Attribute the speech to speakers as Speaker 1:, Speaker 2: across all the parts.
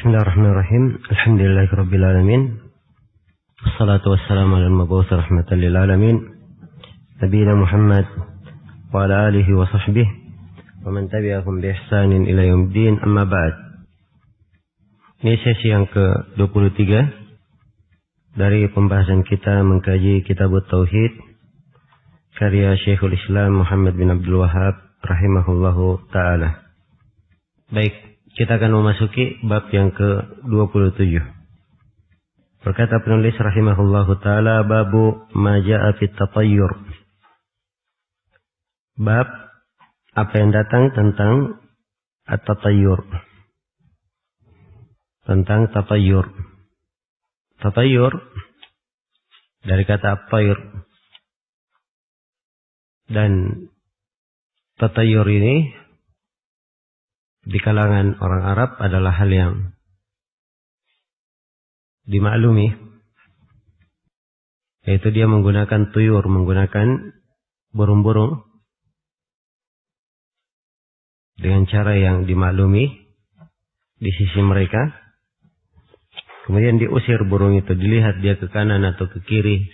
Speaker 1: Bismillahirrahmanirrahim. Alhamdulillahirabbil alamin. Wassalatu wassalamu ala al-mab'uts rahmatan lil alamin. Nabiyina Muhammad wa ala alihi wa sahbihi wa man tabi'ahum bi ihsanin ila yaumiddin. Amma ba'd. Ini sesi yang ke-23 dari pembahasan kita mengkaji Kitab Tauhid karya Syekhul Islam Muhammad bin Abdul Wahhab rahimahullahu taala. Baik, kita akan memasuki bab yang ke-27. Berkata penulis rahimahullahu taala, babu ma jaa fit tatayyur. Bab apa yang datang tentang at-tatayyur. Tentang tatayyur. Tatayyur dari kata at-tayr. Dan tatayyur ini di kalangan orang Arab adalah hal yang dimaklumi, yaitu dia menggunakan tuyur, menggunakan burung-burung dengan cara yang dimaklumi di sisi mereka. Kemudian diusir burung itu, dilihat dia ke kanan atau ke kiri,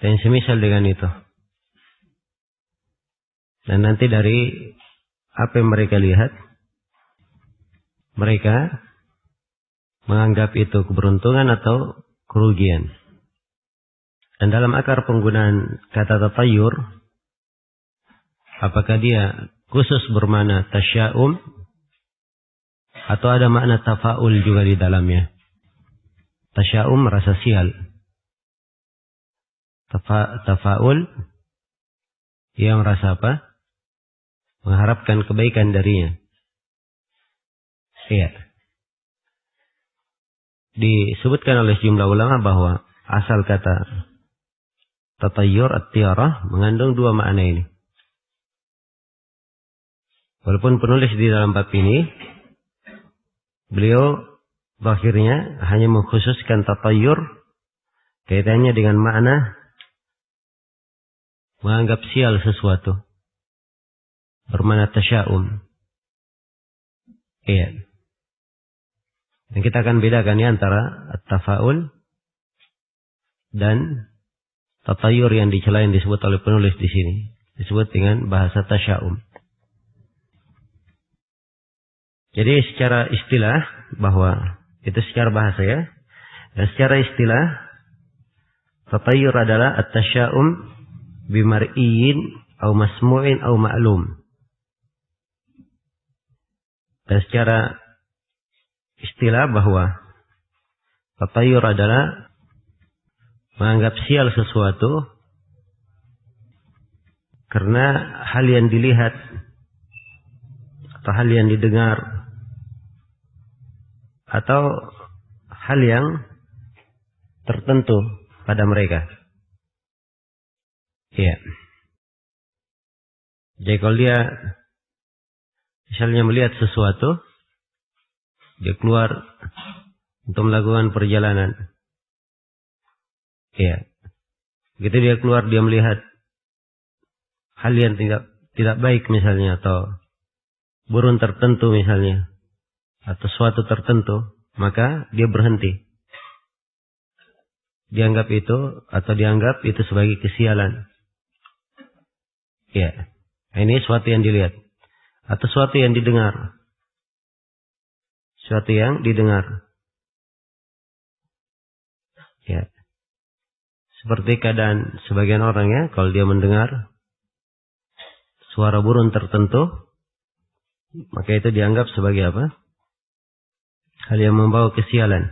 Speaker 1: dan semisal dengan itu. Dan nanti dari apa yang mereka lihat, mereka menganggap itu keberuntungan atau kerugian. Dan dalam akar penggunaan kata tatayyur, apakah dia khusus bermakna tasya'um atau ada makna tafa'ul juga di dalamnya? Tasya'um rasa sial. Tafa'ul yang rasa apa? Mengharapkan kebaikan darinya. Iya. Disebutkan oleh sejumlah ulama bahwa asal kata tatayyur at-tiyarah mengandung dua makna ini. Walaupun penulis di dalam bab ini, beliau akhirnya hanya mengkhususkan tatayyur kaitannya dengan makna menganggap sial sesuatu. Bermakna tasya'um. Iya. Dan kita akan bedakan ya antara at-tafa'ul dan tatayyur yang dicela yang disebut oleh penulis di sini. Disebut dengan bahasa tasya'um. Jadi secara istilah bahwa itu secara bahasa ya. Dan secara istilah tatayyur adalah at-tasya'um bimar'iyyin au masmu'in au ma'lum. Dan secara istilah bahwa tatayyur adalah menganggap sial sesuatu karena hal yang dilihat atau hal yang didengar atau hal yang tertentu pada mereka. Iya. Jadi kalau dia misalnya melihat sesuatu, dia keluar untuk melakukan perjalanan. Ya. Begitu dia keluar, dia melihat hal yang tidak baik misalnya, atau burung tertentu misalnya, atau suatu tertentu, maka dia berhenti. Dianggap itu sebagai kesialan. Ya. Ini sesuatu yang dilihat. Atau sesuatu yang didengar. Sesuatu yang didengar. Ya. Seperti keadaan sebagian orang ya, kalau dia mendengar suara burung tertentu, maka itu dianggap sebagai apa? Hal yang membawa kesialan.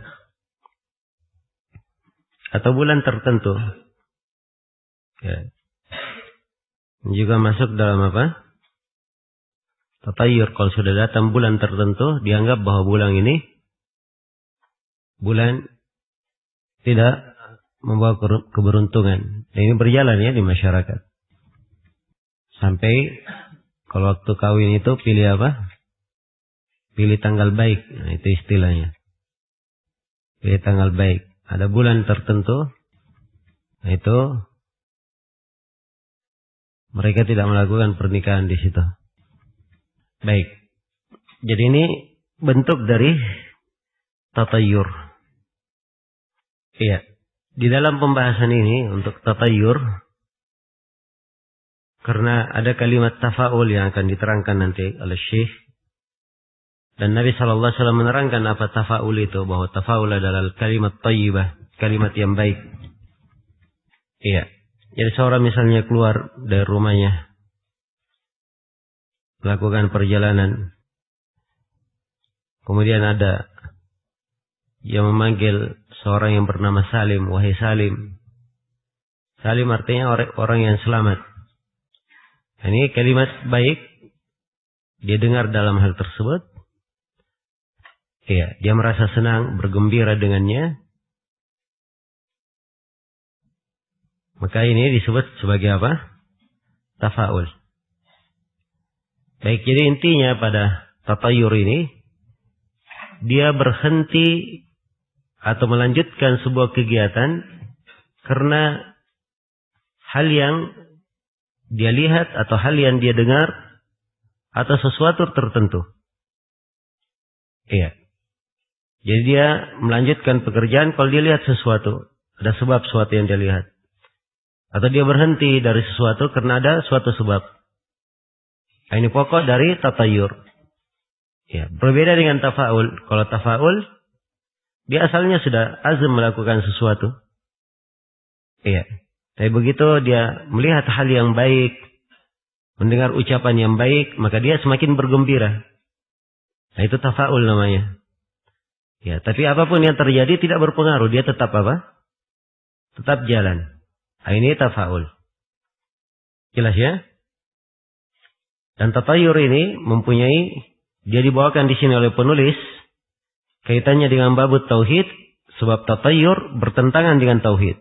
Speaker 1: Atau bulan tertentu. Ya. Juga masuk dalam apa? Tatayyur, kalau sudah datang bulan tertentu, dianggap bahwa bulan tidak membawa keberuntungan. Dan ini berjalan ya di masyarakat. Sampai kalau waktu kawin itu pilih apa? Pilih tanggal baik. Nah, itu istilahnya. Pilih tanggal baik. Ada bulan tertentu. Nah, itu mereka tidak melakukan pernikahan di situ. Baik. Jadi ini bentuk dari tatayur. Iya. Di dalam pembahasan ini untuk tatayur, karena ada kalimat tafa'ul yang akan diterangkan nanti oleh Syekh, dan Nabi SAW menerangkan apa tafa'ul itu, bahwa tafa'ul adalah kalimat thayyibah, kalimat yang baik. Iya. Jadi seorang misalnya keluar dari rumahnya, melakukan perjalanan, kemudian ada yang memanggil seorang yang bernama Salim, wahai Salim. Salim artinya orang yang selamat. Ini kalimat baik, dia dengar dalam hal tersebut. Iya, dia merasa senang, bergembira dengannya. Maka ini disebut sebagai apa? Tafa'ul. Baik, jadi intinya pada tatayur ini, dia berhenti atau melanjutkan sebuah kegiatan karena hal yang dia lihat atau hal yang dia dengar atau sesuatu tertentu. Iya. Jadi dia melanjutkan pekerjaan kalau dia lihat sesuatu. Ada sebab sesuatu yang dia lihat. Atau dia berhenti dari sesuatu karena ada suatu sebab. Nah, ini pokok dari tatayur. Ya, berbeda dengan tafa'ul. Kalau tafa'ul, dia asalnya sudah azam melakukan sesuatu. Iya. Tapi begitu dia melihat hal yang baik, mendengar ucapan yang baik, maka dia semakin bergembira. Nah, itu tafa'ul namanya. Ya, tapi apapun yang terjadi tidak berpengaruh. Dia tetap apa? Tetap jalan. Nah, ini tafa'ul. Jelas ya? Dan tatayur ini mempunyai, dia dibawakan di sini oleh penulis, kaitannya dengan babut tauhid, sebab tatayur bertentangan dengan tauhid.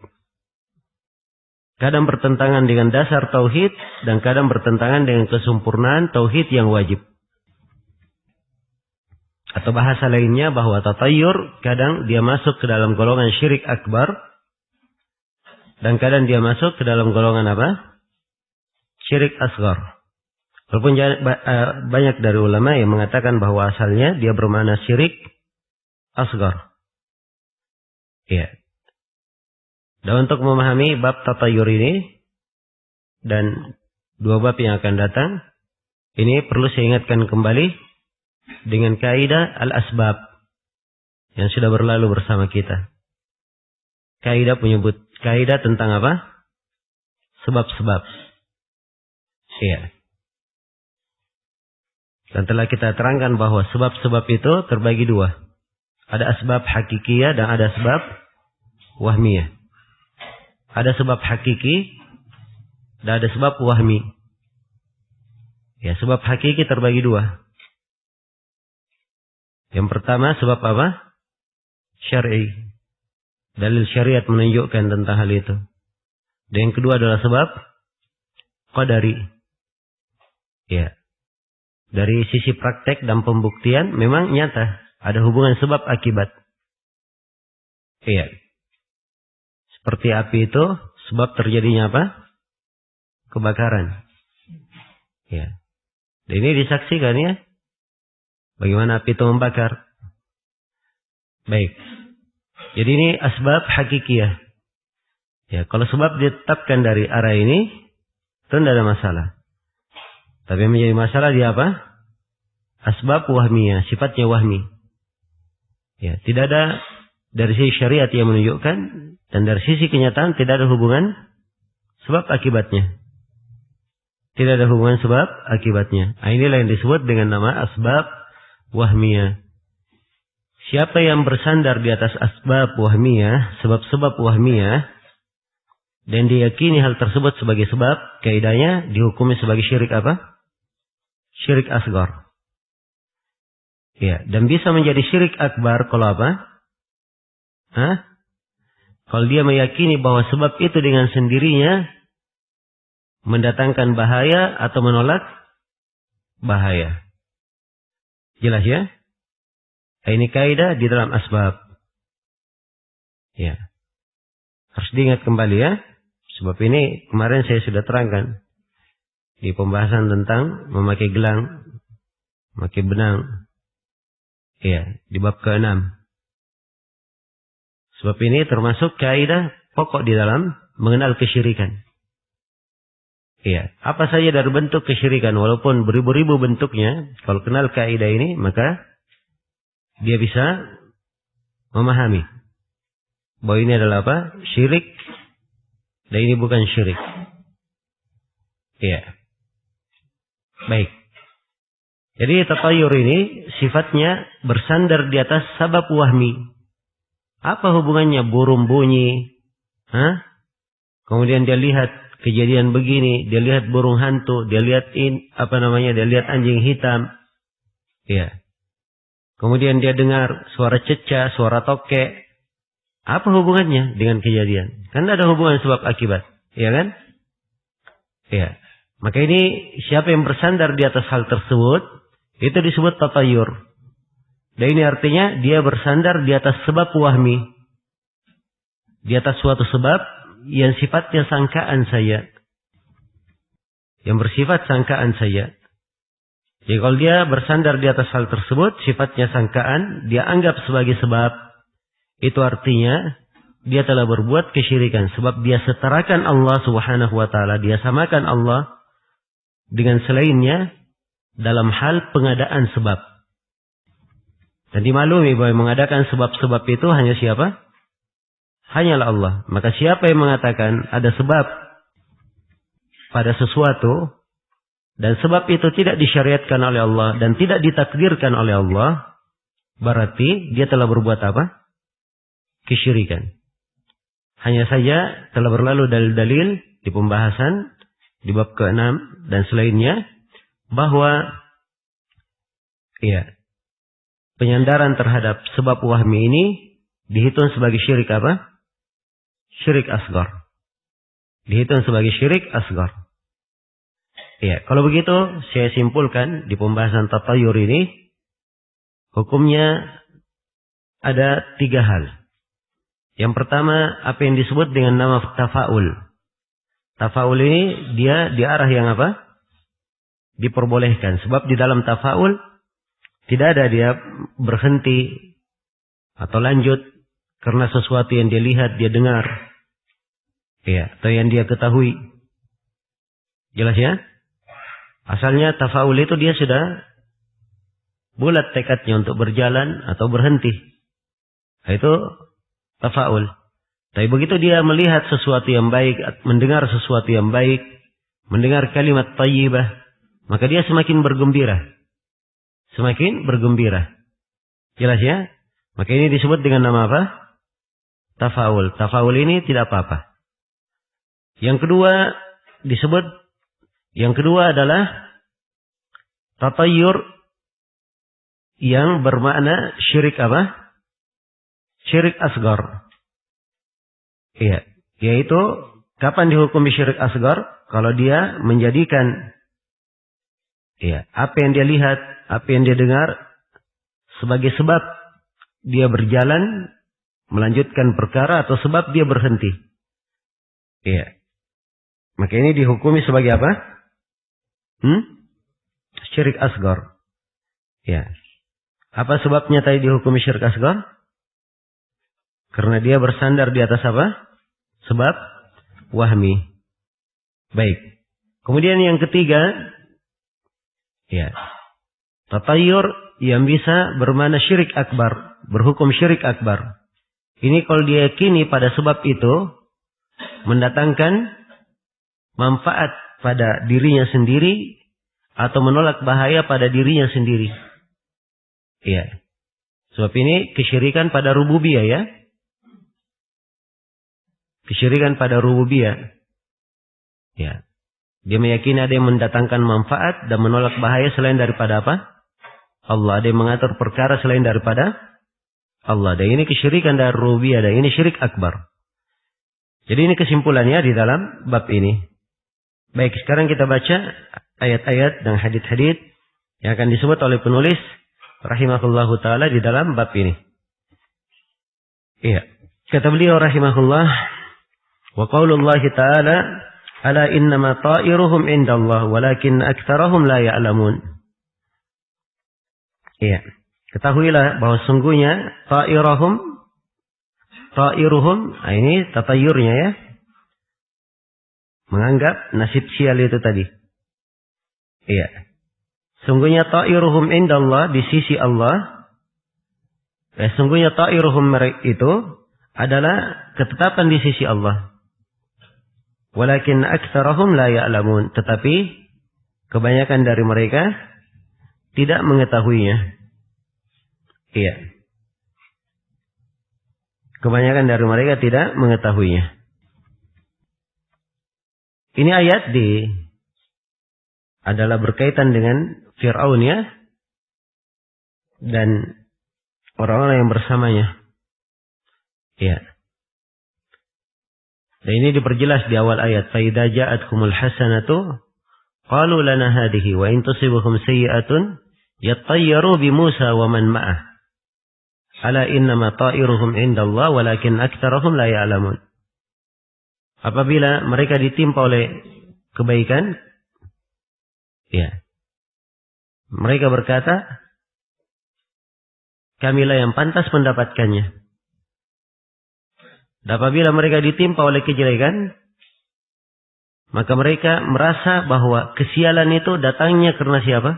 Speaker 1: Kadang bertentangan dengan dasar tauhid, dan kadang bertentangan dengan kesempurnaan tauhid yang wajib. Atau bahasa lainnya bahwa tatayur kadang dia masuk ke dalam golongan syirik akbar, dan kadang dia masuk ke dalam golongan apa? Syirik asghar. Walaupun banyak dari ulama yang mengatakan bahwa asalnya dia bermakna syirik asghar. Iya. Dan untuk memahami bab tatayur ini dan dua bab yang akan datang, ini perlu saya ingatkan kembali dengan kaidah al-asbab yang sudah berlalu bersama kita. Kaidah kaidah tentang apa? Sebab-sebab. Iya. Dan telah kita terangkan bahwa sebab-sebab itu terbagi dua. Ada asbab hakikiyah dan ada sebab wahmiyah. Ada sebab hakiki dan ada sebab wahmi. Ya, sebab hakiki terbagi dua. Yang pertama sebab apa? Syar'i. Dalil syariat menunjukkan tentang hal itu. Dan yang kedua adalah sebab qadari. Ya. Dari sisi praktek dan pembuktian memang nyata. Ada hubungan sebab akibat. Iya. Seperti api itu sebab terjadinya apa? Kebakaran. Ya. Dan ini disaksikan ya. Bagaimana api itu membakar. Baik. Jadi ini asbab hakikiyah. Ya, kalau sebab ditetapkan dari arah ini, itu tidak ada masalah. Tapi yang menjadi masalah dia apa? Asbab wahmiyah, sifatnya wahmi. Ya, tidak ada dari sisi syariat yang menunjukkan, dan dari sisi kenyataan tidak ada hubungan sebab akibatnya. Tidak ada hubungan sebab akibatnya. Nah, inilah yang disebut dengan nama asbab wahmiyah. Siapa yang bersandar di atas asbab wahmiyah, sebab-sebab wahmiyah, dan diyakini hal tersebut sebagai sebab, kaidahnya dihukumi sebagai syirik apa? Syirik asghar. Ya, dan bisa menjadi syirik akbar kalau apa? Kalau dia meyakini bahwa sebab itu dengan sendirinya mendatangkan bahaya atau menolak bahaya. Jelas ya? Ini kaidah di dalam asbab. Ya. Harus diingat kembali ya. Sebab ini kemarin saya sudah terangkan. Di pembahasan tentang memakai gelang, memakai benang. Iya, di bab ke-6. Sebab ini termasuk kaidah pokok di dalam mengenal kesyirikan. Iya, apa saja dari bentuk kesyirikan, walaupun beribu-ribu bentuknya, kalau kenal kaidah ini, maka dia bisa memahami bahwa ini adalah apa? Syirik, dan ini bukan syirik. Iya. Baik. Jadi tatayur ini sifatnya bersandar di atas sabab wahmi. Apa hubungannya burung bunyi? Kemudian dia lihat kejadian begini, dia lihat burung hantu, dia lihat dia lihat anjing hitam. Ya. Kemudian dia dengar suara cecah, suara tokek. Apa hubungannya dengan kejadian? Kan ada hubungan sebab akibat, ya kan? Ya. Maka ini siapa yang bersandar di atas hal tersebut, itu disebut tatayur. Dan ini artinya dia bersandar di atas sebab wahmi. Di atas suatu sebab yang sifatnya sangkaan saja. Yang bersifat sangkaan saja. Jadi kalau dia bersandar di atas hal tersebut, sifatnya sangkaan, dia anggap sebagai sebab, itu artinya dia telah berbuat kesyirikan. Sebab dia setarakan Allah subhanahu wa ta'ala, dia samakan Allah dengan selainnya dalam hal pengadaan sebab. Dan dimaklumi bahwa mengadakan sebab-sebab itu hanya siapa? Hanyalah Allah. Maka siapa yang mengatakan ada sebab pada sesuatu, dan sebab itu tidak disyariatkan oleh Allah dan tidak ditakdirkan oleh Allah, berarti dia telah berbuat apa? Kesyirikan. Hanya saja telah berlalu dalil-dalil di pembahasan di bab ke-6 dan selainnya, bahwa penyandaran terhadap sebab wahmi ini dihitung sebagai syirik apa? Syirik asgar. Dihitung sebagai syirik asgar. Ya, kalau begitu saya simpulkan di pembahasan tatayur ini, hukumnya ada 3 hal. Yang pertama, apa yang disebut dengan nama tafaul. Tafaul ini dia di arah yang apa? Diperbolehkan. Sebab di dalam tafaul tidak ada dia berhenti atau lanjut karena sesuatu yang dia lihat, dia dengar, atau yang dia ketahui. Jelas ya? Asalnya tafaul itu dia sudah bulat tekadnya untuk berjalan atau berhenti. Itu tafaul. Tapi begitu dia melihat sesuatu yang baik, mendengar sesuatu yang baik, mendengar kalimat thayyibah, maka dia semakin bergembira. Semakin bergembira. Jelas ya? Maka ini disebut dengan nama apa? Tafaul. Tafaul ini tidak apa-apa. Yang kedua adalah tatayur yang bermakna syirik apa? Syirik asgar. Iya. Yaitu kapan dihukumi syirik asgar? Kalau dia menjadikan apa yang dia lihat, apa yang dia dengar sebagai sebab dia berjalan melanjutkan perkara atau sebab dia berhenti. Iya. Maka ini dihukumi sebagai apa? Syirik asgar. Ya. Apa sebabnya tadi dihukumi syirik asgar? Karena dia bersandar di atas apa? Sebab wahmi. Baik. Kemudian yang ketiga, tatayur yang bisa bermakna syirik akbar, berhukum syirik akbar. Ini kalau diyakini pada sebab itu mendatangkan manfaat pada dirinya sendiri atau menolak bahaya pada dirinya sendiri. Iya. Sebab ini kesyirikan pada rububiyah ya. Kesyirikan pada rububiyah. Ya. Dia meyakini ada yang mendatangkan manfaat dan menolak bahaya selain daripada apa? Allah. Ada yang mengatur perkara selain daripada Allah. Dan ini kesyirikan dari rububiyah, dan ini syirik akbar. Jadi ini kesimpulannya di dalam bab ini. Baik, sekarang kita baca ayat-ayat dan hadits-hadits yang akan disebut oleh penulis rahimahullahu taala di dalam bab ini. Iya. Kata beliau rahimahullah, wa qaulullahi ta'ala, ala innama ta'iruhum indallah walakin aktsarahum la ya'lamun. Iya. Ketahuilah bahwa sungguhnya ta'iruhum, ini tatayurnya ya, menganggap nasib sial itu tadi. Iya. Sungguhnya ta'iruhum indallah, di sisi Allah. Sungguhnya ta'iruhum itu adalah ketetapan di sisi Allah. Walakin aktsarahum la ya'lamun. Tetapi kebanyakan dari mereka tidak mengetahuinya. Iya. Kebanyakan dari mereka tidak mengetahuinya. Ini ayat adalah berkaitan dengan Fir'aun ya, dan orang-orang yang bersamanya. Ya. Dan ini diperjelas di awal ayat. فَإِذَا جَاءَتْهُمُ الْحَسَنَةُ قَالُوا لَنَا هَذِهِ وَإِنْ تُصِبْهُمْ سَيِّئَةٌ يَطَّيَّرُوا بِمُوسَى وَمَنْ مَعَهُ أَلَا إِنَّمَا طَائِرُهُمْ عِندَ اللَّهِ وَلَكِنْ أَكْثَرَهُمْ لَا يَعْلَمُونَ. Apabila mereka ditimpa oleh kebaikan, ya, mereka berkata, kamilah yang pantas mendapatkannya. Dan apabila mereka ditimpa oleh kejelekan, maka mereka merasa bahwa kesialan itu datangnya karena siapa?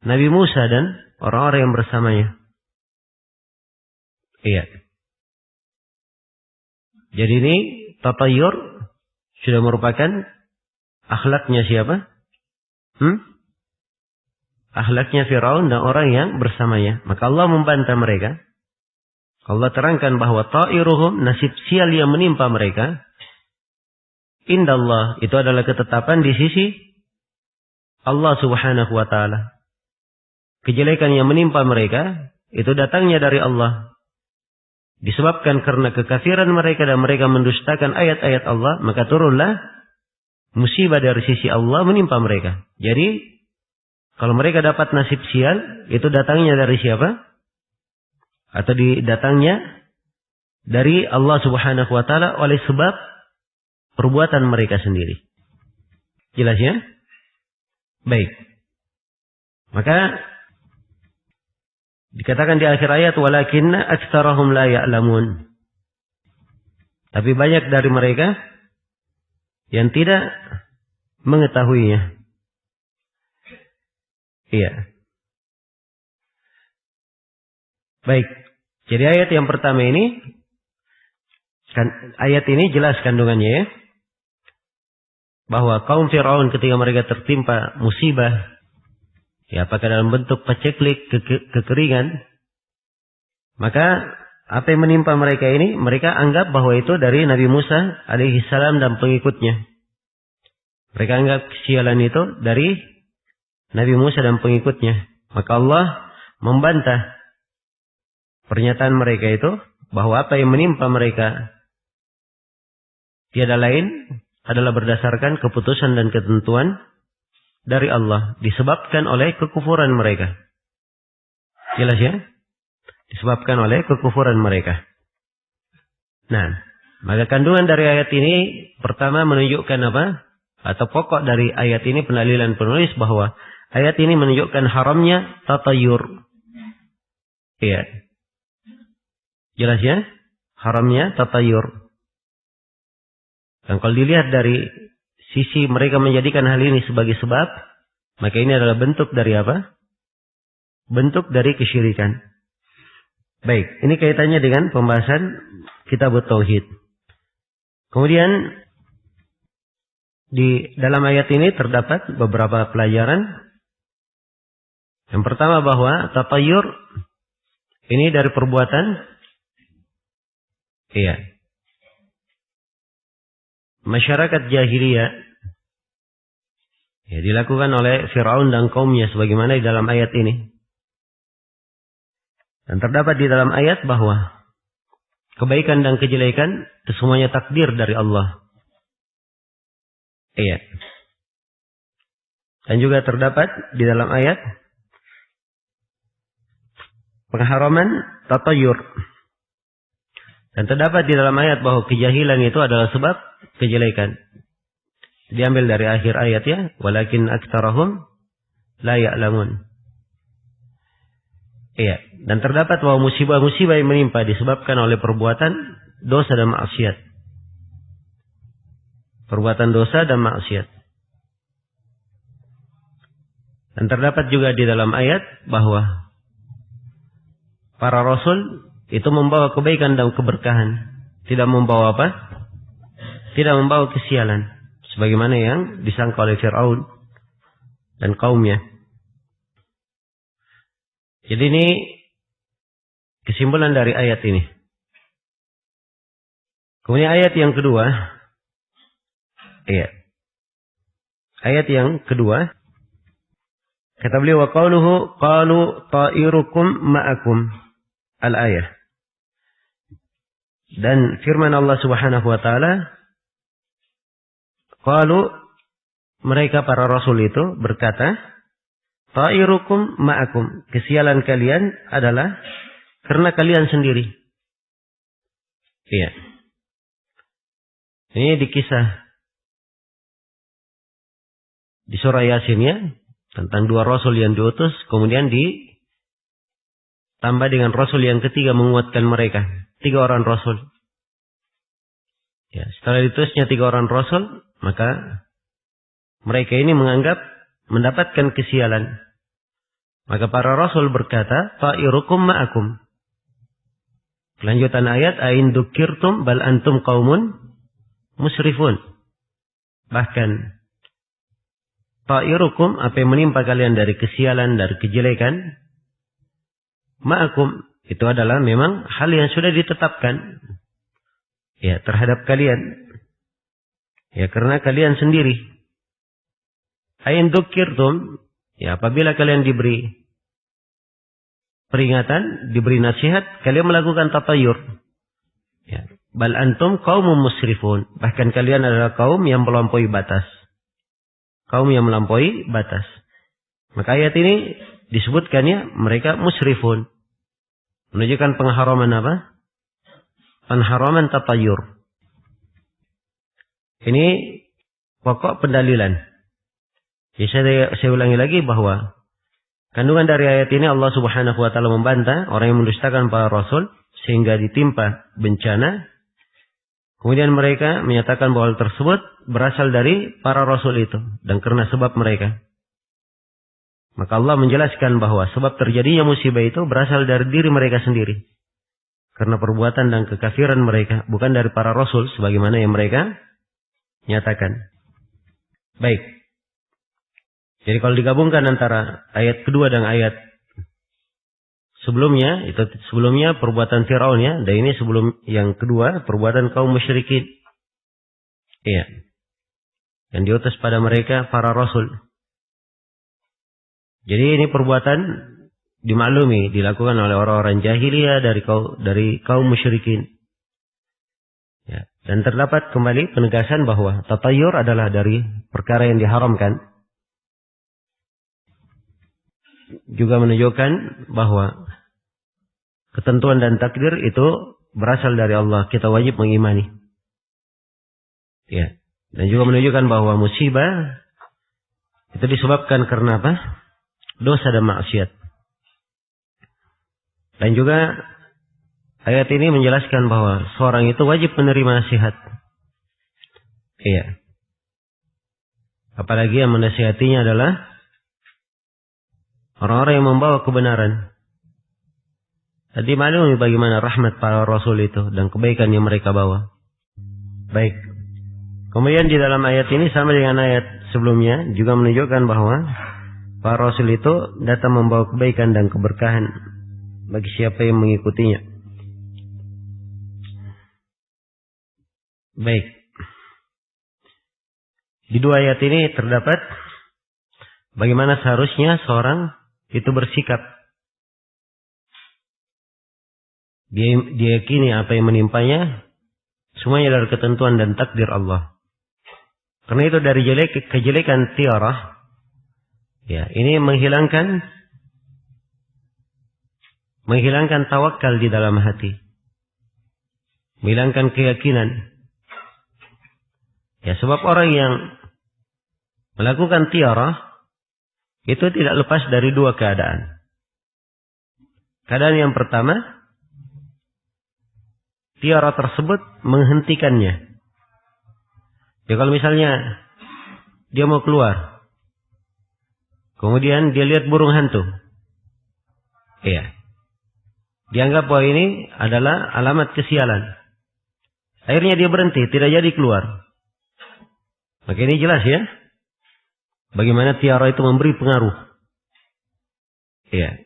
Speaker 1: Nabi Musa dan orang-orang yang bersamanya. Iya. Jadi ini tatayur sudah merupakan akhlaknya siapa? Akhlaknya Firaun dan orang yang bersamanya. Maka Allah membantah mereka. Allah terangkan bahwa ta'iruhum, nasib sial yang menimpa mereka, indallah, itu adalah ketetapan di sisi Allah Subhanahu wa ta'ala. Kejelekan yang menimpa mereka itu datangnya dari Allah. Disebabkan karena kekafiran mereka dan mereka mendustakan ayat-ayat Allah, maka turunlah musibah dari sisi Allah menimpa mereka. Jadi kalau mereka dapat nasib sial, itu datangnya dari siapa? Atau datangnya dari Allah Subhanahu wa ta'ala oleh sebab perbuatan mereka sendiri. Jelas ya? Baik. Maka dikatakan di akhir ayat, walakinna aktsarahum la ya'lamun. Tapi banyak dari mereka yang tidak mengetahuinya. Iya. Baik. Jadi ayat yang pertama ini, ayat ini jelas kandungannya ya. Bahwa kaum Fir'aun ketika mereka tertimpa musibah, ya apakah dalam bentuk paceklik, kekeringan, maka apa yang menimpa mereka ini, mereka anggap bahwa itu dari Nabi Musa alaihi salam dan pengikutnya. Mereka anggap kesialan itu dari Nabi Musa dan pengikutnya. Maka Allah membantah pernyataan mereka itu, bahwa apa yang menimpa mereka tiada lain adalah berdasarkan keputusan dan ketentuan dari Allah, disebabkan oleh kekufuran mereka. Jelas ya? Disebabkan oleh kekufuran mereka. Nah, maka kandungan dari ayat ini pertama menunjukkan apa? Atau pokok dari ayat ini pendalilan penulis bahwa ayat ini menunjukkan haramnya tatayur. Iya. Jelas ya? Haramnya tatayur. Dan kalau dilihat dari sisi mereka menjadikan hal ini sebagai sebab, maka ini adalah bentuk dari apa? Bentuk dari kesyirikan. Baik, ini kaitannya dengan pembahasan kitab tauhid. Kemudian di dalam ayat ini terdapat beberapa pelajaran. Yang pertama bahwa tatayur ini dari perbuatan masyarakat jahiliyah, ya, dilakukan oleh Fir'aun dan kaumnya sebagaimana di dalam ayat ini. Dan terdapat di dalam ayat bahwa kebaikan dan kejelekan itu semuanya takdir dari Allah. Iya. Dan juga terdapat di dalam ayat pengharaman tatayur. Dan terdapat di dalam ayat bahwa kejahilan itu adalah sebab kejelekan. Diambil dari akhir ayat ya, walakin aktsarahum la ya'lamun. Iya. Dan terdapat bahwa musibah-musibah yang menimpa disebabkan oleh perbuatan dosa dan maksiat. Perbuatan dosa dan maksiat. Dan terdapat juga di dalam ayat bahwa para rasul itu membawa kebaikan dan keberkahan. Tidak membawa apa? Tidak membawa kesialan. Sebagaimana yang disangka oleh Fir'aun dan kaumnya. Jadi ini kesimpulan dari ayat ini. Kemudian ayat yang kedua. Iya. Ayat yang kedua. Kata beliau, wa qauluhu qalu ta'irukum ma'akum. Al-ayah. Dan firman Allah Subhanahu wa taala, qalu, mereka para rasul itu berkata, ta'irukum ma'akum. Kesialan kalian adalah karena kalian sendiri. Iya. Ini di kisah di surah Yasin ya, tentang dua rasul yang diutus, kemudian ditambah dengan rasul yang ketiga menguatkan mereka. 3 orang rasul. Ya, setelah diutusnya 3 orang rasul, maka mereka ini menganggap mendapatkan kesialan. Maka para rasul berkata, ta'irukum ma'akum. Kelanjutan ayat, ain dzukirtum bal antum qaumun musrifun. Bahkan ta'irukum, apa yang menimpa kalian dari kesialan, dari kejelekan, ma'akum, itu adalah memang hal yang sudah ditetapkan ya terhadap kalian. Ya, karena kalian sendiri. Ain dzukirtum, ya apabila kalian diberi peringatan, diberi nasihat, kalian melakukan tatayur. Ya, bal antum qaumun musrifun. Bahkan kalian adalah kaum yang melampaui batas. Kaum yang melampaui batas. Maka ayat ini disebutkannya mereka musrifun. Menunjukkan pengharaman apa? Pengharaman tatayur. Ini pokok pendalilan. Jadi saya ulangi lagi bahwa kandungan dari ayat ini Allah Subhanahu wa taala membantah orang yang mendustakan para rasul sehingga ditimpa bencana. Kemudian mereka menyatakan bahwa hal tersebut berasal dari para rasul itu dan karena sebab mereka. Maka Allah menjelaskan bahwa sebab terjadinya musibah itu berasal dari diri mereka sendiri. Karena perbuatan dan kekafiran mereka, bukan dari para rasul sebagaimana yang mereka nyatakan. Baik. Jadi kalau digabungkan antara ayat kedua dan ayat sebelumnya, itu sebelumnya perbuatan Firaun ya, dan ini sebelum yang kedua perbuatan kaum musyrikin. Iya. Yang diutus pada mereka para rasul. Jadi ini perbuatan dimaklumi dilakukan oleh orang-orang jahiliyah dari kaum musyrikin. Ya, dan terdapat kembali penegasan bahwa tatayur adalah dari perkara yang diharamkan. Juga menunjukkan bahwa ketentuan dan takdir itu berasal dari Allah. Kita wajib mengimani. Ya. Dan juga menunjukkan bahwa musibah itu disebabkan karena apa? Dosa dan maksiat. Dan juga ayat ini menjelaskan bahwa seorang itu wajib menerima nasihat. Iya. Apalagi yang menasihatinya adalah orang-orang yang membawa kebenaran. Jadi maklum bagaimana rahmat para rasul itu dan kebaikan yang mereka bawa. Baik. Kemudian di dalam ayat ini sama dengan ayat sebelumnya juga menunjukkan bahwa para rasul itu datang membawa kebaikan dan keberkahan bagi siapa yang mengikutinya. Baik. Di dua ayat ini terdapat bagaimana seharusnya seorang itu bersikap. Dia yakini apa yang menimpanya semuanya dari ketentuan dan takdir Allah. Karena itu dari kejelekan tiarah, ya, ini menghilangkan tawakal di dalam hati. Menghilangkan keyakinan. Ya, sebab orang yang melakukan tiarah itu tidak lepas dari dua keadaan. Keadaan yang pertama, tiara tersebut menghentikannya. Ya kalau misalnya dia mau keluar, kemudian dia lihat burung hantu. Iya. Dianggap bahwa ini adalah alamat kesialan. Akhirnya dia berhenti, tidak jadi keluar. Maka ini jelas ya, bagaimana tiara itu memberi pengaruh. Iya.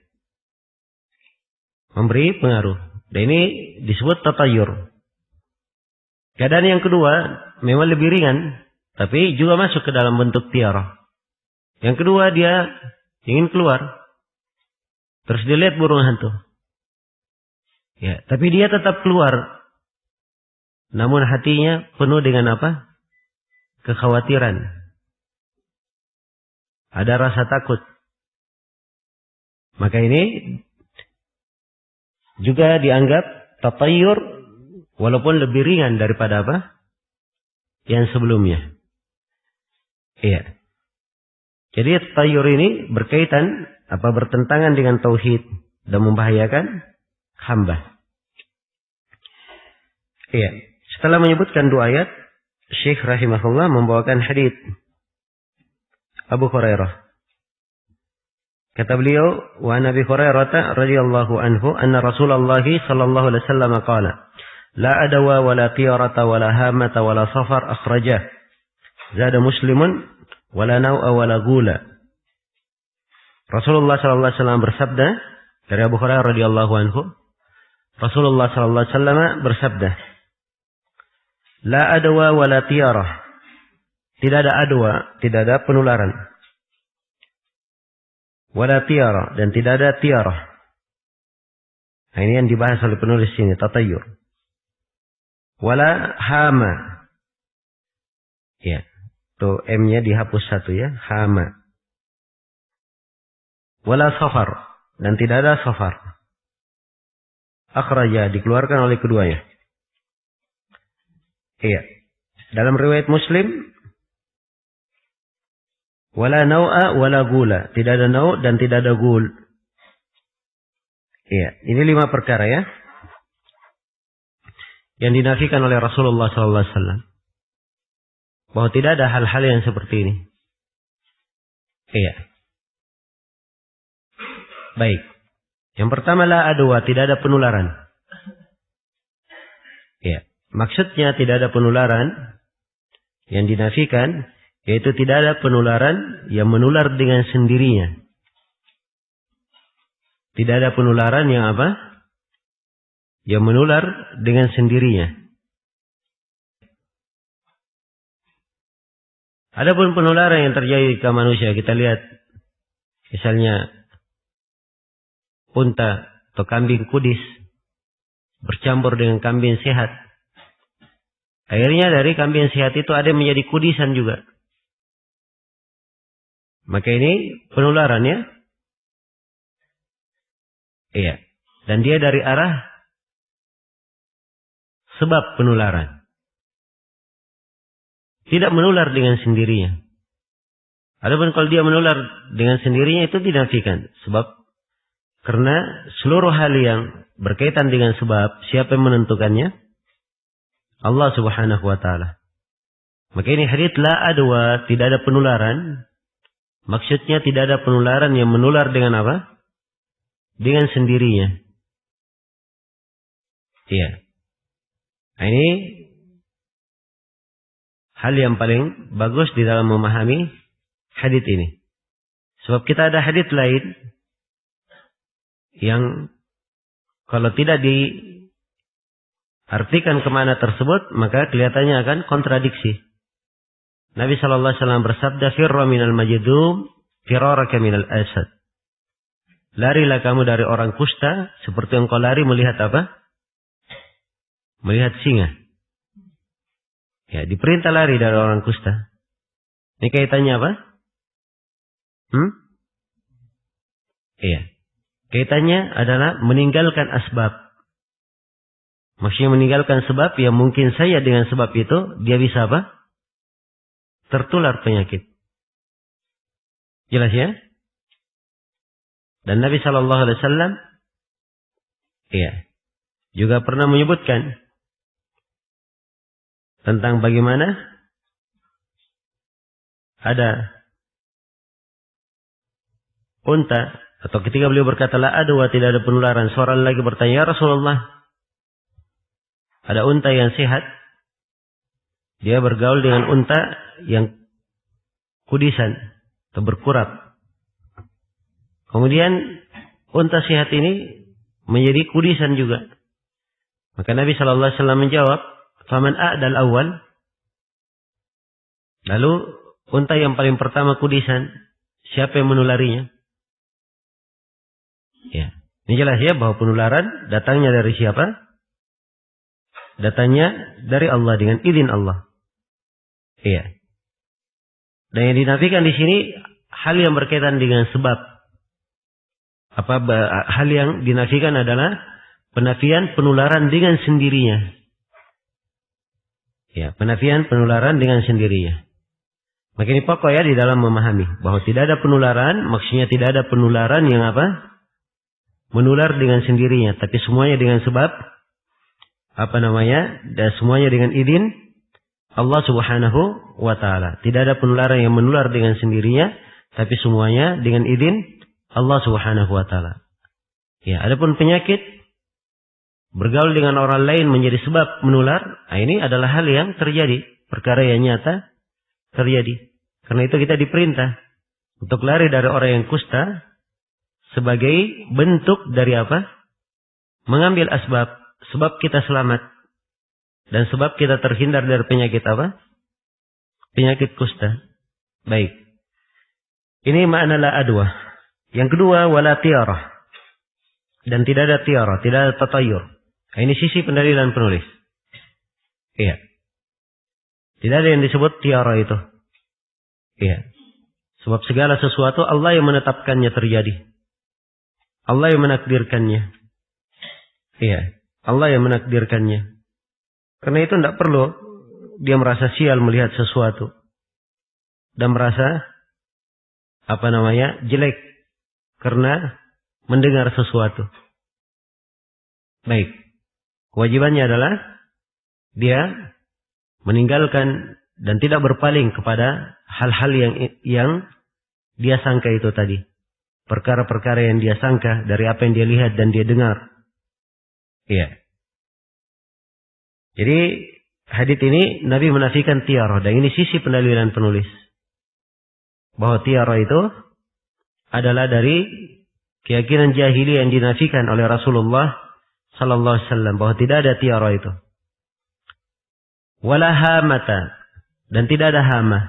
Speaker 1: Memberi pengaruh. Dan ini disebut tatayur. Keadaan yang kedua memang lebih ringan, tapi juga masuk ke dalam bentuk tiara. Yang kedua dia ingin keluar. Terus dia lihat burung hantu. Ya, tapi dia tetap keluar. Namun hatinya penuh dengan apa? Kekhawatiran. Ada rasa takut. Maka ini juga dianggap tatayur walaupun lebih ringan daripada apa? Yang sebelumnya. Iya. Jadi tatayur ini berkaitan bertentangan dengan tauhid dan membahayakan hamba. Iya. Setelah menyebutkan dua ayat, Syekh rahimahullah membawakan hadits Abu Hurairah. Kata beliau, wa Nabi Hurairah radhiyallahu anhu anna Rasulullah sallallahu alaihi wasallam qala, la adawa wala tiyarata wala hamata wala safar akhrajah. Zada Muslimun wala nau'a wala gula. Rasulullah sallallahu alaihi wasallam bersabda dari Abu Hurairah radhiyallahu anhu, Rasulullah sallallahu alaihi wasallam bersabda, la adwa wala tiyarah. Tidak ada adwa, tidak ada penularan. Wala tiyarah, dan tidak ada tiarah. Nah, ini yang dibahas oleh penulis sini, tatayur. Wala hama. Ya, tuh M-nya dihapus satu ya, hama. Wala safar, dan tidak ada safar. Akhraja, dikeluarkan oleh keduanya. Iya. Dalam riwayat Muslim, wala nau'a wala gula. Tidak ada nau' dan tidak ada gul. Iya. Ini 5 perkara ya. Yang dinafikan oleh Rasulullah SAW. Bahwa tidak ada hal-hal yang seperti ini. Iya. Baik. Yang pertama, la adwa, tidak ada penularan. Iya. Maksudnya tidak ada penularan yang dinafikan, yaitu tidak ada penularan yang menular dengan sendirinya. Tidak ada penularan yang apa? Yang menular dengan sendirinya. Adapun penularan yang terjadi ke manusia, kita lihat misalnya unta atau kambing kudis bercampur dengan kambing sehat. Akhirnya dari kambing sehat itu ada yang menjadi kudisan juga. Maka ini penularan ya. Iya. Dan dia dari arah sebab penularan. Tidak menular dengan sendirinya. Adapun kalau dia menular dengan sendirinya itu dinafikan. Sebab karena seluruh hal yang berkaitan dengan sebab, siapa yang menentukannya? Allah subhanahu wa ta'ala. Maka ini hadits la adwa, tidak ada penularan. Maksudnya tidak ada penularan yang menular dengan apa? Dengan sendirinya. Iya. Nah, ini hal yang paling bagus di dalam memahami hadits ini. Sebab kita ada hadits lain yang kalau tidak diartikan kemana tersebut, maka kelihatannya akan kontradiksi. Nabi SAW bersabda, firra minal majdum, firaraka minal asad. Larilah kamu dari orang kusta, seperti engkau lari melihat apa? Melihat singa. Ya, diperintah lari dari orang kusta. Ini kaitannya apa? Iya. Kaitannya adalah meninggalkan asbab. Maksudnya meninggalkan sebab yang mungkin saya dengan sebab itu, dia bisa apa? Tertular penyakit. Jelas ya? Dan Nabi SAW Iya. Juga pernah menyebutkan tentang bagaimana ada unta, atau ketika beliau berkata la adwa, tidak ada penularan, seorang lagi bertanya, ya Rasulullah, ada unta yang sehat, dia bergaul dengan unta yang kudisan atau berkurap. Kemudian unta sehat ini menjadi kudisan juga. Maka Nabi sallallahu alaihi wasallam menjawab, "Faman a'dal awal?" Lalu unta yang paling pertama kudisan, siapa yang menularinya? Ya, ini jelas ya bahwa penularan datangnya dari siapa? Datangnya dari Allah dengan izin Allah. Iya. Dan yang dinafikan di sini hal yang berkaitan dengan sebab. Hal yang dinafikan adalah penafian penularan dengan sendirinya. Ya, penafian penularan dengan sendirinya. Maka ini pokok ya di dalam memahami bahwa tidak ada penularan, maksudnya tidak ada penularan yang apa? Menular dengan sendirinya, tapi semuanya dengan sebab dan semuanya dengan izin Allah Subhanahu wa taala. Tidak ada penularan yang menular dengan sendirinya, tapi semuanya dengan izin Allah Subhanahu wa taala. Ya, adapun penyakit bergaul dengan orang lain menjadi sebab menular, ini adalah hal yang terjadi, perkara yang nyata terjadi. Karena itu kita diperintah untuk lari dari orang yang kusta sebagai bentuk dari apa? Mengambil asbab, sebab kita selamat dan sebab kita terhindar dari penyakit apa? Penyakit kusta. Baik. Ini makna la adwa. Yang kedua, wala tiarah. Dan tidak ada tiarah, tidak ada tatayur. Ini sisi pendalilan penulis. Iya. Tidak ada yang disebut tiarah itu. Iya. Sebab segala sesuatu Allah yang menetapkannya terjadi. Allah yang menakdirkannya. Iya. Allah yang menakdirkannya. Karena itu tidak perlu dia merasa sial melihat sesuatu. Dan merasa jelek karena mendengar sesuatu. Baik. Kewajibannya adalah dia meninggalkan dan tidak berpaling kepada hal-hal yang dia sangka itu tadi. Perkara-perkara yang dia sangka dari apa yang dia lihat dan dia dengar. Iya. Jadi hadits ini Nabi menafikan tiarah, dan ini sisi pendalilan penulis. Bahwa tiarah itu adalah dari keyakinan jahiliyah yang dinafikan oleh Rasulullah sallallahu alaihi wasallam, bahwa tidak ada tiarah itu. Wala hamata, dan tidak ada hama.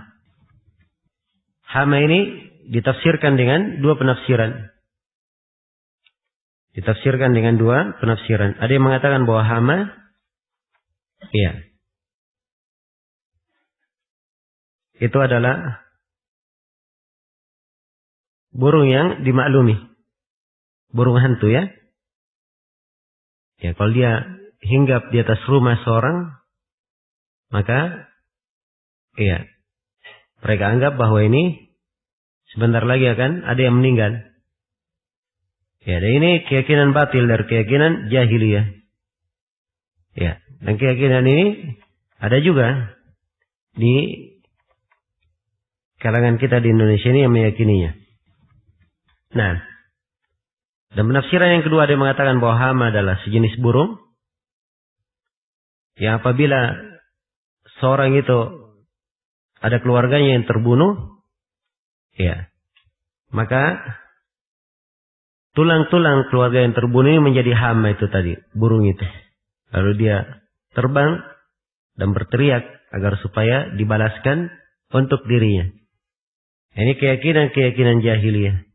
Speaker 1: Hama ini ditafsirkan dengan dua penafsiran. Ditafsirkan dengan dua penafsiran. Ada yang mengatakan bahwa hama, iya, itu adalah burung yang dimaklumi. Burung hantu ya. Ya, kalau dia hinggap di atas rumah seorang, maka iya, mereka anggap bahwa ini sebentar lagi akan ada yang meninggal. Ya, dan ini keyakinan batil dari keyakinan jahiliyah. Ya, dan keyakinan ini ada juga di kalangan kita di Indonesia ini yang meyakininya. Nah, dan penafsiran yang kedua ada yang mengatakan bahwa hama adalah sejenis burung yang apabila seorang itu ada keluarganya yang terbunuh, ya, maka tulang-tulang keluarga yang terbunuh ini menjadi hama itu tadi, burung itu. Lalu dia terbang dan berteriak agar supaya dibalaskan untuk dirinya. Ini keyakinan jahiliyah.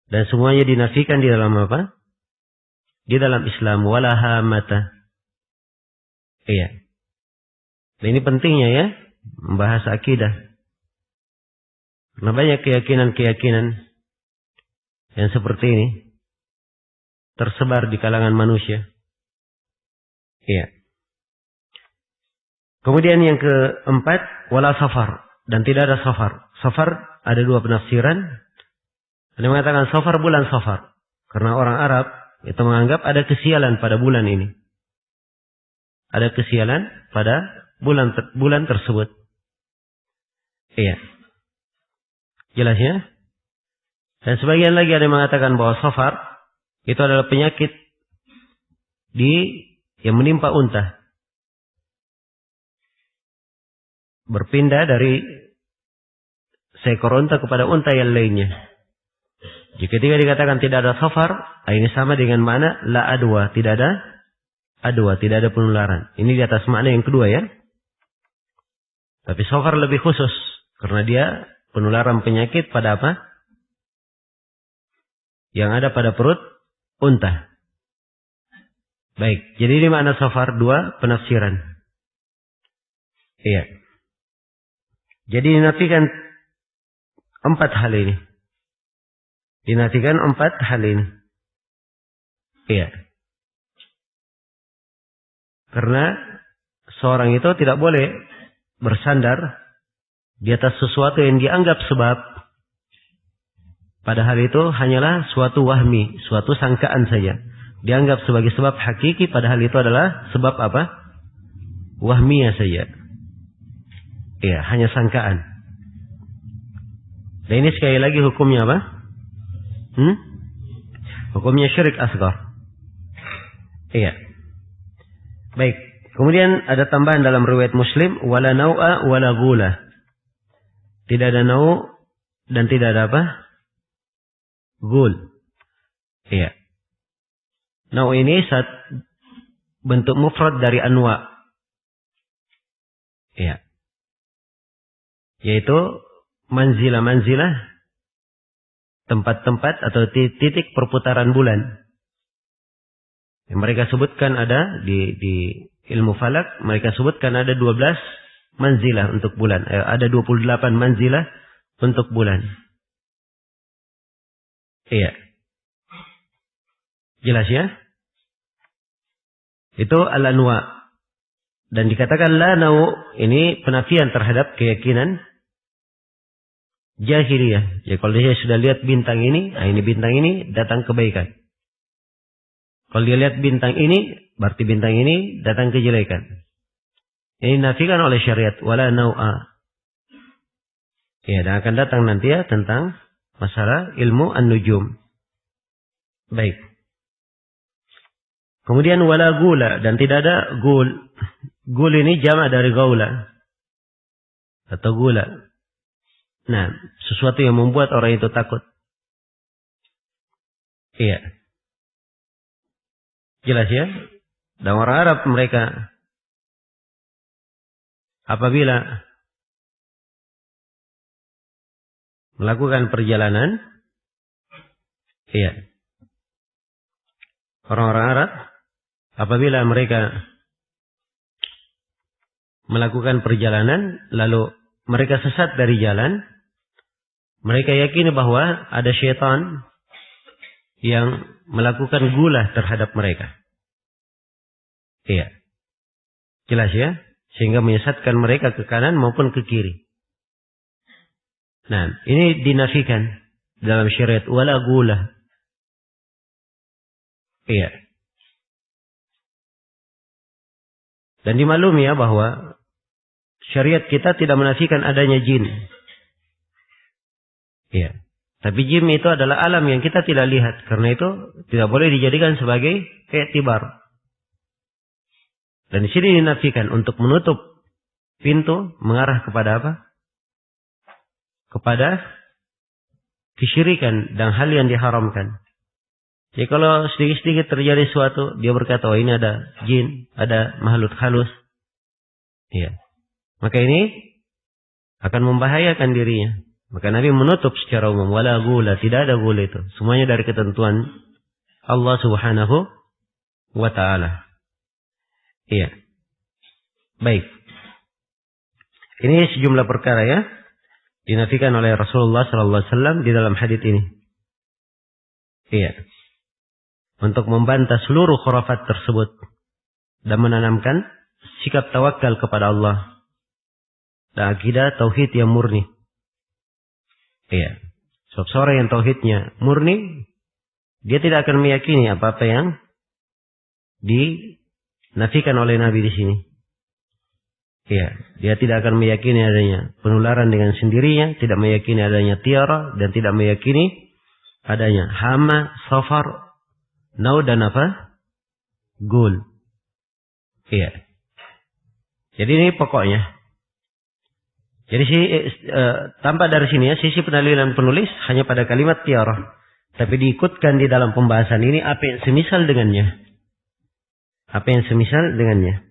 Speaker 1: Dan semuanya dinafikan di dalam apa? Di dalam Islam. Wala hamata. Iya. Dan ini pentingnya ya, membahas akidah. Karena banyak keyakinan-keyakinan yang seperti ini tersebar di kalangan manusia. Iya. Kemudian yang keempat, wala safar. Dan tidak ada safar. Safar ada dua penafsiran. Ada yang mengatakan safar bulan safar. Karena orang Arab itu menganggap ada kesialan pada bulan ini. Ada kesialan pada bulan tersebut. Iya. Jelas ya? Dan sebagian lagi ada yang mengatakan bahwa safar itu adalah penyakit yang menimpa unta. Berpindah dari seekor unta kepada unta yang lainnya. Jika ketika dikatakan tidak ada safar, ini sama dengan mana la adwa, tidak ada penularan. Ini di atas makna yang kedua ya. Tapi safar lebih khusus karena dia penularan penyakit pada apa? Yang ada pada perut unta. Baik, jadi ini makna safar, dua penafsiran. Iya. Jadi dinafikan 4 hal ini. Dinafikan 4 hal ini. Iya. Karena seorang itu tidak boleh bersandar di atas sesuatu yang dianggap sebab. Padahal itu hanyalah suatu wahmi, suatu sangkaan saja. Dianggap sebagai sebab hakiki, padahal itu adalah sebab apa? Wahmiyah saja. Iya, hanya sangkaan. Dan ini sekali lagi hukumnya apa? Hukumnya syirik asghar. Iya. Baik. Kemudian ada tambahan dalam riwayat Muslim, wala nau'a wala ghula. Tidak ada nau' dan tidak ada apa? Ghul. Iya. Nau' ini bentuk mufrad dari anwa'. Iya. Yaitu manzilah-manzilah, tempat-tempat atau titik perputaran bulan. Yang mereka sebutkan ada di ilmu falak, mereka sebutkan ada 12 manzilah untuk bulan. Ada 28 manzilah untuk bulan. Iya. Jelas ya? Itu al-anwa. Dan dikatakan la nau, ini penafian terhadap keyakinan jahiliyah. Ya, kalau dia sudah lihat bintang ini, ini bintang ini datang kebaikan. Kalau dia lihat bintang ini, berarti bintang ini datang kejelekan. Ini dinafikan oleh syariat, wala nau'a. Ya, dan akan datang nanti ya tentang masalah ilmu an-nujum. Baik. Kemudian wala gula, dan tidak ada gul. Gul ini jamak dari gaula atau gula. Nah, sesuatu yang membuat orang itu takut. Iya. Jelas ya? Dan orang Arab mereka apabila melakukan perjalanan, iya. Orang-orang Arab apabila mereka melakukan perjalanan lalu mereka sesat dari jalan, mereka yakini bahwa ada syaitan yang melakukan gula terhadap mereka. Iya. Jelas ya? Sehingga menyesatkan mereka ke kanan maupun ke kiri. Nah, ini dinafikan dalam syariat wala gula. Iya. Dan dimaklumi ya bahwa syariat kita tidak menafikan adanya jin. Iya. Tapi jin itu adalah alam yang kita tidak lihat. Karena itu tidak boleh dijadikan sebagai i'tibar. Dan di sini dinafikan untuk menutup pintu mengarah kepada apa? Kepada kesyirikan dan hal yang diharamkan. Jadi kalau sedikit-sedikit terjadi sesuatu, dia berkata, oh ini ada jin, ada makhluk halus. Iya. Maka ini akan membahayakan dirinya. Maka Nabi menutup secara umum, wala gula, tidak ada gula itu. Semuanya dari ketentuan Allah Subhanahu wa ta'ala. Iya. Baik. Ini sejumlah perkara ya, dinafikan oleh Rasulullah sallallahu alaihi wasallam di dalam hadits ini. Iya. Untuk membantah seluruh khurafat tersebut dan menanamkan sikap tawakal kepada Allah dan akidah tauhid yang murni. Iya. Sebab seorang yang tauhidnya murni, dia tidak akan meyakini apa-apa yang dinafikan oleh Nabi di sini. Ya, dia tidak akan meyakini adanya penularan dengan sendirinya, tidak meyakini adanya tiara, dan tidak meyakini adanya hama, safar, nau, dan apa? Gul. Iya. Jadi ini pokoknya. Jadi tampak dari sini ya, sisi penalilan penulis hanya pada kalimat tiara. Tapi diikutkan di dalam pembahasan ini apa yang semisal dengannya. Apa yang semisal dengannya.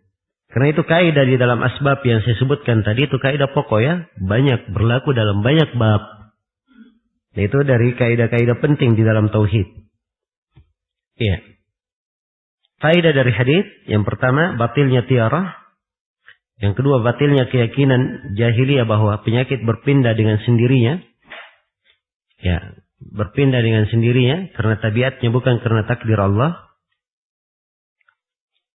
Speaker 1: Karena itu kaidah di dalam asbab yang saya sebutkan tadi itu kaidah pokok ya. Banyak berlaku dalam banyak bab. Itu dari kaidah-kaidah penting di dalam tauhid. Iya. Kaidah dari hadis yang pertama batilnya tiara. Yang kedua batilnya keyakinan jahiliyah bahwa penyakit berpindah dengan sendirinya. Ya, berpindah dengan sendirinya karena tabiatnya bukan karena takdir Allah.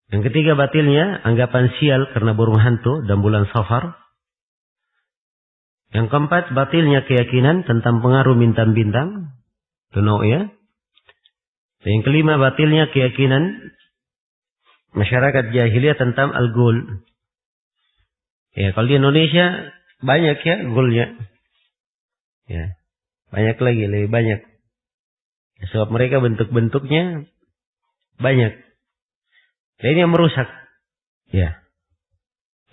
Speaker 1: Yang ketiga batilnya anggapan sial karena burung hantu dan bulan Safar. Yang keempat batilnya keyakinan tentang pengaruh bintang-bintang. Tunau ya. Dan yang kelima batilnya keyakinan masyarakat jahiliyah tentang al-ghul. Ya, kalau di Indonesia banyak ya ghulnya. Ya, banyak lagi, lebih banyak. Ya, sebab mereka bentuk-bentuknya banyak. Dan ini yang merusak. Ya.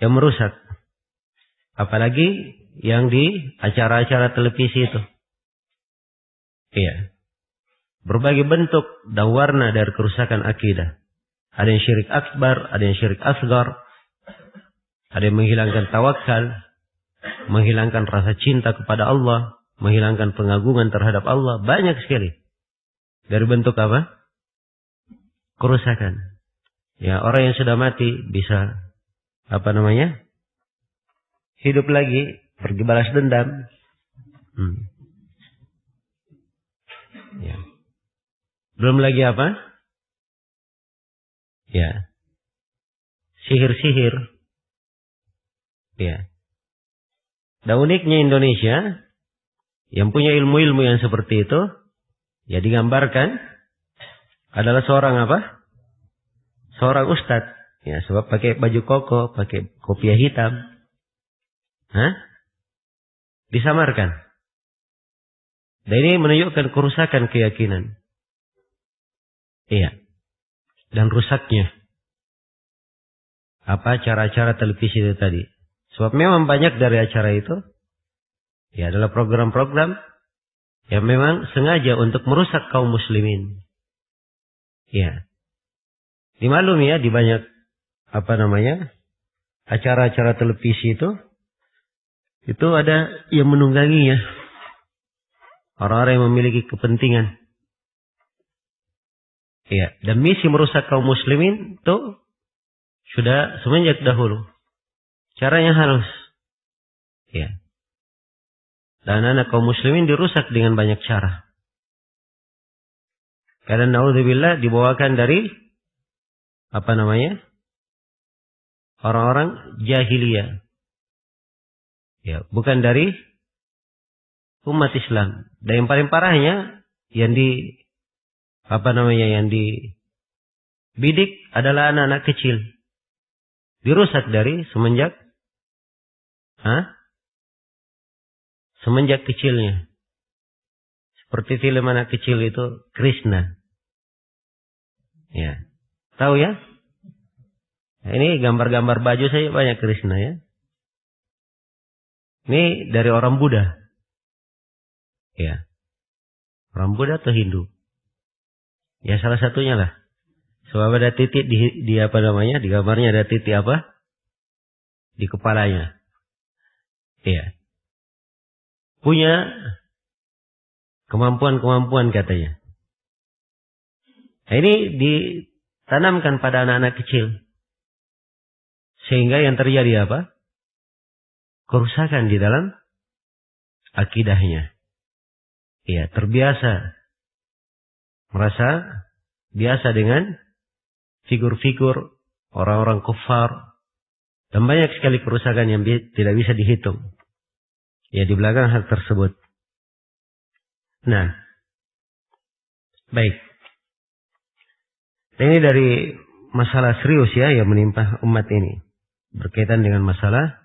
Speaker 1: Yang merusak. Apalagi yang di acara-acara televisi itu. Iya. Berbagai bentuk dan warna dari kerusakan akidah. Ada yang syirik akbar, ada yang syirik asgar. Ada yang menghilangkan tawakal. Menghilangkan rasa cinta kepada Allah. Menghilangkan pengagungan terhadap Allah. Banyak sekali. Dari bentuk apa? Kerusakan. Ya, orang yang sudah mati bisa hidup lagi, pergi balas dendam. Ya. Belum lagi apa? Ya. Sihir-sihir. Ya. Dan uniknya Indonesia yang punya ilmu-ilmu yang seperti itu, ya digambarkan adalah seorang apa? Seorang ustadz, ya sebab pakai baju koko, pakai kopiah hitam, disamarkan. Dan ini menunjukkan kerusakan keyakinan. Iya. Dan rusaknya. Apa cara-cara televisi itu tadi? Sebab memang banyak dari acara itu, ya adalah program-program yang memang sengaja untuk merusak kaum muslimin. Iya. Dimaklum ya di banyak acara-acara televisi itu ada yang menungganginya. Orang-orang yang memiliki kepentingan. Ya, dan misi merusak kaum muslimin itu sudah semenjak dahulu. Caranya halus. Ya. Dan anak kaum muslimin dirusak dengan banyak cara. Karena naudzubillah dibawakan dari orang-orang jahiliyah. Ya, bukan dari umat Islam. Dan yang paling parahnya yang dibidik adalah anak-anak kecil. Dirusak dari semenjak kecilnya. Seperti film anak kecil itu Krishna. Ya. Tahu ya? Ini gambar-gambar baju saya banyak Krishna ya. Ini dari orang Buddha. Ya. Orang Buddha atau Hindu? Ya salah satunya lah. Sebab ada titik di gambarnya ada titik apa? Di kepalanya. Ya. Punya kemampuan katanya. Nah, ini ditanamkan pada anak-anak kecil. Sehingga yang terjadi apa? Kerusakan di dalam akidahnya. Ya, terbiasa. Merasa biasa dengan figur-figur orang-orang kufar. Dan banyak sekali kerusakan yang tidak bisa dihitung. Ya, di belakang hal tersebut. Nah, baik. Ini dari masalah serius ya yang menimpa umat ini. Berkaitan dengan masalah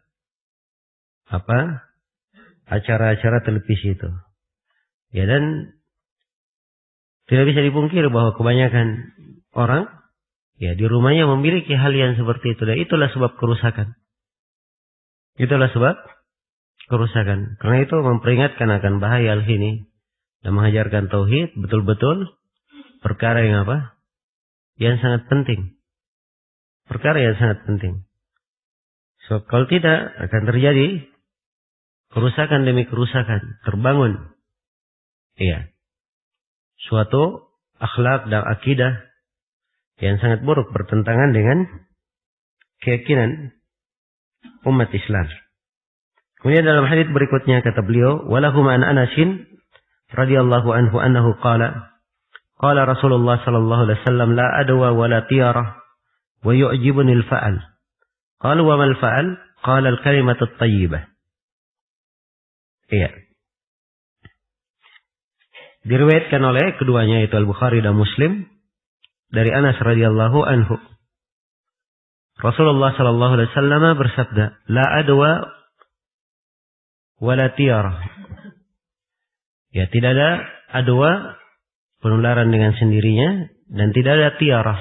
Speaker 1: acara-acara televisi itu. Ya, dan tidak bisa dipungkiri bahwa kebanyakan orang ya di rumahnya memiliki hal yang seperti itu. Dan itulah sebab kerusakan. Itulah sebab kerusakan. Karena itu memperingatkan akan bahaya hal ini. Dan mengajarkan tauhid betul-betul perkara yang yang sangat penting. Perkara yang sangat penting. Sebab kalau tidak akan terjadi kerusakan demi kerusakan. Terbangun. Iya. Suatu akhlak dan akidah yang sangat buruk bertentangan dengan keyakinan umat Islam. Kemudian dalam hadits berikutnya kata beliau, walahum an Anasin radhiyallahu anhu annahu qala Rasulullah sallallahu alaihi wasallam la adwa wa la tiyarah wa yu'jibuni al-fa'al. Qalu wa mal fa'al? Qala al-kalimatu at-tayyibah. Iya. Diriwayatkan oleh keduanya yaitu Al-Bukhari dan Muslim dari Anas radhiyallahu anhu. Rasulullah sallallahu alaihi wasallam bersabda, la adwa wa la tiyarah. Ya, tidak ada adwa penularan dengan sendirinya dan tidak ada tiarah.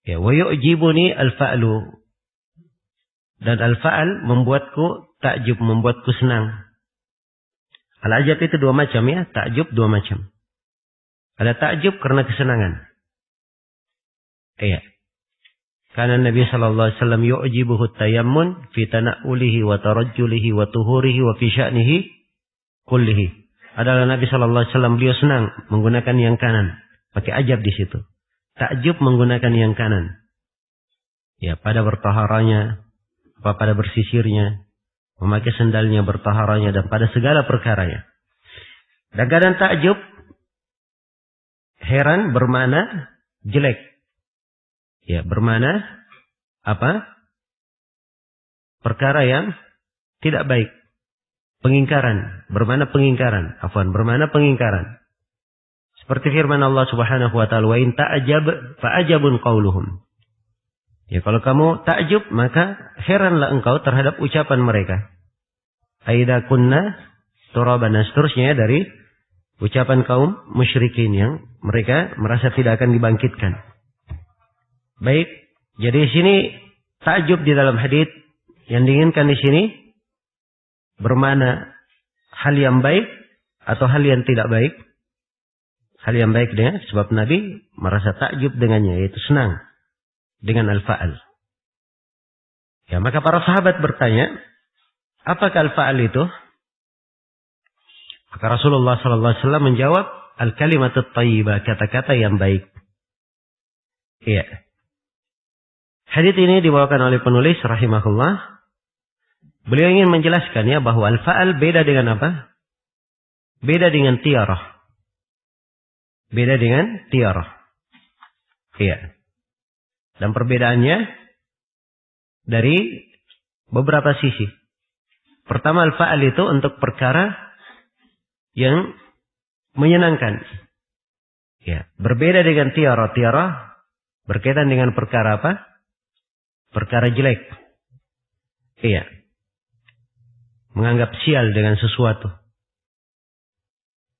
Speaker 1: Ya, wa yu'jibuni al-fa'lu. Dan al-fa'al membuatku takjub, membuatku senang. Al-ajab itu dua macam ya, takjub dua macam. Ada takjub karena kesenangan. Iya. Karena Nabi sallallahu alaihi wasallam yu'jibuhu tayammun fi tana'ulihi wa tarajjulihi wa tuhurihi wa fi sya'nihi kullihi. Adalah Nabi sallallahu alaihi wasallam beliau senang menggunakan yang kanan. Pakai ajab di situ. Takjub menggunakan yang kanan. Ya, pada bertaharanya, pada bersisirnya, memakai sendalnya, bertaharanya, dan pada segala perkaranya. Dan kadang takjub, heran bermakna jelek. Ya, bermakna perkara yang tidak baik. Pengingkaran, bermakna pengingkaran. Bermakna pengingkaran. Seperti firman Allah Subhanahu wa taala, "Wa in ta'jab fa'ajabun qauluhum." Ya, kalau kamu takjub maka heranlah engkau terhadap ucapan mereka. Aida kunna turaban, seterusnya dari ucapan kaum musyrikin yang mereka merasa tidak akan dibangkitkan. Baik, jadi di sini takjub di dalam hadits yang diinginkan di sini bermakna hal yang baik atau hal yang tidak baik. Hal yang baik dengan sebab Nabi merasa takjub dengannya, yaitu senang dengan al-fa'al. Ya, maka para sahabat bertanya, apakah al-fa'al itu? Maka Rasulullah sallallahu alaihi wasallam menjawab, al-kalimatut thayyibah, kata-kata yang baik. Iya. Hadits ini dibawakan oleh penulis rahimahullah. Beliau ingin menjelaskan ya bahwa al-fa'al beda dengan apa? Beda dengan tiarah. Beda dengan tiarah. Iya. Dan perbedaannya dari beberapa sisi. Pertama, al-fa'al itu untuk perkara yang menyenangkan. Ya, berbeda dengan tiarah. Tiarah berkaitan dengan perkara apa? Perkara jelek. Iya. Menganggap sial dengan sesuatu.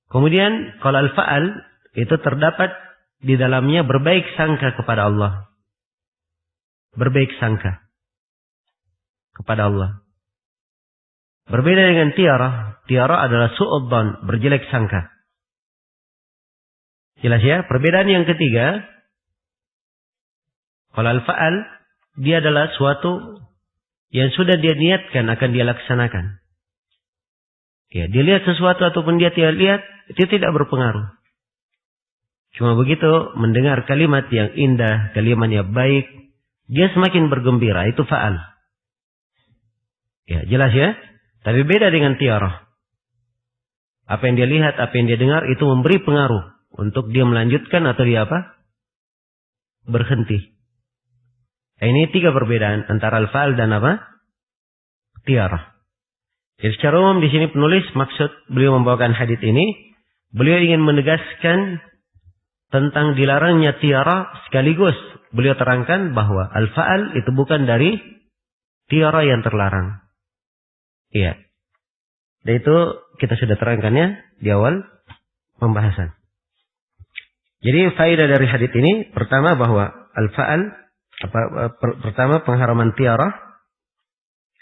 Speaker 1: Kemudian kalau al-fa'al itu terdapat di dalamnya berbaik sangka kepada Allah. Berbaik sangka kepada Allah. Berbeda dengan tiarah. Tiarah adalah su'udzan, berjelek sangka. Jelas ya? Perbedaan yang ketiga, kalau al-fa'al, dia adalah suatu yang sudah dia niatkan akan dia laksanakan. Ya, dia lihat sesuatu ataupun dia tidak lihat, itu tidak berpengaruh. Cuma begitu mendengar kalimat yang indah, kalimat yang baik, dia semakin bergembira, itu fa'al. Ya, jelas ya? Tapi beda dengan tiarah. Apa yang dia lihat, apa yang dia dengar, itu memberi pengaruh untuk dia melanjutkan atau dia berhenti. Nah, ini tiga perbedaan antara al-fa'al dan tiarah. Jadi secara umum di sini penulis maksud beliau membawakan hadits ini, beliau ingin menegaskan tentang dilarangnya tiara sekaligus beliau terangkan bahwa al-fa'al itu bukan dari tiara yang terlarang. Iya. Dan itu kita sudah terangkannya di awal pembahasan. Jadi faedah dari hadits ini pertama bahwa al-fa'al pertama pengharaman tiara,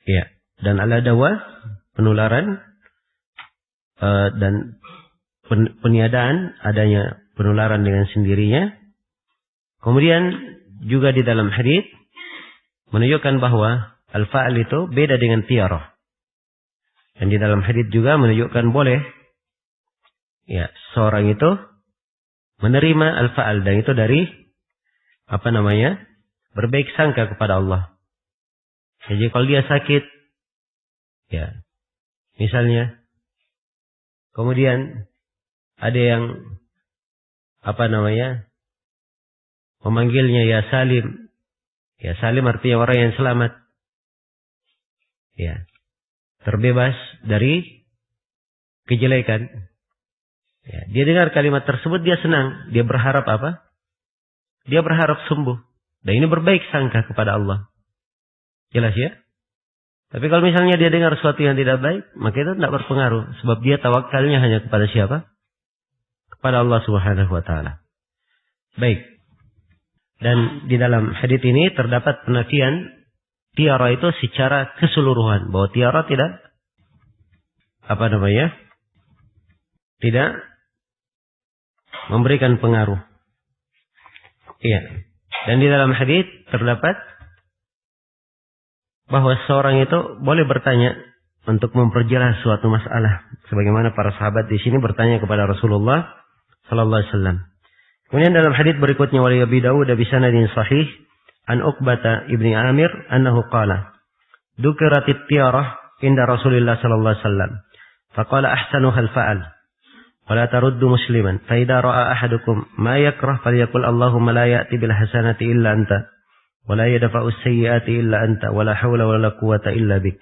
Speaker 1: ya, dan al-adawa penularan dan peniadaan adanya penularan dengan sendirinya. Kemudian juga di dalam hadits menunjukkan bahwa al-fa'al itu beda dengan tiara. Dan di dalam hadits juga menunjukkan boleh ya seorang itu menerima al-fa'al, dan itu dari berbaik sangka kepada Allah. Jadi kalau dia sakit, ya misalnya, kemudian ada yang memanggilnya ya Salim. Ya Salim artinya orang yang selamat. Ya, terbebas dari kejelekan. Ya, dia dengar kalimat tersebut, dia senang. Dia berharap apa? Dia berharap sembuh. Dan ini berbaik sangka kepada Allah. Jelas ya? Tapi kalau misalnya dia dengar sesuatu yang tidak baik, maka itu tidak berpengaruh. Sebab dia tawakalnya hanya kepada siapa? Kepada Allah Subhanahu wa ta'ala. Baik. Dan di dalam hadits ini terdapat penafian tiara itu secara keseluruhan. Bahwa tiara tidak tidak memberikan pengaruh. Iya. Dan di dalam hadits terdapat bahwa seorang itu boleh bertanya untuk memperjelas suatu masalah, sebagaimana para sahabat di sini bertanya kepada Rasulullah sallallahu alaihi wasallam. Kemudian dalam hadits berikutnya, wali Abi Dawud bi sanadin sahih an Uqbah ibni Amir annahu qala dukiratit tiarah inda Rasulillah sallallahu alaihi wasallam faqala ahsanuha al-fa'al wala taruddu musliman fa idza ra'a ahadukum ma yakrah falyaqul Allahumma la ya'ti bil hasanati illa anta wala yadfa'u as-sayyi'ati illa anta wala haula wala quwwata illa bik.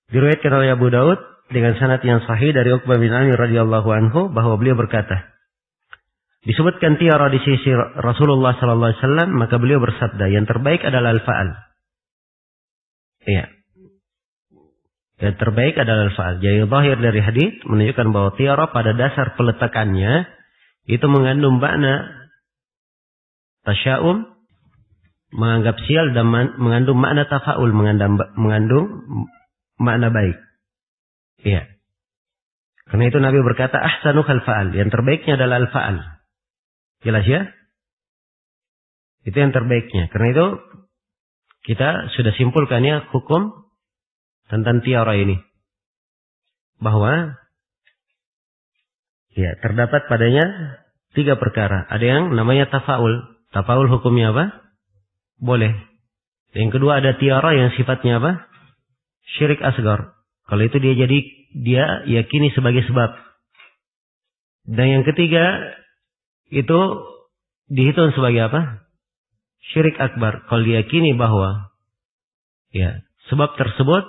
Speaker 1: Diriwayatkan oleh Abu Daud dengan sanad yang sahih dari Uqbah bin Amir radhiyallahu anhu bahwa beliau berkata, disebutkan tiara di sisi Rasulullah sallallahu alaihi wasallam, maka beliau bersabda, yang terbaik adalah al-fa'al. Iya. Yang terbaik adalah al-fa'al. Jadi zahir dari hadis menunjukkan bahwa tiara pada dasar peletakannya itu mengandung makna tasya'um, menganggap sial, dan mengandung makna tafa'ul, mengandung makna baik. Iya. Karena itu Nabi berkata, ahsanu al-fa'al. Yang terbaiknya adalah al-fa'al. Jelas ya? Itu yang terbaiknya. Karena itu kita sudah simpulkan ya hukum tentang tiara ini. Bahwa ya terdapat padanya 3 perkara. Ada yang namanya tafa'ul. Tafa'ul hukumnya apa? Boleh. Yang kedua ada tiara yang sifatnya apa? Syirik asgar. Kalau itu dia yakini sebagai sebab. Dan yang ketiga itu dihitung sebagai apa? Syirik akbar. Kalau diyakini bahwa ya sebab tersebut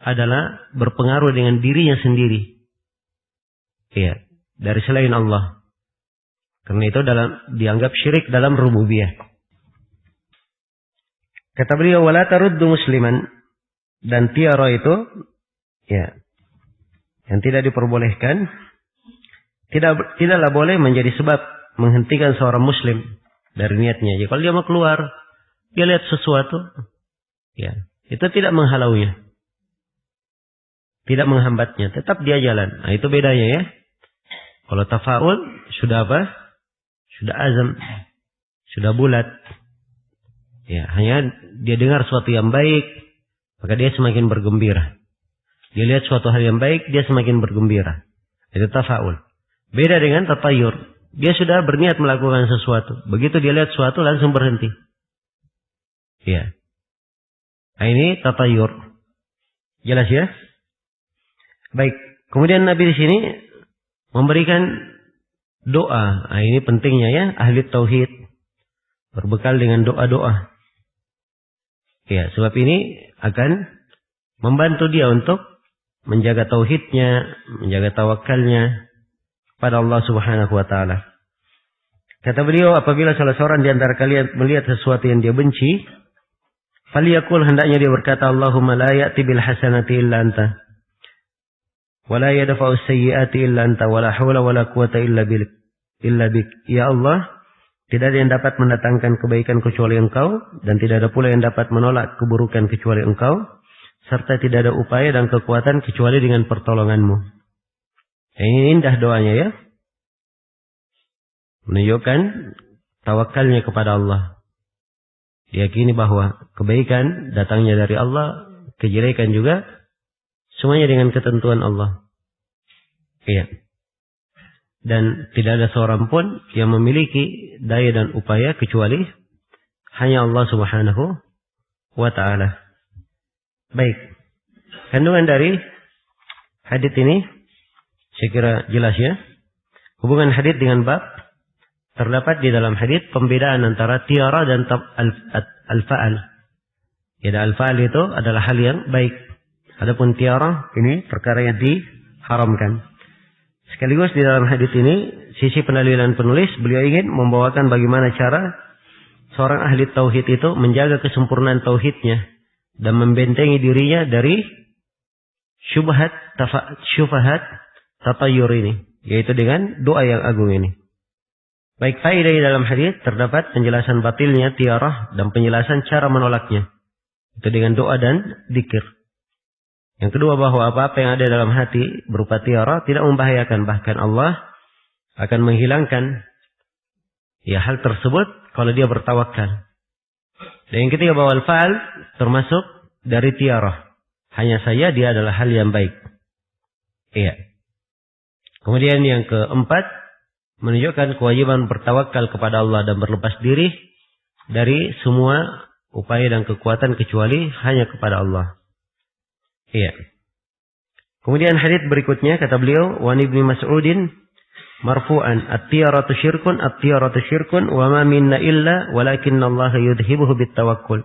Speaker 1: adalah berpengaruh dengan dirinya sendiri. Ya, dari selain Allah. Karena itu dianggap syirik dalam rububiyah. Kata beliau, wala taruddu musliman, dan tiara itu ya yang tidak diperbolehkan, tidaklah boleh menjadi sebab menghentikan seorang muslim dari niatnya. Jadi kalau dia mau keluar, dia lihat sesuatu, ya itu tidak menghalaunya, tidak menghambatnya, tetap dia jalan. Nah itu bedanya ya. Kalau tafa'ul sudah apa? Sudah azam, sudah bulat. Ya, hanya dia dengar sesuatu yang baik, maka dia semakin bergembira. Dia lihat suatu hal yang baik, dia semakin bergembira. Itu tafa'ul. Beda dengan tatayur. Dia sudah berniat melakukan sesuatu. Begitu dia lihat sesuatu, langsung berhenti. Ya. Nah, ini tatayur. Jelas ya? Baik. Kemudian Nabi di sini memberikan doa. Nah, ini pentingnya ya, ahli tauhid berbekal dengan doa-doa. Ya, sebab ini akan membantu dia untuk menjaga tauhidnya, menjaga tawakalnya pada Allah Subhanahu wa taala. Kata beliau, apabila salah seorang di antara kalian melihat sesuatu yang dia benci, faliyakul, hendaknya dia berkata, Allahumma la ya'ti bil hasanati illa anta, wa la yadfa'u sayyi'ati illa anta, wa la hawla wa la quwata illa bik. Ya Allah, tidak ada yang dapat mendatangkan kebaikan kecuali Engkau, dan tidak ada pula yang dapat menolak keburukan kecuali Engkau, serta tidak ada upaya dan kekuatan kecuali dengan pertolonganmu. Ini indah doanya ya. Menunjukkan tawakalnya kepada Allah. Diyakini bahwa kebaikan datangnya dari Allah, kejelekan juga semuanya dengan ketentuan Allah. Iya. Dan tidak ada seorang pun yang memiliki daya dan upaya kecuali hanya Allah Subhanahu wa ta'ala. Baik. Kandungan dari hadits ini saya kira jelas ya. Hubungan hadits dengan bab, terdapat di dalam hadits pembedaan antara tiara dan al-fa'al. Ya, al-fa'al itu adalah hal yang baik. Adapun tiara ini perkara yang diharamkan. Sekaligus di dalam hadits ini sisi pendalilan penulis, beliau ingin membawakan bagaimana cara seorang ahli tauhid itu menjaga kesempurnaan tauhidnya dan membentengi dirinya dari syubhat tatayur ini, yaitu dengan doa yang agung ini. Baik, faedah di dalam hadis terdapat penjelasan batilnya tiarah dan penjelasan cara menolaknya. Itu dengan doa dan dzikir. Yang kedua, bahwa apa-apa yang ada dalam hati berupa tiarah tidak membahayakan, bahkan Allah akan menghilangkan ya hal tersebut kalau dia bertawakal. Dan yang ketiga, bahwa al-fa'al termasuk dari tiarah. Hanya saja dia adalah hal yang baik. Iya. Kemudian yang keempat, menunjukkan kewajiban bertawakal kepada Allah dan berlepas diri dari semua upaya dan kekuatan kecuali hanya kepada Allah. Iya. Kemudian hadits berikutnya kata beliau, wa Ibnu Mas'udin marfu'an, at-tiyaratu syirkun wa ma minna illa walakinallaha yudhibuhu bitawakkul.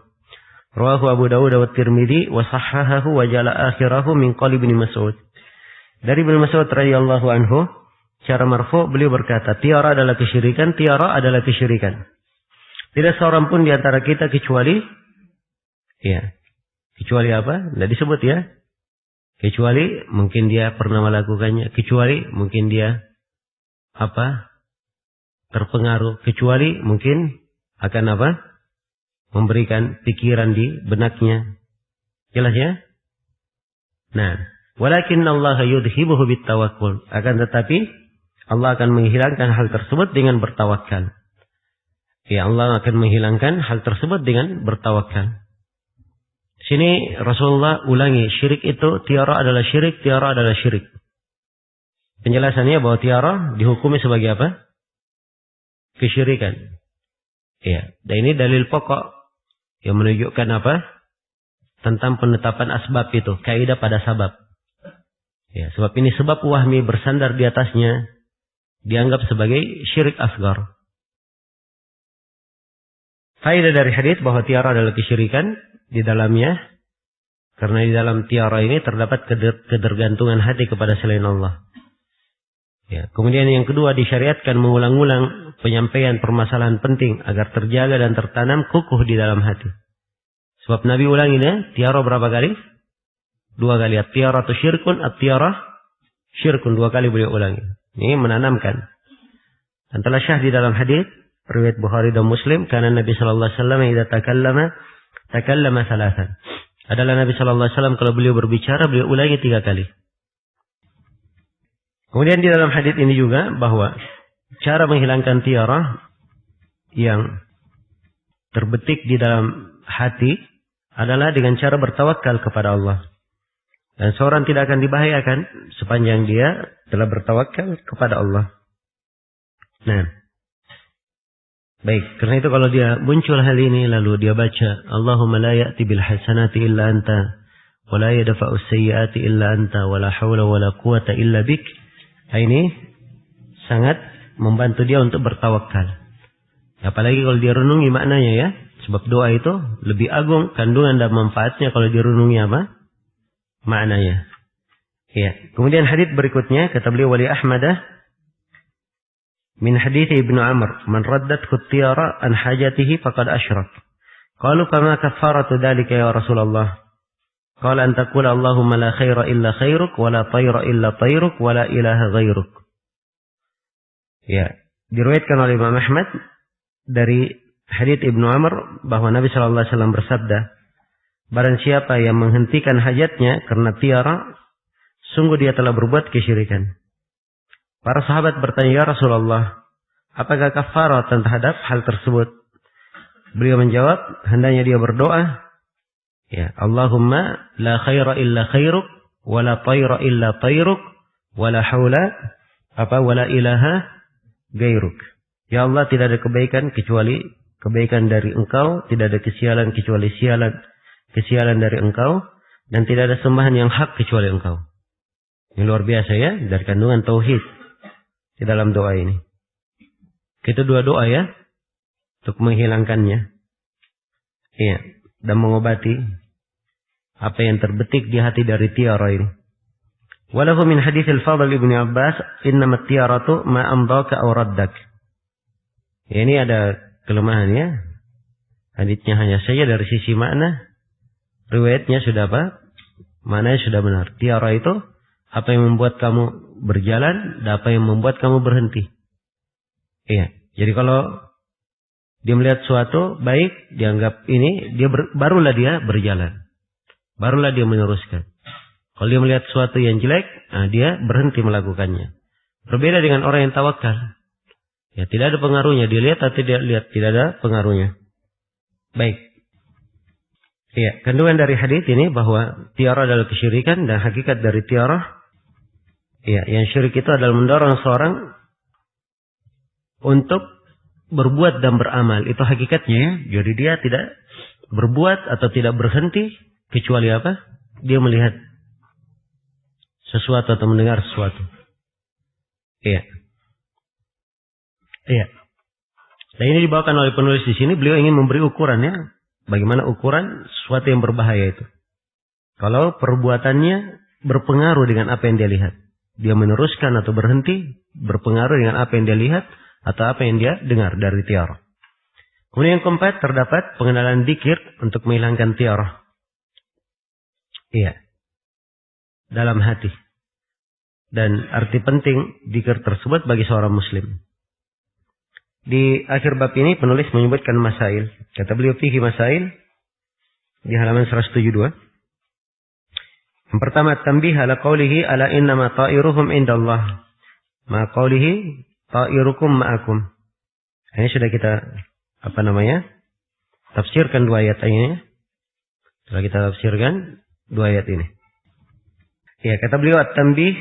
Speaker 1: Rawahu Abu Dawud wa Tirmidzi wa sahhahahu wa jala akhirahu min qali Ibnu Mas'ud. Dari Ibnu Mas'ud radhiyallahu anhu, secara marfu beliau berkata, tiara adalah kesyirikan, tiara adalah kesyirikan. Tidak seorang pun di antara kita kecuali, ya, kecuali apa? Tidak disebut ya. Kecuali mungkin dia pernah melakukannya, kecuali mungkin dia apa? Terpengaruh, kecuali mungkin akan apa? Memberikan pikiran di benaknya. Jelas ya? Nah, walakinnallaha yudhibuhu bitawakkul. Akan tetapi Allah akan menghilangkan hal tersebut dengan bertawakal. Ya, Allah akan menghilangkan hal tersebut dengan bertawakal. Sini Rasulullah ulangi, syirik itu, tiara adalah syirik, tiara adalah syirik. Penjelasannya bahwa tiara dihukumi sebagai apa? Kesyirikan. Ya, dan ini dalil pokok yang menunjukkan apa? Tentang penetapan asbab itu, kaidah pada sabab. Ya, sebab ini sebab wahmi bersandar di atasnya dianggap sebagai syirik asgar. Faedah dari hadis bahwa tiara adalah kesyirikan di dalamnya, karena di dalam tiara ini terdapat ketergantungan hati kepada selain Allah. Ya, kemudian yang kedua, disyariatkan mengulang-ulang penyampaian permasalahan penting agar terjaga dan tertanam kukuh di dalam hati. Sebab Nabi ulanginya tiara berapa kali? 2 kali. At-tiara tu syirkun, at-tiara syirkun, 2 kali beliau ulangi. Ini menanamkan. Dan telah syah di dalam hadis riwayat Bukhari dan Muslim, karena Nabi sallallahu alaihi wasallam idza takallama salasan. Adalah Nabi sallallahu alaihi wasallam kalau beliau berbicara, beliau ulangi 3 kali. Kemudian di dalam hadis ini juga bahwa cara menghilangkan tiara yang terbetik di dalam hati adalah dengan cara bertawakal kepada Allah. Dan seorang tidak akan dibahayakan sepanjang dia telah bertawakal kepada Allah. Nah, baik, karena itu kalau dia muncul hal ini lalu dia baca, Allahumma la ya'ti bil hasanati illa anta, wa la yadfa'u sayyiati illa anta, wa la hawla wa la quwata illa bik. Ini sangat membantu dia untuk bertawakal. Apalagi kalau dia renungi maknanya ya. Sebab doa itu lebih agung kandungan dan manfaatnya kalau direnungi apa? Maknanya. Ya. Kemudian hadits berikutnya kata beliau, wali Ahmadah min hadits Ibnu Amr, man raddat khutiyara an hajatihi faqad asyrak. Qalu fama kaffaratu dzalika ya Rasulullah? Qala an taqula Allahumma la khaira illa khairuk wa la tayra illa tayruk wa la ilaha ghairuk. Ya, diriwayatkan oleh Imam Ahmad dari hadits Ibnu Amr bahwa Nabi sallallahu alaihi wasallam bersabda, barang siapa yang menghentikan hajatnya karena tiara, sungguh dia telah berbuat kesyirikan. Para sahabat bertanya, ya Rasulullah, apakah kafarat terhadap hal tersebut? Beliau menjawab, hendaknya dia berdoa, ya, Allahumma la khaira illa khairuk, wa la tayra illa tayruk, wa la hawla, wa la ilaha gairuk. Ya Allah, tidak ada kebaikan kecuali kebaikan dari Engkau, tidak ada kesialan kecuali kesialan dari Engkau, dan tidak ada sembahan yang hak kecuali Engkau. Ini luar biasa ya, dari kandungan tauhid di dalam doa ini. Kita dua doa ya, untuk menghilangkannya. Iya, dan mengobati apa yang terbetik di hati dari tiara ini. Walahu min haditsil Fadl ibn Abbas, innamat tiaratu ma amdaka aw raddak. Ini ada kelemahannya. Haditsnya hanya saja dari sisi makna, riwayatnya sudah apa? Maknanya sudah benar. Tiara itu apa yang membuat kamu berjalan dan apa yang membuat kamu berhenti. Iya. Jadi kalau dia melihat suatu baik, dianggap ini, barulah dia berjalan. Barulah dia meneruskan. Kalau dia melihat suatu yang jelek, dia berhenti melakukannya. Berbeda dengan orang yang tawakal. Ya, tidak ada pengaruhnya. Dia lihat atau tidak lihat, tidak ada pengaruhnya. Baik. Iya, kandungan dari hadis ini bahwa tiara adalah kesyirikan dan hakikat dari tiara, ya, yang syirik itu adalah mendorong seorang untuk berbuat dan beramal. Itu hakikatnya ya. Jadi dia tidak berbuat atau tidak berhenti kecuali apa? Dia melihat sesuatu atau mendengar sesuatu. Iya. Iya. Dan ini dibawakan oleh penulis di sini. Beliau ingin memberi ukuran ya. Bagaimana ukuran sesuatu yang berbahaya itu. Kalau perbuatannya berpengaruh dengan apa yang dia lihat. Dia meneruskan atau berhenti berpengaruh dengan apa yang dia lihat atau apa yang dia dengar dari tiara. Kemudian yang keempat, terdapat pengenalan dzikir untuk menghilangkan tiara. Iya. Dalam hati. Dan arti penting dzikir tersebut bagi seorang muslim. Di akhir bab ini penulis menyebutkan masail. Kata beliau fihi masail di halaman 172. Yang pertama, tanbih ala qawlihi ala innama ta'iruhum indallah. Ma qawlihi ta'irukum ma'akum. Ini sudah kita tafsirkan dua ayat ini. Sudah kita tafsirkan dua ayat ini. Ya, kata beliau at-tanbih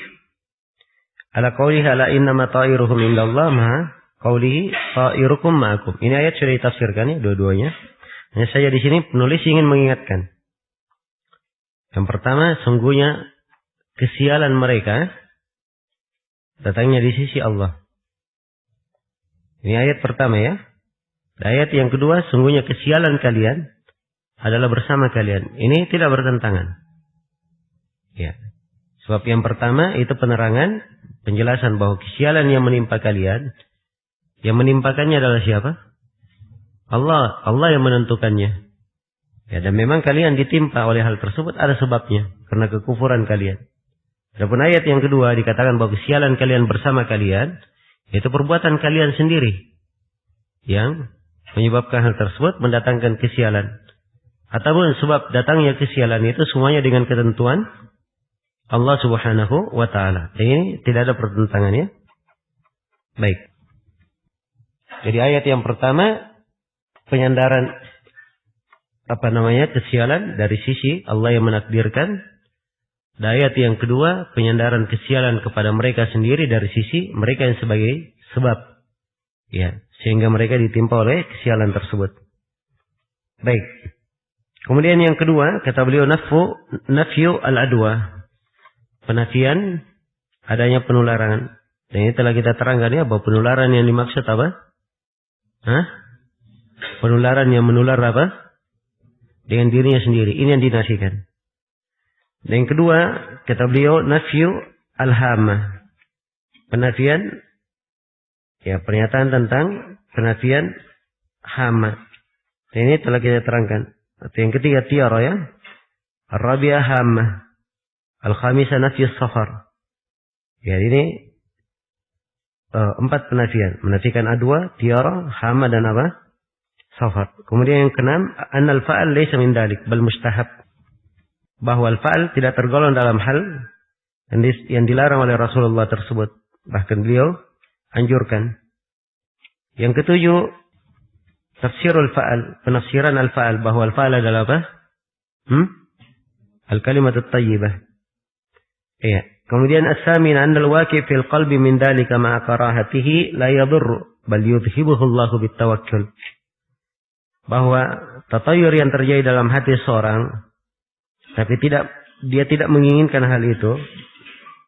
Speaker 1: ala qawlihi ala innama ta'iruhum indallah ma qawlihi ta'irukum ma'akum. Ini ayat sudah ditafsirkan ya, dua-duanya. Hanya saja di sini penulis ingin mengingatkan. Yang pertama, sungguhnya kesialan mereka datangnya di sisi Allah. Ini ayat pertama ya. Ayat yang kedua, sungguhnya kesialan kalian adalah bersama kalian. Ini tidak bertentangan. Ya. Sebab yang pertama itu penerangan, penjelasan bahwa kesialan yang menimpa kalian, yang menimpakannya adalah siapa? Allah. Allah yang menentukannya. Ya, dan memang kalian ditimpa oleh hal tersebut ada sebabnya. Karena kekufuran kalian. Adapun ayat yang kedua dikatakan bahwa kesialan kalian bersama kalian, itu perbuatan kalian sendiri yang menyebabkan hal tersebut mendatangkan kesialan. Ataupun sebab datangnya kesialan itu semuanya dengan ketentuan Allah Subhanahu wa ta'ala. Ini tidak ada pertentangannya. Baik. Jadi ayat yang pertama penyandaran kesialan dari sisi Allah yang menakdirkan. Dan ayat yang kedua penyandaran kesialan kepada mereka sendiri dari sisi mereka yang sebagai sebab. Ya, sehingga mereka ditimpa oleh kesialan tersebut. Baik. Kemudian yang kedua kata beliau nafyu al-adwa. Penafian adanya penularan. Dan ini telah kita terangkan ya bahwa penularan yang dimaksud apa? Penularan yang menular apa? Dengan dirinya sendiri. Ini yang dinafikan. Dan yang kedua, kata beliau, nafyu al-hama. Penafian Ya, pernyataan tentang penafian hama. Ini telah kita terangkan. Atau yang ketiga tiara ya. Ar-rabi'ah hama. Al-khamisah nafiyus safar. Ya, ini 4 penafian. Menafikan adwa, tiara, hama dan apa? Safar. Kemudian yang keenam, annal fa'al laysa min dalik bal mustahab. Bahwa al-fa'al tidak tergolong dalam hal yang dilarang oleh Rasulullah tersebut. Bahkan beliau anjurkan. Yang ketujuh, tafsirul fa'al, penafsiran al-fa'al, bahwa al-fa'al adalah apa? Al-kalimatut tayyibah. Iya. Kemudian as-samin annal waqi' fil qalbi min dalika ma'a karahatihi la yadurru bal yudhibuhu Allahu bitawakkul. Bahwa tatayur yang terjadi dalam hati seorang tapi dia tidak menginginkan hal itu,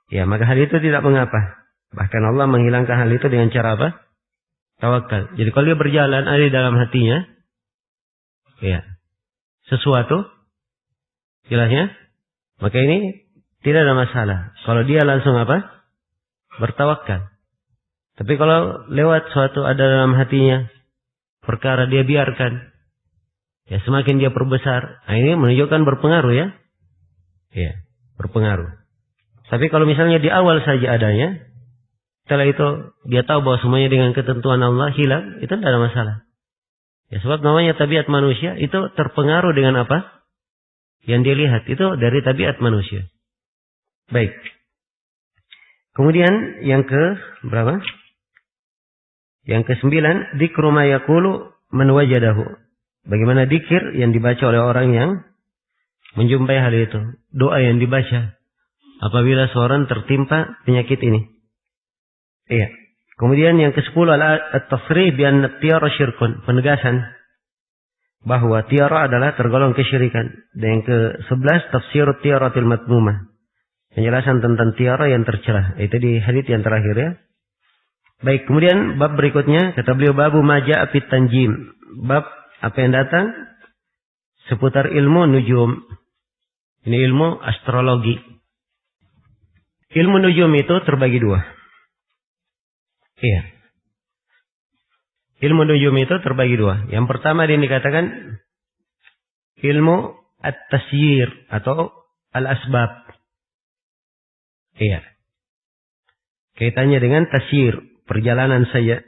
Speaker 1: ya maka hal itu tidak mengapa. Bahkan Allah menghilangkan hal itu dengan cara apa? Tawakal. Jadi kalau dia berjalan ada di dalam hatinya, ya, sesuatu, jelasnya, maka ini tidak ada masalah. Kalau dia langsung apa? Bertawakal. Tapi kalau lewat suatu ada dalam hatinya, perkara dia biarkan, ya semakin dia perbesar. Nah ini menunjukkan berpengaruh ya. Ya, berpengaruh. Tapi kalau misalnya di awal saja adanya, setelah itu dia tahu bahwa semuanya dengan ketentuan Allah hilang, itu tidak ada masalah. Ya sebab namanya tabiat manusia itu terpengaruh dengan apa? Yang dia lihat itu dari tabiat manusia. Baik. Kemudian yang ke berapa? Yang ke-9, dzikru ma yaqulu man wajadahu. Bagaimana dzikir yang dibaca oleh orang yang menjumpai hal itu. Doa yang dibaca apabila seorang tertimpa penyakit ini. Iya. Kemudian yang ke-10 at-tasrih bi anna tiara syirkun, penegasan bahwa tiara adalah tergolong kesyirikan. Dan yang ke-11 tafsirut tiaratil matmumah. Penjelasan tentang tiara yang tercerah. Itu di hadits yang terakhir ya. Baik, kemudian bab berikutnya kata beliau babu maja'a fit tanjim. Bab apa yang datang seputar ilmu nujum. Ini ilmu astrologi. Ilmu nujum itu terbagi dua. Iya. Ilmu nujum itu terbagi dua. Yang pertama ini dikatakan ilmu at-tasyir atau al-asbab. Iya. Kaitannya dengan tasyir, perjalanan saja.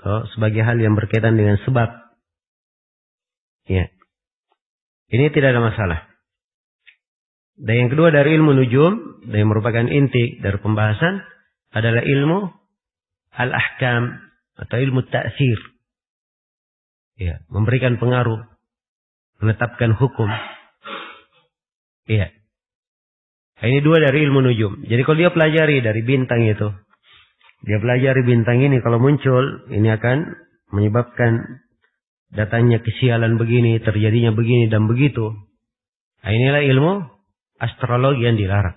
Speaker 1: Atau sebagai hal yang berkaitan dengan sebab. Iya. Ini tidak ada masalah. Dan yang kedua dari ilmu nujum, dan yang merupakan inti dari pembahasan adalah ilmu al-ahkam atau ilmu ta'sir. Ya, memberikan pengaruh, menetapkan hukum. Iya. Nah, ini dua dari ilmu nujum. Jadi kalau dia pelajari dari bintang itu, dia pelajari bintang ini kalau muncul, ini akan menyebabkan datangnya kesialan begini, terjadinya begini dan begitu. Nah, inilah ilmu astrologi yang dilarang.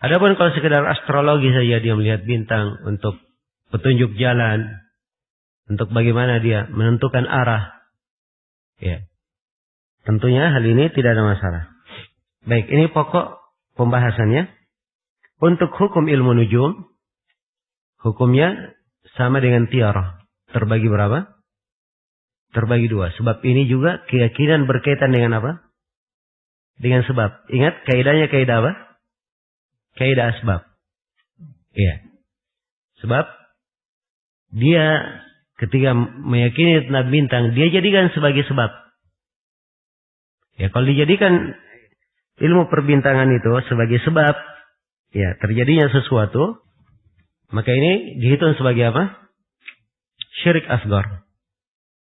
Speaker 1: Adapun kalau sekedar astrologi saja dia melihat bintang untuk petunjuk jalan, untuk bagaimana dia menentukan arah, ya, tentunya hal ini tidak ada masalah. Baik, ini pokok pembahasannya. Untuk hukum ilmu nujum, hukumnya sama dengan tiara. Terbagi berapa? Terbagi dua. Sebab ini juga keyakinan berkaitan dengan apa? Dengan sebab. Ingat kaidahnya kaidah apa? Kaidah asbab. Iya. Sebab dia ketika meyakini tentang bintang, dia jadikan sebagai sebab. Ya, kalau dijadikan ilmu perbintangan itu sebagai sebab, ya, terjadinya sesuatu, maka ini dihitung sebagai apa? Syirik asgar.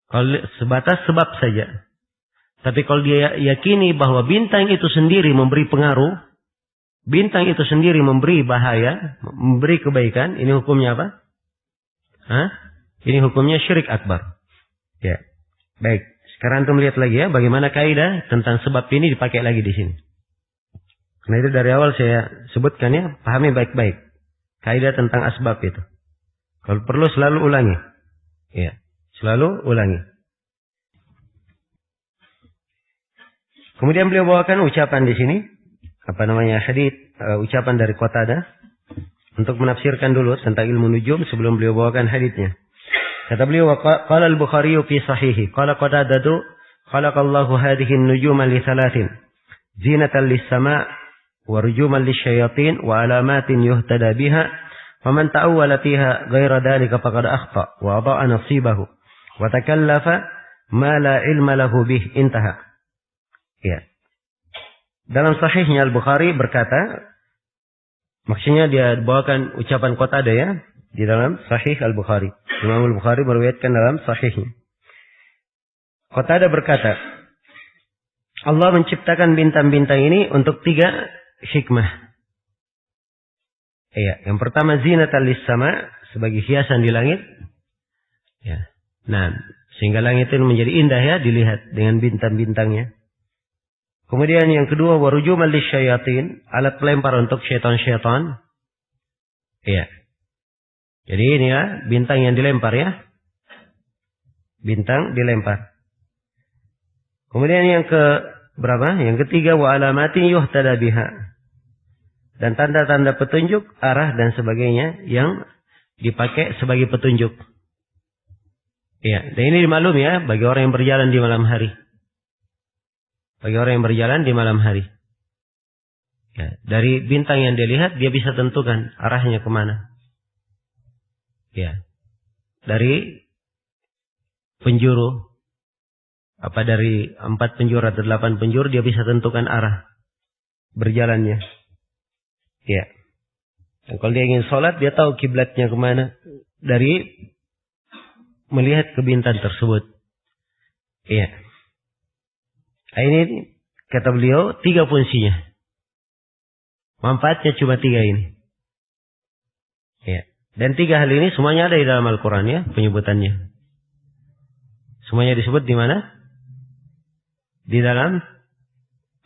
Speaker 1: Kalau sebatas sebab saja. Tapi kalau dia yakini bahwa bintang itu sendiri memberi pengaruh, bintang itu sendiri memberi bahaya, memberi kebaikan, ini hukumnya apa? Ini hukumnya syirik akbar. Ya. Baik, sekarang antum lihat lagi ya bagaimana kaidah tentang sebab ini dipakai lagi di sini. Nah itu dari awal saya sebutkan ya, pahami baik-baik. Kaidah tentang asbab itu. Kalau perlu selalu ulangi. Ya, selalu ulangi. Kemudian beliau bawakan ucapan di sini, apa namanya hadits, ucapan dari Qatadah untuk menafsirkan dulu tentang ilmu nujum sebelum beliau bawakan haditsnya. Kata beliau, qala al-Bukhari fi sahihi, qala Qatadatu, khalaqallahu hadhihi an-nujuma li thalathin, zinatan lis-sama' wa rujuman lisyayatin wa alamatin yuhtada biha, faman ta'awwala fiha ghaira dhalika faqad akhta wa ada'a nasibahu wa takallafa ma la ilma lahu bih, intaha. Ya. Dalam sahihnya Al-Bukhari berkata, maksudnya dia bawakan ucapan Qatadah ya, di dalam sahih Al-Bukhari. Imam Al-Bukhari meriwayatkan dalam sahihnya. Qatadah berkata, Allah menciptakan bintang-bintang ini untuk 3 hikmah. Iya, yang pertama zinatan lis-sama, sebagai hiasan di langit. Ya. Nah, sehingga langit itu menjadi indah ya dilihat dengan bintang-bintangnya. Kemudian yang kedua, warujuman lisyayatin, alat pelempar untuk syaitan-syaitan. Iya. Jadi ini ya, bintang yang dilempar ya. Bintang dilempar. Kemudian yang berapa? Yang ketiga, wa alamatin yuhtada biha. Dan tanda-tanda petunjuk, arah dan sebagainya yang dipakai sebagai petunjuk. Iya, dan ini dimaklum ya bagi orang yang berjalan di malam hari. Bagi orang yang berjalan di malam hari. Ya, dari bintang yang dia lihat, dia bisa tentukan arahnya kemana. Ya, dari penjuru, dari 4 penjuru atau 8 penjuru, dia bisa tentukan arah berjalannya. Ya. Dan kalau dia ingin sholat, dia tahu kiblatnya kemana dari melihat ke bintang tersebut. Iya. Ini kata beliau 3 fungsinya. Manfaatnya cuma 3 ini. Ya. Dan 3 hal ini semuanya ada di dalam Al-Quran ya, penyebutannya. Semuanya disebut di mana? Di dalam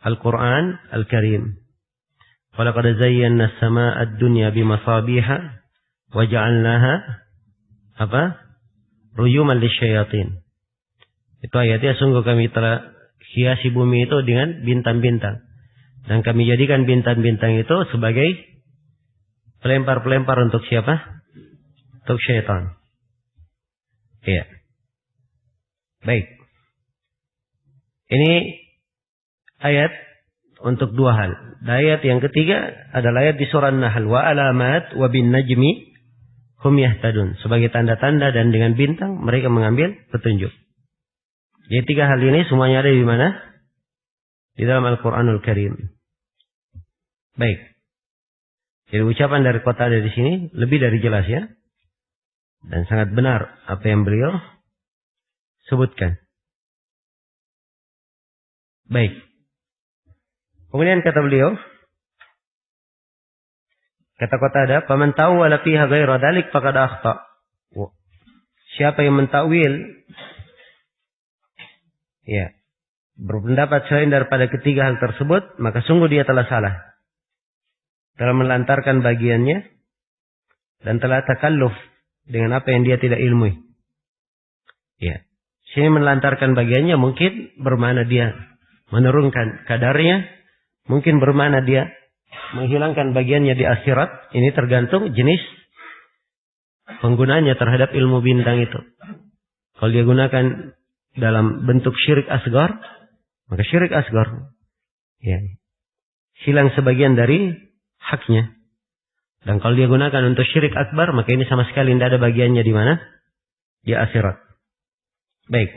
Speaker 1: Al-Quran Al-Karim. Walaqad zayyana as-samaa'a ad-dunya bimasabiha wa ja'alnaha rujuman lisyayatin. Itu ayatnya, sungguh kami telah hiasi bumi itu dengan bintang-bintang. Dan kami jadikan bintang-bintang itu sebagai pelempar-pelempar untuk siapa? Untuk syaitan. Iya. Baik. Ini ayat untuk 2 hal. Ayat yang ketiga adalah ayat di surah An-Nahl. Wa alamat wa bin najmi hum yahtadun. Sebagai tanda-tanda dan dengan bintang mereka mengambil petunjuk. Jadi 3 hal ini semuanya ada di mana? Di dalam Al-Quranul Karim. Baik. Jadi ucapan dari Qatadah di sini lebih dari jelas ya. Dan sangat benar apa yang beliau sebutkan. Baik. Kemudian kata beliau, kata Qatadah, "Faman tawwala fiha ghaira dzalik faqad akhta." Siapa yang mentakwil ya, berpendapat selain daripada 3 hal tersebut, maka sungguh dia telah salah. Telah melantarkan bagiannya dan telah takalluf dengan apa yang dia tidak ilmui. Ya. Sini melantarkan bagiannya mungkin bermakna dia menurunkan kadarnya, mungkin bermakna dia menghilangkan bagiannya di akhirat. Ini tergantung jenis penggunaannya terhadap ilmu bintang itu. Kalau dia gunakan dalam bentuk syirik asgar, maka syirik asgar ya, hilang sebagian dari haknya. Dan kalau dia gunakan untuk syirik akbar, maka ini sama sekali tidak ada bagiannya di mana? Di akhirat. Baik.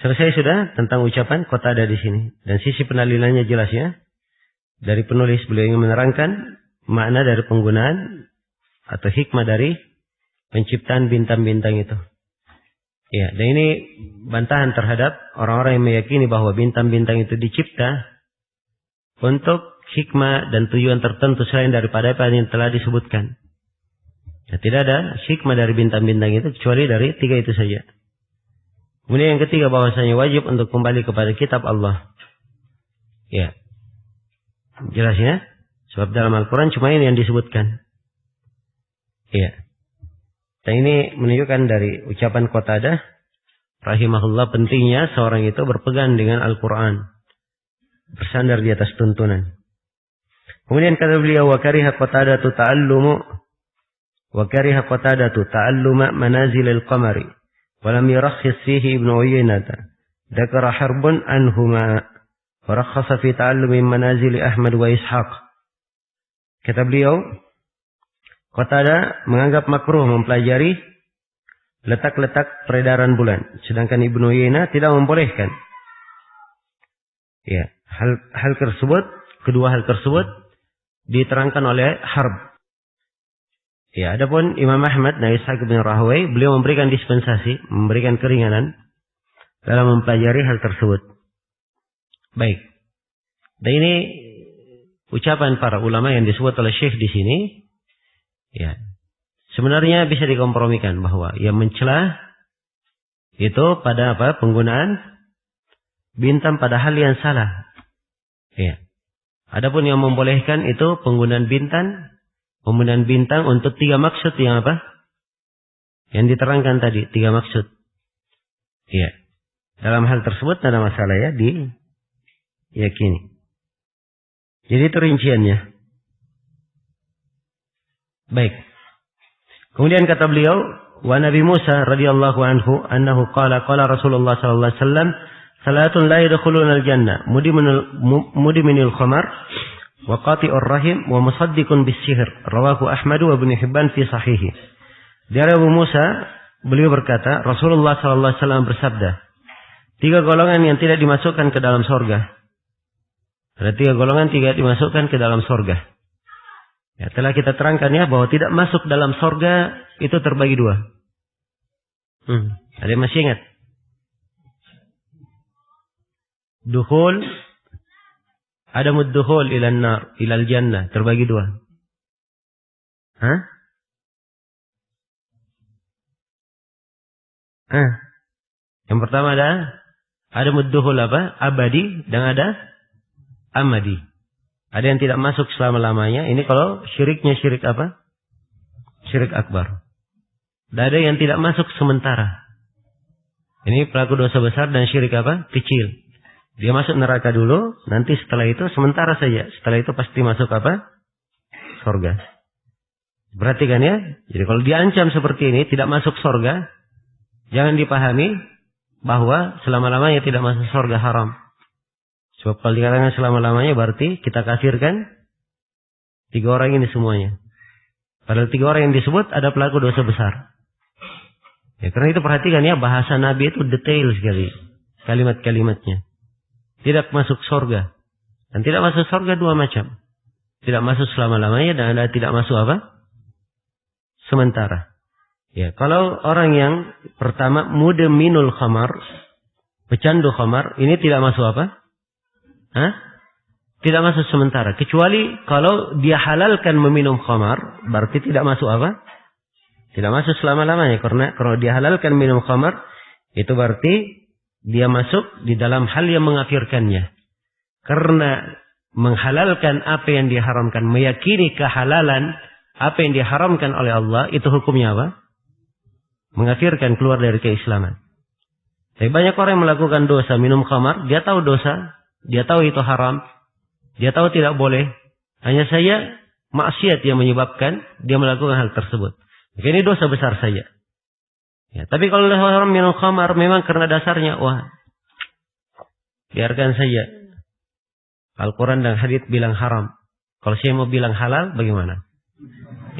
Speaker 1: Selesai sudah tentang ucapan Qatadah di sini. Dan sisi penalilannya jelas ya. Dari penulis beliau ingin menerangkan makna dari penggunaan atau hikmah dari penciptaan bintang-bintang itu. Ya, dan ini bantahan terhadap orang-orang yang meyakini bahwa bintang-bintang itu dicipta untuk hikmah dan tujuan tertentu selain daripada apa yang telah disebutkan. Ya, tidak ada hikmah dari bintang-bintang itu kecuali dari 3 itu saja. Kemudian yang ketiga, bahwasanya wajib untuk kembali kepada kitab Allah. Ya, jelas ya. Sebab dalam Al-Quran cuma ini yang disebutkan. Ya. Dan ini menunjukkan dari ucapan Qatadah rahimahullah pentingnya seorang itu berpegang dengan Al-Quran, bersandar di atas tuntunan. Kemudian kata beliau, wa kariha Qatadatu ta'alluma manazilil qamari wa lam yurakhis fihi Ibnu Uyainah. Dzakara Harbun anhuma wa rakhasa fi ta'allumi manazil Ahmad wa Ishaq. Kata beliau, Qatadah menganggap makruh mempelajari letak-letak peredaran bulan, sedangkan Ibnu Uyainah tidak membolehkan. Ya, kedua hal tersebut diterangkan oleh Harb. Ya, adapun Imam Ahmad dan Ishaq bin Rahawai, beliau memberikan dispensasi, memberikan keringanan dalam mempelajari hal tersebut. Baik. Dan ini ucapan para ulama yang disebut oleh Syekh di sini. Ya. Sebenarnya bisa dikompromikan bahwa yang mencela itu pada penggunaan bintang pada hal yang salah. Ya. Adapun yang membolehkan itu penggunaan bintang untuk 3 maksud yang Yang diterangkan tadi 3 maksud. Ya. Dalam hal tersebut tidak ada masalah ya diyakini. Jadi itu rinciannya. Baik. Kemudian kata beliau, wa Nabi Musa radhiyallahu anhu annahu qala Rasulullah sallallahu alaihi wasallam, salatun la yadkhuluna al-jannah mudminul khamar wa qati'ur rahim wa musaddiqun bis-sihr. Rawahu Ahmad wa Ibnu Hibban fi sahihi. Dari Abu Musa, beliau berkata, Rasulullah sallallahu alaihi wasallam bersabda, 3 golongan yang tidak dimasukkan ke dalam surga. Ada 3 golongan tidak dimasukkan ke dalam surga. Ya, telah kita terangkan ya bahwa tidak masuk dalam surga itu terbagi 2. Ada yang masih ingat? Dukhul, adamud dukhul ilal nar, ilal jannah, terbagi 2. Yang pertama adamud dukhul abadi, dan ada amadi. Ada yang tidak masuk selama-lamanya. Ini kalau syiriknya syirik Syirik akbar. Dan ada yang tidak masuk sementara. Ini pelaku dosa besar dan syirik kecil. Dia masuk neraka dulu, nanti setelah itu sementara saja. Setelah itu pasti masuk surga. Perhatikan ya. Jadi kalau diancam seperti ini, tidak masuk surga, jangan dipahami bahwa selama-lamanya tidak masuk surga, haram. Sebab kalau dikatakan selama-lamanya berarti kita kafirkan 3 orang ini semuanya. Padahal 3 orang yang disebut ada pelaku dosa besar. Ya, karena itu perhatikan ya, bahasa Nabi itu detail sekali. Kalimat-kalimatnya. Tidak masuk surga. Dan tidak masuk surga 2 macam. Tidak masuk selama-lamanya dan ada tidak masuk sementara. Ya, kalau orang yang pertama mudminul khamar, pecandu khamar, ini tidak masuk Tidak masuk sementara. Kecuali kalau dia halalkan meminum khamar, berarti tidak masuk Tidak masuk selama-lamanya. Karena kalau dia halalkan minum khamar, itu berarti dia masuk di dalam hal yang mengafirkannya. Karena menghalalkan apa yang diharamkan, meyakini kehalalan apa yang diharamkan oleh Allah, itu hukumnya mengafirkan, keluar dari keislaman. Tapi banyak orang yang melakukan dosa, minum khamar, dia tahu dosa, dia tahu itu haram, dia tahu tidak boleh. Hanya saja maksiat yang menyebabkan dia melakukan hal tersebut. Maka ini dosa besar saja. Ya, tapi kalau orang minum khamar memang karena dasarnya, biarkan saja. Al-Quran dan hadits bilang haram. Kalau saya mau bilang halal, bagaimana?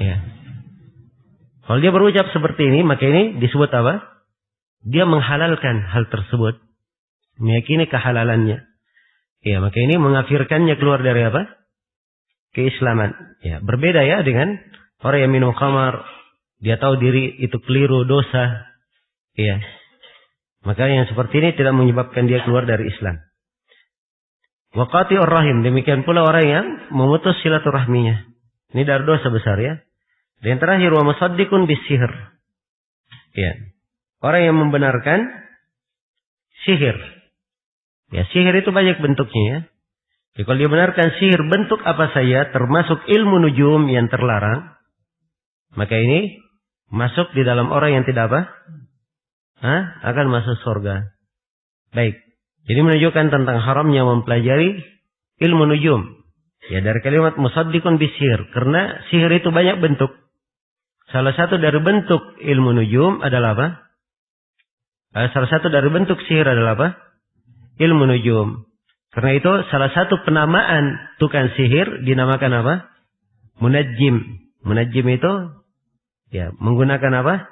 Speaker 1: Ya. Kalau dia berucap seperti ini, maka ini disebut Dia menghalalkan hal tersebut, meyakini kehalalannya. Ya, maka ini mengafirkannya keluar dari keislaman. Ya, berbeda ya dengan orang yang minum khamar, dia tahu diri itu keliru, dosa. Ya. Maka yang seperti ini tidak menyebabkan dia keluar dari Islam. Wa qati'ur rahim, demikian pula orang yang memutus silaturahminya. Ini dari dosa besar ya. Dan terakhir, wa musaddiqun bis-sihr. Ya. Orang yang membenarkan sihir. Ya, sihir itu banyak bentuknya ya. Jadi kalau dia benarkan sihir bentuk apa saja, termasuk ilmu nujum yang terlarang, maka ini masuk di dalam orang yang tidak akan masuk surga. Baik. Jadi menunjukkan tentang haramnya mempelajari ilmu nujum. Ya, dari kalimat musaddiqun bisihir. Karena sihir itu banyak bentuk. Salah satu dari bentuk ilmu nujum adalah apa? Salah satu dari bentuk sihir adalah apa? Ilmu nujum. Karena itu salah satu penamaan tukang sihir dinamakan apa? Munajjim. Munajjim itu ya menggunakan apa?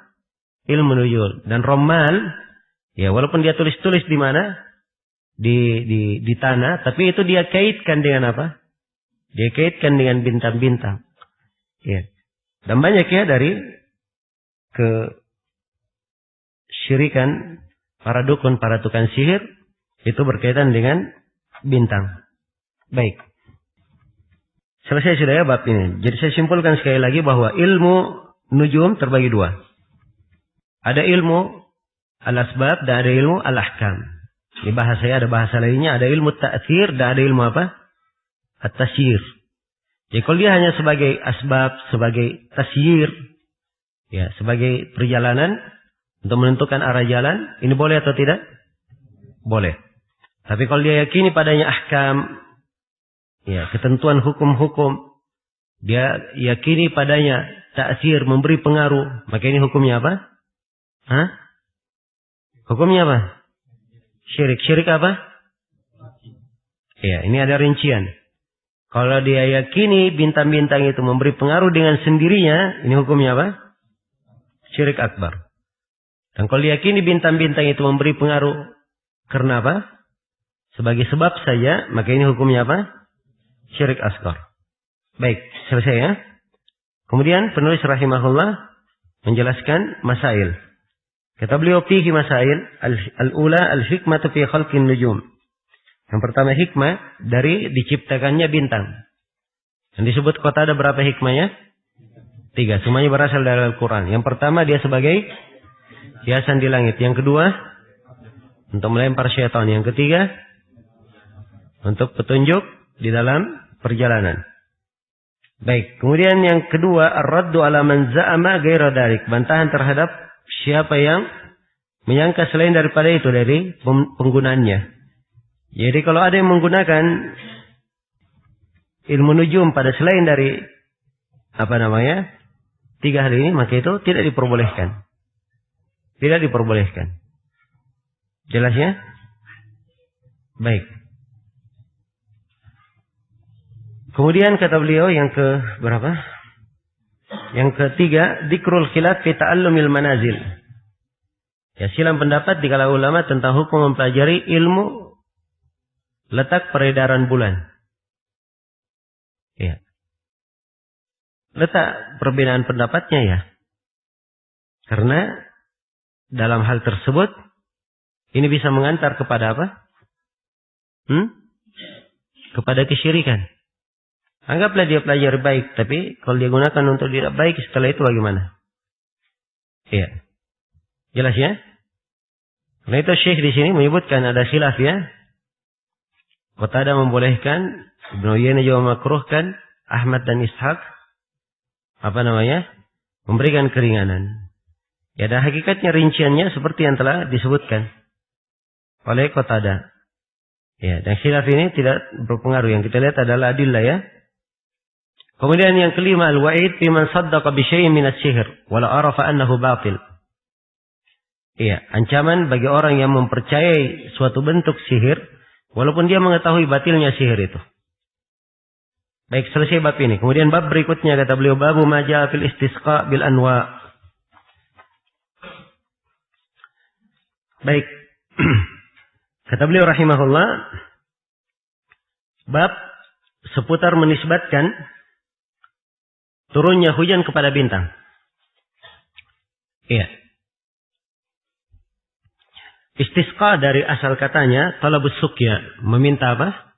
Speaker 1: Ilmu nujum. Dan Romal, ya walaupun dia tulis-tulis di mana? Di tanah, tapi itu dia kaitkan dengan apa? Dia kaitkan dengan bintang-bintang. Ya. Dan banyak ya dari kesyirikan para dukun, para tukang sihir itu berkaitan dengan bintang. Baik. Selesai sudah ya bab ini. Jadi saya simpulkan sekali lagi bahwa ilmu nujum terbagi dua. Ada ilmu al-asbab dan ada ilmu al-ahkam. Di bahasa saya ada bahasa lainnya, ada ilmu ta'thir dan ada ilmu apa? At-tasyir. Jadi kalau dia hanya sebagai asbab, sebagai tasyir, ya, sebagai perjalanan untuk menentukan arah jalan, ini boleh atau tidak? Boleh. Tapi kalau dia yakini padanya ahkam, ya, ketentuan hukum-hukum, dia yakini padanya ta'thir, memberi pengaruh, maka ini hukumnya apa? Hah? Hukumnya apa? Syirik. Syirik apa? Ya, ini ada rincian. Kalau dia yakini bintang-bintang itu memberi pengaruh dengan sendirinya, ini hukumnya apa? Syirik akbar. Dan kalau dia yakini bintang-bintang itu memberi pengaruh karena apa? Sebagai sebab saja, maka ini hukumnya apa? Syirik asghar. Baik, selesai ya. Kemudian penulis rahimahullah menjelaskan masail. Kata beliau fihi masail al-ula al-hikmatu fi khalqin nujum. Yang pertama hikmah dari diciptakannya bintang. Yang disebut kota ada berapa hikmahnya? 3. Semuanya berasal dari Al-Quran. Yang pertama dia sebagai hiasan di langit. Yang kedua untuk melempar syaitan. Yang ketiga untuk petunjuk di dalam perjalanan. Baik. Kemudian yang kedua ar-raddu ala man za'ama ghaira dzalik. Bantahan terhadap siapa yang menyangka selain daripada itu dari penggunaannya. Jadi kalau ada yang menggunakan ilmu nujum pada selain dari 3 hal ini, maka itu tidak diperbolehkan. Tidak diperbolehkan. Jelas ya? Baik. Kemudian kata beliau yang ke berapa? Yang ketiga, dzikrul khilaf fi ta'allumil manazil. Ya, silang pendapat di kalangan ulama tentang hukum mempelajari ilmu letak peredaran bulan. Ya. Letak perbedaan pendapatnya ya. Karena dalam hal tersebut ini bisa mengantar kepada apa? Kepada kesyirikan. Anggaplah dia pelajari baik, tapi kalau dia gunakan untuk tidak baik setelah itu bagaimana? Iya. Jelas ya? Karena itu Syekh di sini menyebutkan ada khilaf ya. Qatadah membolehkan, Ibnu Uyainah juga makruhkan, Ahmad dan Ishaq memberikan keringanan. Ya, ada hakikatnya rinciannya seperti yang telah disebutkan oleh Qatadah. Ya, dan khilaf ini tidak berpengaruh. Yang kita lihat adalah adillah ya. Kemudian yang kelima al-wa'id fi man saddaqa bi syai'in min asy-syihr wa la arafa annahu batil. Iya, ancaman bagi orang yang mempercayai suatu bentuk sihir walaupun dia mengetahui batilnya sihir itu. Baik, selesai bab ini. Kemudian bab berikutnya kata beliau babu ma jaa fil istisqa bil anwa. Baik. Kata beliau rahimahullah bab seputar menisbatkan turunnya hujan kepada bintang. Iya. Istisqa dari asal katanya talabus suqya, meminta apa?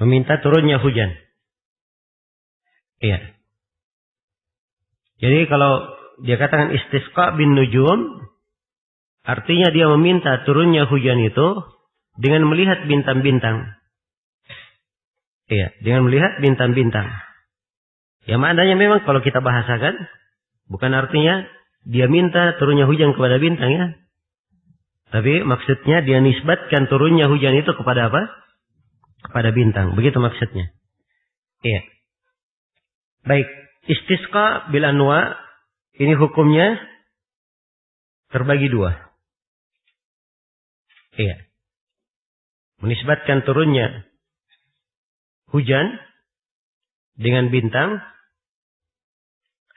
Speaker 1: Meminta turunnya hujan. Iya. Jadi kalau dia katakan istisqa bin nujum, artinya dia meminta turunnya hujan itu dengan melihat bintang-bintang. Iya, dengan melihat bintang-bintang. Ya maknanya memang kalau kita bahasakan, bukan artinya dia minta turunnya hujan kepada bintang ya. Tapi maksudnya dia nisbatkan turunnya hujan itu kepada apa? Kepada bintang. Begitu maksudnya. Iya. Baik, istisqa bil anwa ini hukumnya terbagi dua. Iya. Menisbatkan turunnya hujan dengan bintang.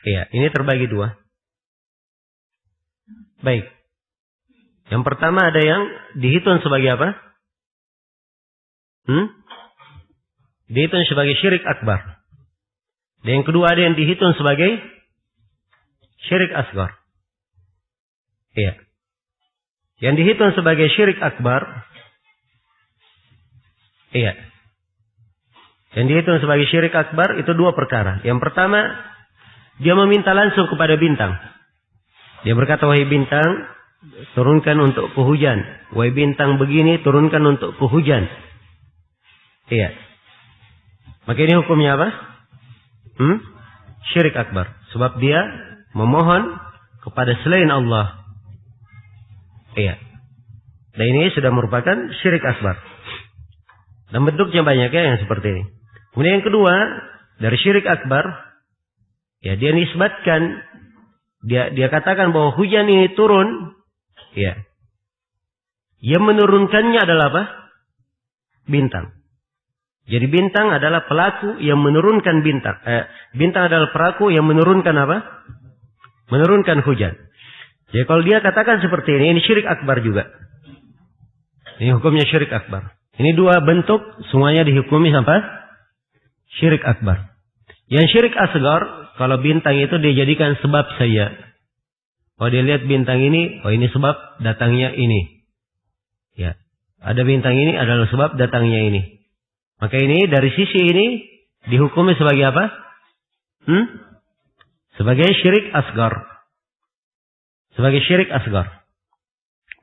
Speaker 1: Iya, ini terbagi dua. Baik. Yang pertama ada yang dihitung sebagai apa? Dihitung sebagai syirik akbar. Dan yang kedua ada yang dihitung sebagai syirik asgar. Iya. Yang dihitung sebagai syirik akbar. Iya. Yang dihitung sebagai syirik akbar itu dua perkara. Yang pertama, dia meminta langsung kepada bintang. Dia berkata, wahai bintang, turunkan untukku hujan. Wahai bintang begini, turunkan untukku hujan. Iya. Maka ini hukumnya apa? Syirik akbar. Sebab dia memohon kepada selain Allah. Iya. Dan ini sudah merupakan syirik akbar. Dan bentuknya banyak ya yang seperti ini. Kemudian yang kedua, dari syirik akbar, ya dia nisbatkan, dia katakan bahwa hujan ini turun, ya. Yang menurunkannya adalah apa? Bintang. Jadi bintang adalah pelaku yang menurunkan bintang. Bintang adalah pelaku yang menurunkan apa? Menurunkan hujan. Jadi kalau dia katakan seperti ini syirik akbar juga. Ini hukumnya syirik akbar. Ini dua bentuk semuanya dihukumi apa? Syirik akbar. Yang syirik asgar, kalau bintang itu dia jadikan sebab saja. Oh dia lihat bintang ini, oh ini sebab datangnya ini. Ya, ada bintang ini adalah sebab datangnya ini. Maka ini dari sisi ini dihukumi sebagai apa? Sebagai syirik asgar. Sebagai syirik asgar.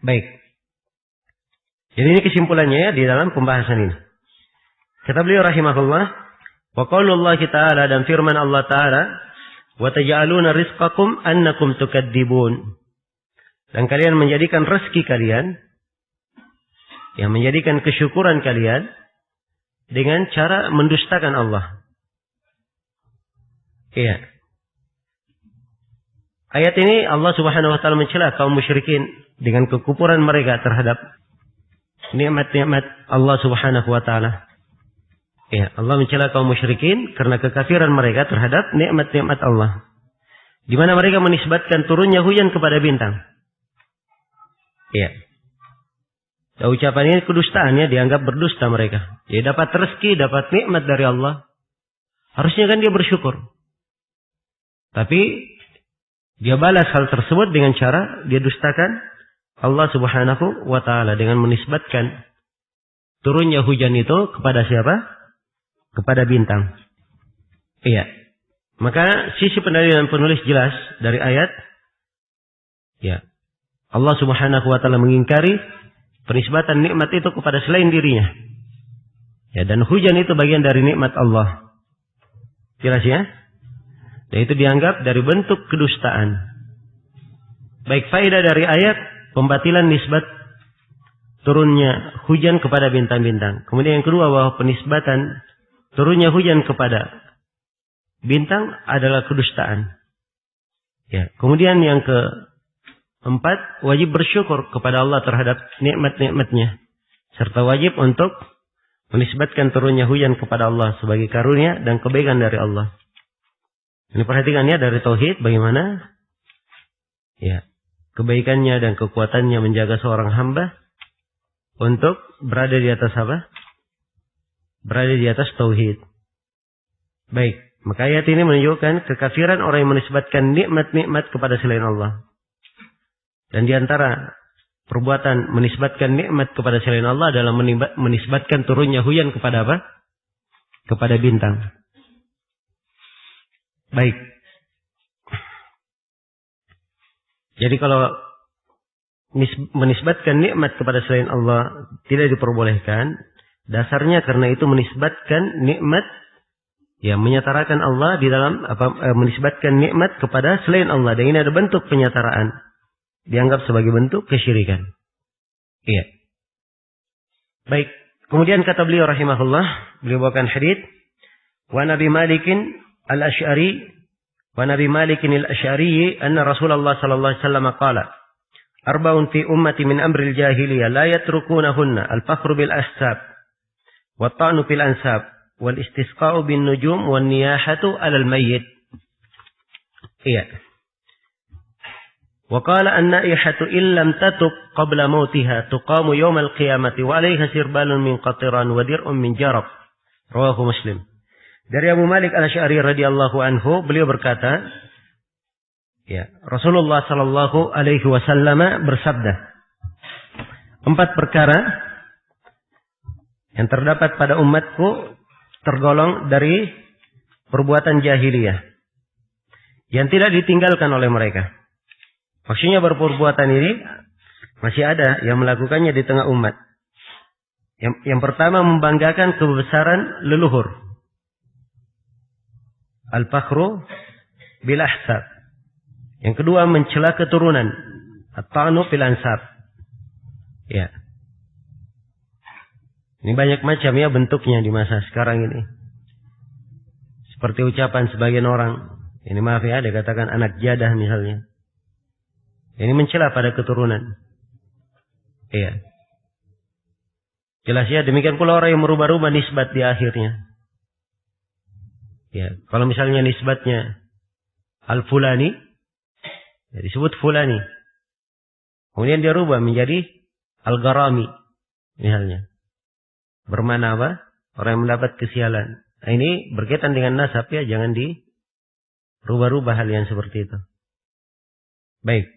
Speaker 1: Baik. Jadi ini kesimpulannya ya di dalam pembahasan ini. Kata beliau rahimahullah, wa qaulullah ta'ala dan firman Allah Ta'ala, wa taj'aluna rizqakum annakum tukadzibun. Dan kalian menjadikan rezeki kalian, yang menjadikan kesyukuran kalian dengan cara mendustakan Allah. Iya. Ayat ini Allah Subhanahu wa taala mencela kaum musyrikin dengan kekufuran mereka terhadap nikmat-nikmat Allah Subhanahu wa taala. Ya, Allah mencela kaum musyrikin karena kekafiran mereka terhadap nikmat-nikmat Allah. Di mana mereka menisbatkan turunnya hujan kepada bintang. Ya. Dan ucapan ini kedustaannya dianggap berdusta mereka. Dia dapat rezeki, dapat nikmat dari Allah. Harusnya kan dia bersyukur. Tapi dia balas hal tersebut dengan cara dia dustakan Allah Subhanahu wa taala dengan menisbatkan turunnya hujan itu kepada siapa? Kepada bintang. Iya. Maka sisi pendalilan penulis jelas dari ayat, ya, Allah Subhanahu wa taala mengingkari penisbatan nikmat itu kepada selain dirinya. Ya, dan hujan itu bagian dari nikmat Allah. Jelas ya? Dan itu dianggap dari bentuk kedustaan. Baik faedah dari ayat pembatilan nisbat turunnya hujan kepada bintang-bintang. Kemudian yang kedua bahwa penisbatan turunnya hujan kepada bintang adalah kedustaan. Ya, kemudian yang keempat, wajib bersyukur kepada Allah terhadap nikmat-nikmatnya. Serta wajib untuk menisbatkan turunnya hujan kepada Allah sebagai karunia dan kebaikan dari Allah. Ini perhatikan ya dari tauhid bagaimana ya kebaikannya dan kekuatannya menjaga seorang hamba untuk berada di atas apa? Berada di atas tauhid. Baik, maka ayat ini menunjukkan kekafiran orang yang menisbatkan nikmat-nikmat kepada selain Allah. Dan di antara perbuatan menisbatkan nikmat kepada selain Allah adalah menisbatkan turunnya hujan kepada apa? Kepada bintang. Baik. Jadi kalau menisbatkan nikmat kepada selain Allah tidak diperbolehkan, dasarnya karena itu menisbatkan nikmat, ya menyatarakan Allah di dalam menisbatkan nikmat kepada selain Allah. Dan ini ada bentuk penyataraan, dianggap sebagai bentuk kesyirikan. Iya. Baik. Kemudian kata beliau rahimahullah, beliau bawakan hadits, wa Nabi Malikin al-Asy'ari anna Rasulullah sallallahu alaihi wasallam qala arba'un fi ummati min amril jahiliyah la yatrukunahunna al-fakhru bil ahsab wa ta'nu fil ansab wal istisqa'u bin nujum wan niyahatu 'alal mayyit. Iya. Wa qala an-naihatu illam tatub qabla mautiha tuqamu yawmal qiyamati wa 'alayha sirbalun min qatiran wa dir'un min jarab. Rawahu Muslim. Dari Abu Malik Al-Asy'ari radhiyallahu anhu, beliau berkata, ya, Rasulullah sallallahu alaihi wasallam bersabda, 4 perkara yang terdapat pada umatku tergolong dari perbuatan jahiliyah yang tidak ditinggalkan oleh mereka. Maksudnya perbuatan ini masih ada yang melakukannya di tengah umat. Yang pertama, membanggakan kebesaran leluhur. Al-fakhru bil ahsab. Yang kedua, mencela keturunan. At-ta'nu fil ansab. Ya. Ini banyak macam ya bentuknya di masa sekarang ini. Seperti ucapan sebagian orang. Ini maaf ya, dia katakan anak jadah misalnya. Ini mencela pada keturunan. Iya. Jelas ya, demikian pula orang yang merubah-rubah nisbat di akhirnya. Ya, kalau misalnya nisbatnya al-fulani, ya disebut fulani. Kemudian dia rubah menjadi al-gharami misalnya. Bermana apa? Orang yang mendapat kesialan. Nah, ini berkaitan dengan nasab ya, jangan dirubah-rubah hal yang seperti itu. Baik.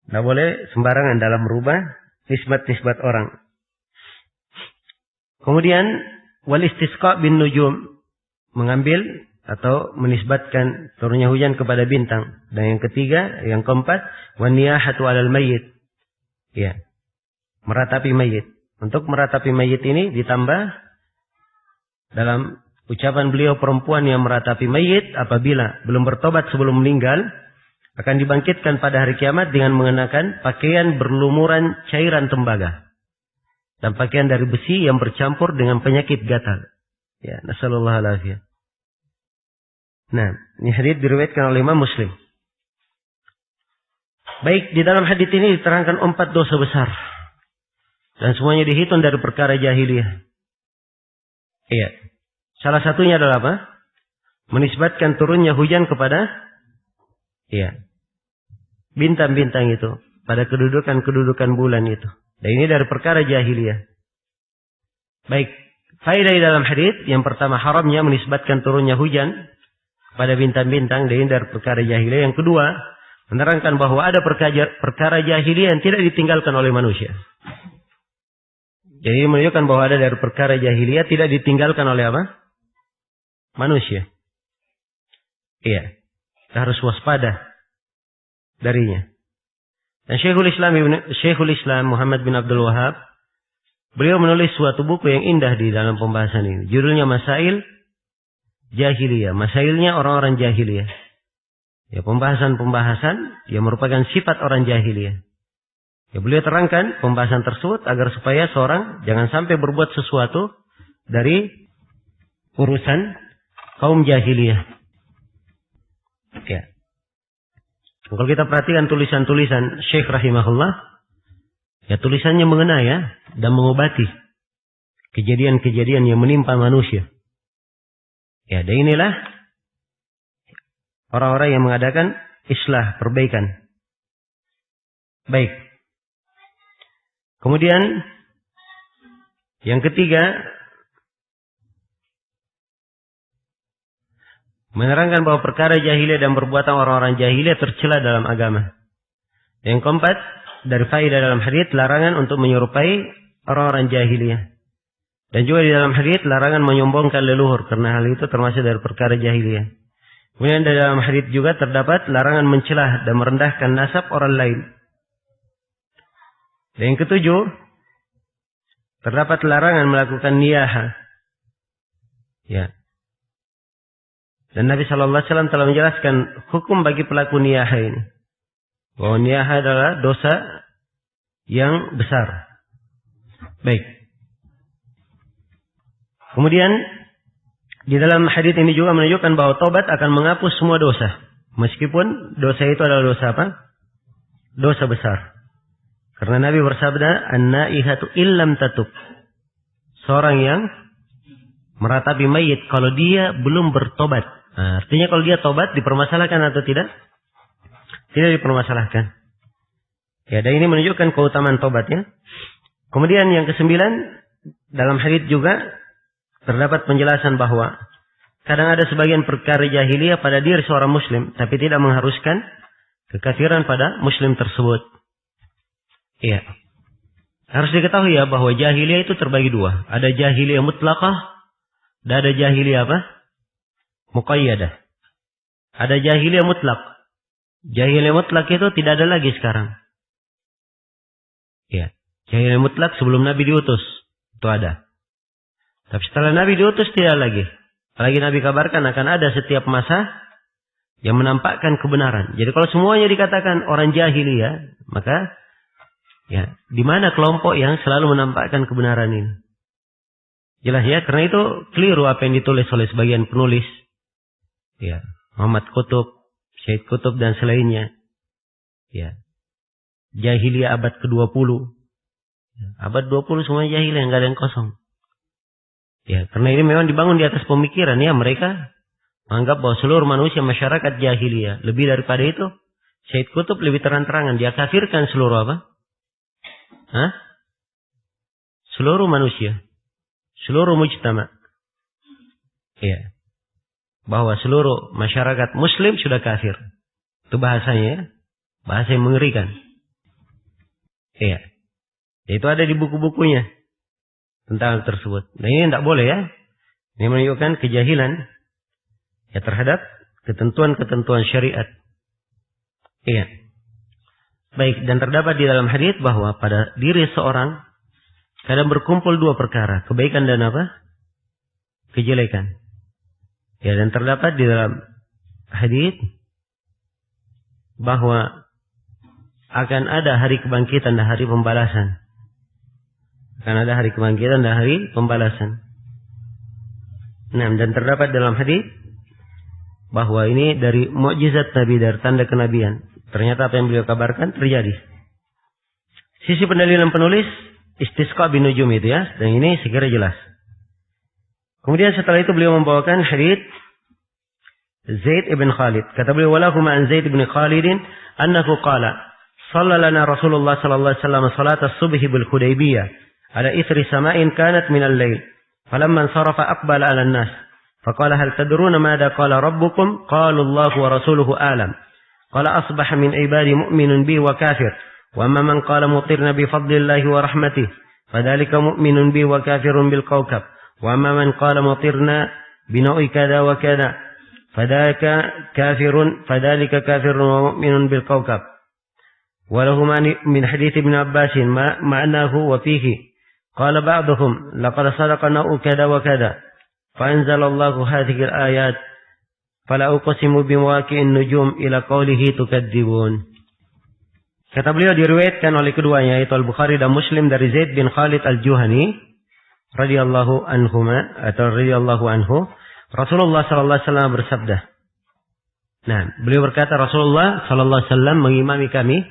Speaker 1: Tidak boleh sembarangan dalam merubah nisbat-nisbat orang. Kemudian wal istisqa bin nujum, mengambil atau menisbatkan turunnya hujan kepada bintang. Dan yang ketiga, yang keempat, wan niyahatu 'alal mayyit. Ya. Meratapi mayit. Untuk meratapi mayit ini ditambah dalam ucapan beliau, perempuan yang meratapi mayit apabila belum bertobat sebelum meninggal akan dibangkitkan pada hari kiamat dengan mengenakan pakaian berlumuran cairan tembaga dan pakaian dari besi yang bercampur dengan penyakit gatal. Ya, nasallallahu alaihi. Nah, ini hadits diriwayatkan oleh Imam Muslim. Baik, di dalam hadits ini diterangkan 4 dosa besar dan semuanya dihitung dari perkara jahiliyah. Iya. Salah satunya adalah apa? Menisbatkan turunnya hujan kepada bintang-bintang itu, pada kedudukan bulan itu. Dan ini dari perkara jahiliyah. Baik, faedah di dalam hadits yang pertama, haramnya menisbatkan turunnya hujan pada bintang-bintang, dan ini dari perkara jahiliyah. Yang kedua, menerangkan bahwa ada perkara jahiliyah yang tidak ditinggalkan oleh manusia. Jadi ini menunjukkan bahwa ada dari perkara jahiliyah tidak ditinggalkan oleh apa? Manusia. Iya. Kita harus waspada darinya. Dan Syekhul Islam Muhammad bin Abdul Wahab, beliau menulis suatu buku yang indah di dalam pembahasan ini. Judulnya Masail Jahiliyah. Masailnya orang-orang jahiliyah. Ya, pembahasan-pembahasan yang merupakan sifat orang jahiliyah. Ya, beliau terangkan pembahasan tersebut agar supaya seorang jangan sampai berbuat sesuatu dari urusan kaum jahiliyah. Ya. Kalau kita perhatikan tulisan-tulisan Syekh rahimahullah, ya tulisannya mengena ya, dan mengobati kejadian-kejadian yang menimpa manusia. Ya, dan inilah orang-orang yang mengadakan islah, perbaikan. Baik. Kemudian yang ketiga, menerangkan bahwa perkara jahiliyah dan perbuatan orang-orang jahiliyah tercela dalam agama. Yang keempat, dari faedah dalam hadits, larangan untuk menyerupai orang-orang jahiliyah. Dan juga di dalam hadits larangan menyombongkan leluhur, karena hal itu termasuk dari perkara jahiliyah. Kemudian di dalam hadits juga terdapat larangan mencelah dan merendahkan nasab orang lain. Dan yang ketujuh, terdapat larangan melakukan niyahah. Ya. Dan Nabi sallallahu alaihi wasallam telah menjelaskan hukum bagi pelaku niyahah ini. Bahwa niyahah adalah dosa yang besar. Baik. Kemudian di dalam hadits ini juga menunjukkan bahwa tobat akan menghapus semua dosa. Meskipun dosa itu adalah dosa apa? Dosa besar. Karena Nabi bersabda, "An-naihatu illam tatub." Seorang yang meratapi mayit kalau dia belum bertobat. Nah, artinya kalau dia tobat dipermasalahkan atau tidak? Tidak dipermasalahkan. Ya, dan ini menunjukkan keutamaan tobatnya. Kemudian yang kesembilan, dalam hadits juga terdapat penjelasan bahwa kadang ada sebagian perkara jahiliyah pada diri seorang muslim, tapi tidak mengharuskan kekafiran pada muslim tersebut. Iya. Harus diketahui ya bahwa jahiliyah itu terbagi dua. Ada jahiliyah mutlaqah dan ada jahiliyah apa? Muqayyadah. Ada jahiliyah mutlak. Jahiliyah mutlak itu tidak ada lagi sekarang. Ya. Jahiliyah mutlak sebelum Nabi diutus. Itu ada. Tapi setelah Nabi diutus tidak lagi. Apalagi Nabi kabarkan akan ada setiap masa yang menampakkan kebenaran. Jadi kalau semuanya dikatakan orang jahiliyah, maka ya, di mana kelompok yang selalu menampakkan kebenaran ini? Jelas ya, karena itu keliru apa yang ditulis oleh sebagian penulis. Ya, Muhammad Qutb, Syed Qutb dan selainnya. Ya. Jahiliyah abad ke-20. Ya, abad 20 semuanya jahiliyah, enggak ada yang kosong. Ya, karena ini memang dibangun di atas pemikiran ya, mereka menganggap bahwa seluruh manusia masyarakat jahiliyah. Lebih daripada itu, Syed Qutb lebih terang-terangan dia kafirkan seluruh apa? Hah? Seluruh manusia. Seluruh mujtama. Ya. Bahwa seluruh masyarakat muslim sudah kafir. Itu bahasanya ya. Bahasa yang mengerikan. Iya. Itu ada di buku-bukunya. Tentang hal tersebut. Nah ini tidak boleh ya. Ini menunjukkan kejahilan. Ya terhadap ketentuan-ketentuan syariat. Iya. Baik. Dan terdapat di dalam hadits bahwa pada diri seorang kadang berkumpul dua perkara. Kebaikan dan apa? Kejelekan. Ya, dan terdapat di dalam hadits bahwa akan ada hari kebangkitan dan hari pembalasan. Akan ada hari kebangkitan dan hari pembalasan. Nah, dan terdapat dalam hadits bahwa ini dari mukjizat Nabi, dari tanda kenabian. Ternyata apa yang beliau kabarkan terjadi. Sisi pendalilan penulis istisqa bin nujum itu ya, dan ini segera jelas. Kemudian setelah itu beliau membawakan hadits Zaid ibn Khalid. Kata beliau, walahuma an Zaid ibn Khalidin annahu qala shalla lana Rasulullah sallallahu alaihi wasallam salat as-subh bil Hudaybiyah ala ithri sama'in kanat min al-lail. Falamma sarafa aqbala 'ala an-nas. Faqala hal tadruna madha qala rabbukum? Qalu Allah wa rasuluhu a'lam. Qala asbaha min ibadi mu'minun bi wa kafir. Wa amma man qala mutirna bi fadlillahi wa rahmatihi fadhalika mu'minun bi wa kafirun bil kawkab. Wa amma man qala mutirna bi na'i kada wa kada فذلك كافر ومؤمن بالكوكب. ولهما من حديث ابن عباس معناه وفيه قال بعضهم لقد صدق نوء كذا وكذا فأنزل الله هذه الآيات فلا أقسم بمواقع النجوم إلى قوله تكذبون. Kata beliau diriwayatkan oleh keduanya yaitu Al-Bukhari dan Muslim dari Zaid bin Khalid Al-Juhani radhiyallahu anhu. Rasulullah sallallahu alaihi wasallam bersabda. Nah, beliau berkata Rasulullah sallallahu alaihi wasallam mengimami kami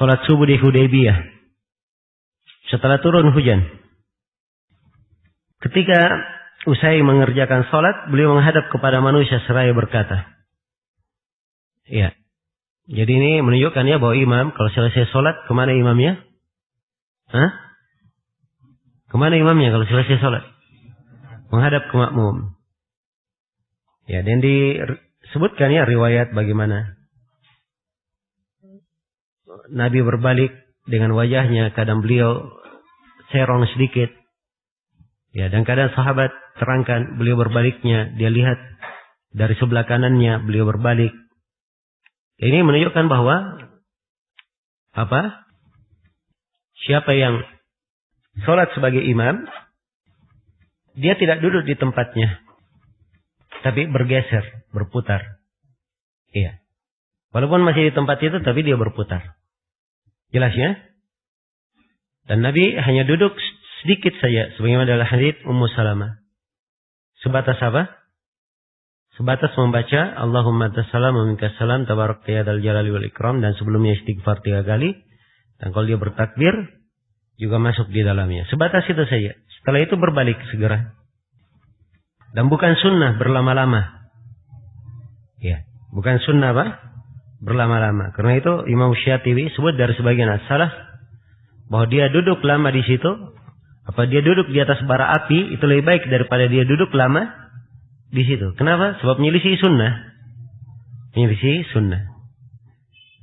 Speaker 1: salat subuh di Hudaybiyah. Setelah turun hujan. Ketika usai mengerjakan salat, beliau menghadap kepada manusia seraya berkata. Iya. Jadi ini menunjukkan ya bahwa imam kalau selesai salat kemana imamnya? Hah? Kemana imamnya kalau selesai salat? Menghadap ke makmum. Ya, dan disebutkan ya riwayat bagaimana Nabi berbalik dengan wajahnya, kadang beliau serong sedikit. Ya, dan kadang sahabat terangkan beliau berbaliknya, dia lihat dari sebelah kanannya beliau berbalik. Ini menunjukkan bahwa apa? Siapa yang sholat sebagai imam, dia tidak duduk di tempatnya, tapi bergeser, berputar. Iya. Walaupun masih di tempat itu, tapi dia berputar. Jelas ya? Dan Nabi hanya duduk sedikit saja, sebagaimana dalam hadits Ummu Salamah. Sebatas apa? Sebatas membaca Allahumma tassalam wa minkas salam tabarakta ya dzal jalali wal ikram, dan sebelumnya istighfar 3 kali. Dan kalau dia bertakbir juga masuk di dalamnya. Sebatas itu saja. Setelah itu berbalik segera. Dan bukan sunnah berlama-lama. Ya, bukan sunnah apa? Berlama-lama. Karena itu Imam Syatibi sebut dari sebagian as-salaf bahwa dia duduk lama di situ, apa dia duduk di atas bara api itu lebih baik daripada dia duduk lama di situ. Kenapa? Sebab menyelisih sunnah. Menyelisih sunnah.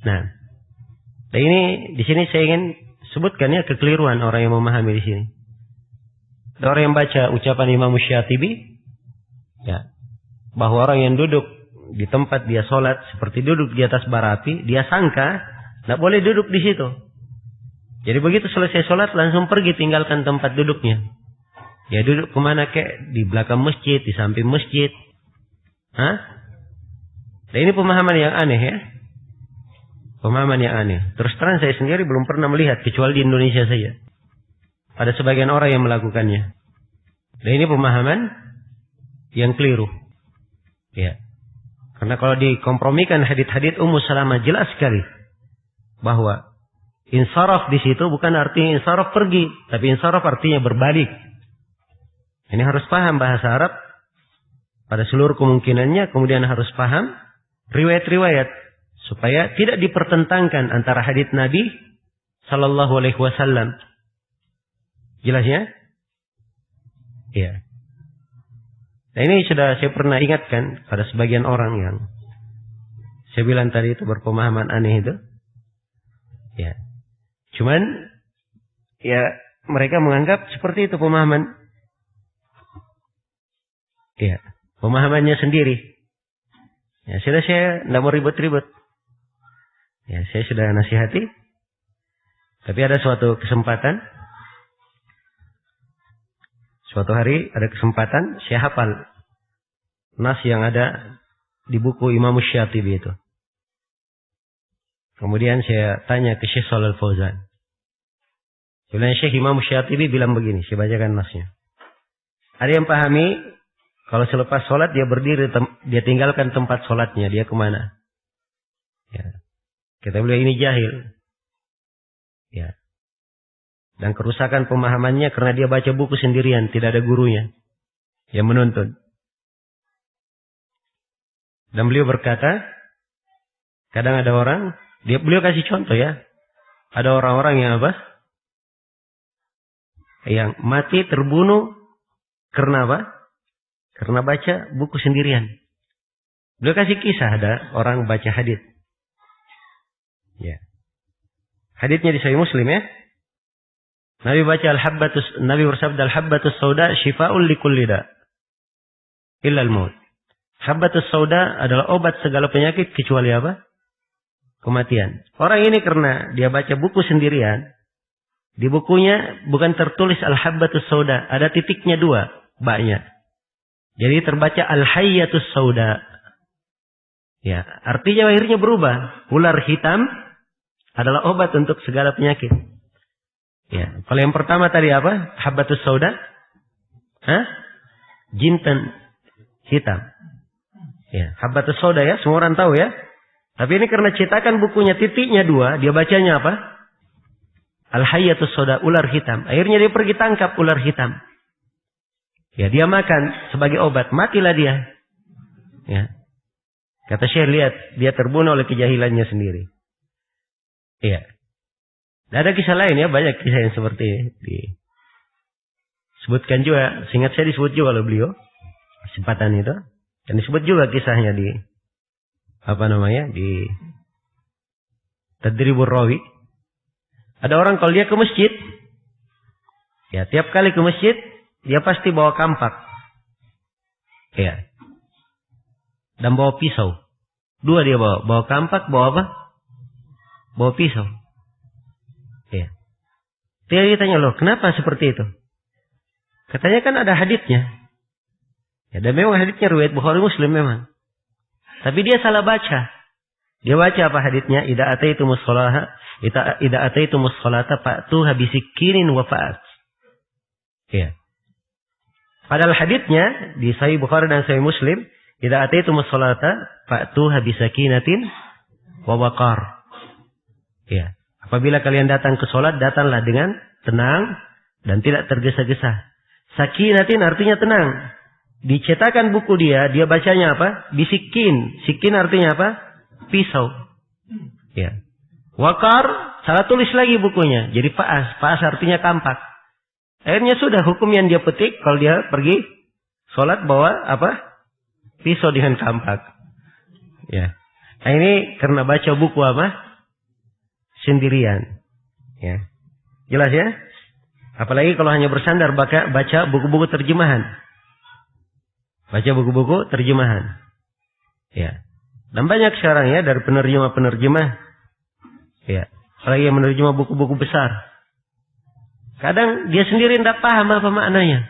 Speaker 1: Nah, dan ini di sini saya ingin sebutkan ya kekeliruan orang yang memahami di sini. Ada orang yang baca ucapan Imam Syatibi, ya, bahwa orang yang duduk di tempat dia sholat seperti duduk di atas bara api, dia sangka tidak boleh duduk di situ. Jadi begitu selesai sholat langsung pergi tinggalkan tempat duduknya. Ya duduk kemana kek? Di belakang masjid, di samping masjid. Hah? Nah, ini pemahaman yang aneh ya. Pemahaman yang aneh. Terus terang saya sendiri belum pernah melihat kecuali di Indonesia saja. Ada sebagian orang yang melakukannya. Dan ini pemahaman yang keliru. Ya. Karena kalau dikompromikan hadits-hadits Ummu Salamah jelas sekali bahwa insaraf di situ bukan artinya insaraf pergi, tapi insaraf artinya berbalik. Ini harus paham bahasa Arab pada seluruh kemungkinannya, kemudian harus paham riwayat-riwayat supaya tidak dipertentangkan antara hadits Nabi sallallahu alaihi wasallam. Jelas ya? Iya. Nah, ini sudah saya pernah ingatkan pada sebagian orang yang saya bilang tadi itu berpemahaman aneh itu. Ya. Cuman ya mereka menganggap seperti itu pemahaman. Ya, pemahamannya sendiri. Ya, sudah saya tidak mau ribut-ribut. Ya, saya sudah nasihati. Tapi ada suatu kesempatan. Suatu hari ada kesempatan saya hafal nas yang ada di buku Imam Syatibi itu. Kemudian saya tanya ke Syekh Shalal Fauzan. Sebenarnya Syekh Imam Syatibi bilang begini, saya bacakan nasnya. Ada yang pahami kalau selepas sholat dia berdiri, dia tinggalkan tempat sholatnya, dia kemana? Ya. Kita bilang ini jahil. Ya. Dan kerusakan pemahamannya karena dia baca buku sendirian, tidak ada gurunya yang menuntun. Dan beliau berkata, kadang ada orang, beliau kasih contoh ya, ada orang-orang yang apa? Yang mati terbunuh karena apa? Karena baca buku sendirian. Beliau kasih kisah ada orang baca hadits. Ya. Haditsnya di Sahih Muslim ya. Nabi bersabda al-habbatus sauda syifa'ul likulli da' illa al-maut. Habbatus sauda adalah obat segala penyakit kecuali apa? Kematian. Orang ini karena dia baca buku sendirian, di bukunya bukan tertulis al-habbatus sauda, ada titiknya 2, baknya. Jadi terbaca al-hayyatus sauda. Ya, artinya akhirnya berubah. Ular hitam adalah obat untuk segala penyakit. Ya, kalau yang pertama tadi apa? Habbatus sauda? Hah? Jintan hitam. Ya, habbatus sauda ya, semua orang tahu ya. Tapi ini karena cetakan bukunya titiknya 2, dia bacanya apa? Al-hayyatus sauda, ular hitam. Akhirnya dia pergi tangkap ular hitam. Ya, dia makan sebagai obat, matilah dia. Ya. Kata Syekh, lihat, dia terbunuh oleh kejahilannya sendiri. Iya. Dan ada kisah lain ya, banyak kisah yang seperti disebutkan juga, seingat saya disebut juga oleh beliau kesempatan itu, dan disebut juga kisahnya di di Tadribur Rawi. Ada orang kalau dia ke masjid, ya tiap kali ke masjid dia pasti bawa kampak, ya, dan bawa pisau. 2 dia bawa kampak, bawa apa? Bawa pisau. Ya. Dia ditanya, loh kenapa seperti itu? Katanya kan ada haditsnya. Ya, dan memang haditsnya riwayat Bukhari Muslim memang. Tapi dia salah baca. Dia baca apa haditsnya? Idza ataitumus sholata fa'tuha bisikinin wa fa'at. Ya. Padahal haditsnya di Sahih Bukhari dan Sahih Muslim, idza ataitumus sholata fa'tuha bisakinatin wa waqar. Ya, apabila kalian datang ke salat, datanglah dengan tenang dan tidak tergesa-gesa. Sakinatin artinya tenang. Dicetakan buku dia bacanya apa? Bisikin. Sikin artinya apa? Pisau. Ya. Waqar, salah tulis lagi bukunya. Jadi faas. Faas artinya kampak. Akhirnya sudah hukum yang dia petik kalau dia pergi sholat bawa apa? Pisau dengan kampak. Ya. Nah, ini karena baca buku apa? Sendirian. Ya. Jelas ya? Apalagi kalau hanya bersandar baca buku-buku terjemahan. Baca buku-buku terjemahan. Ya. Dan banyak sekarang ya dari penerjemah-penerjemah. Ya. Apalagi yang menerjemah buku-buku besar. Kadang dia sendiri tidak paham apa maknanya.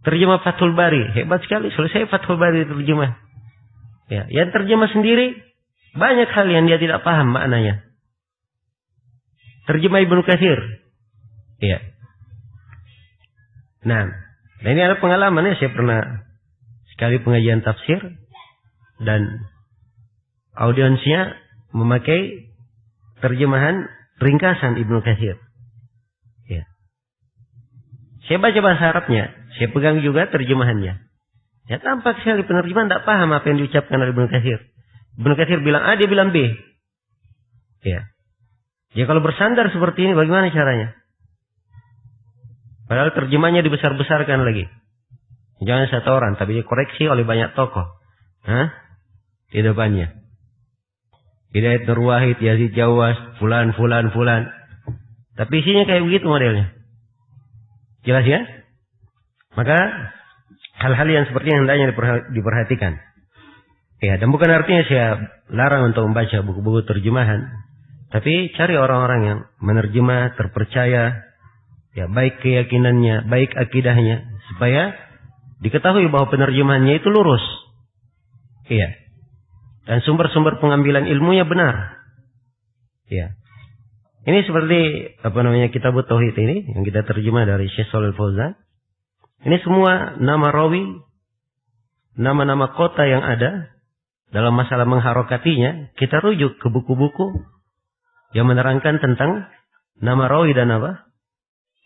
Speaker 1: Terjemah Fathul Bari. Hebat sekali. Selesai Fathul Bari terjemah. Ya. Yang terjemah sendiri. Banyak hal yang dia tidak paham maknanya. Terjemah Ibnu Katsir. Ya. Nah ini ada pengalamannya. Saya pernah sekali pengajian tafsir. Dan audiensnya memakai terjemahan ringkasan Ibnu Katsir. Ya. Saya baca bahasa Arabnya. Saya pegang juga terjemahannya. Ya tampak sekali penerjemahan tidak paham apa yang diucapkan oleh Ibnu Katsir. Ibnu Katsir bilang A, dia bilang B. Ya. Ya kalau bersandar seperti ini bagaimana caranya? Padahal terjemahnya dibesar-besarkan lagi. Jangan satu orang, tapi dikoreksi oleh banyak tokoh. Di depannya. Hidayat Nur Wahid, Yazid Jawas, fulan. Tapi isinya kayak begitu modelnya. Jelas ya? Maka hal-hal yang seperti ini hendaknya diperhatikan. Ya, dan bukan artinya saya larang untuk membaca buku-buku terjemahan. Tapi cari orang-orang yang menerjemah, terpercaya. Ya, baik keyakinannya, baik akidahnya. Supaya diketahui bahwa penerjemahannya itu lurus. Iya. Dan sumber-sumber pengambilan ilmunya benar. Iya. Ini seperti kitab Tauhid ini yang kita terjemah dari Syekh Shalal Fauzan. Ini semua nama rawi, nama-nama kota yang ada dalam masalah mengharokatinya, kita rujuk ke buku-buku yang menerangkan tentang nama rawi dan apa?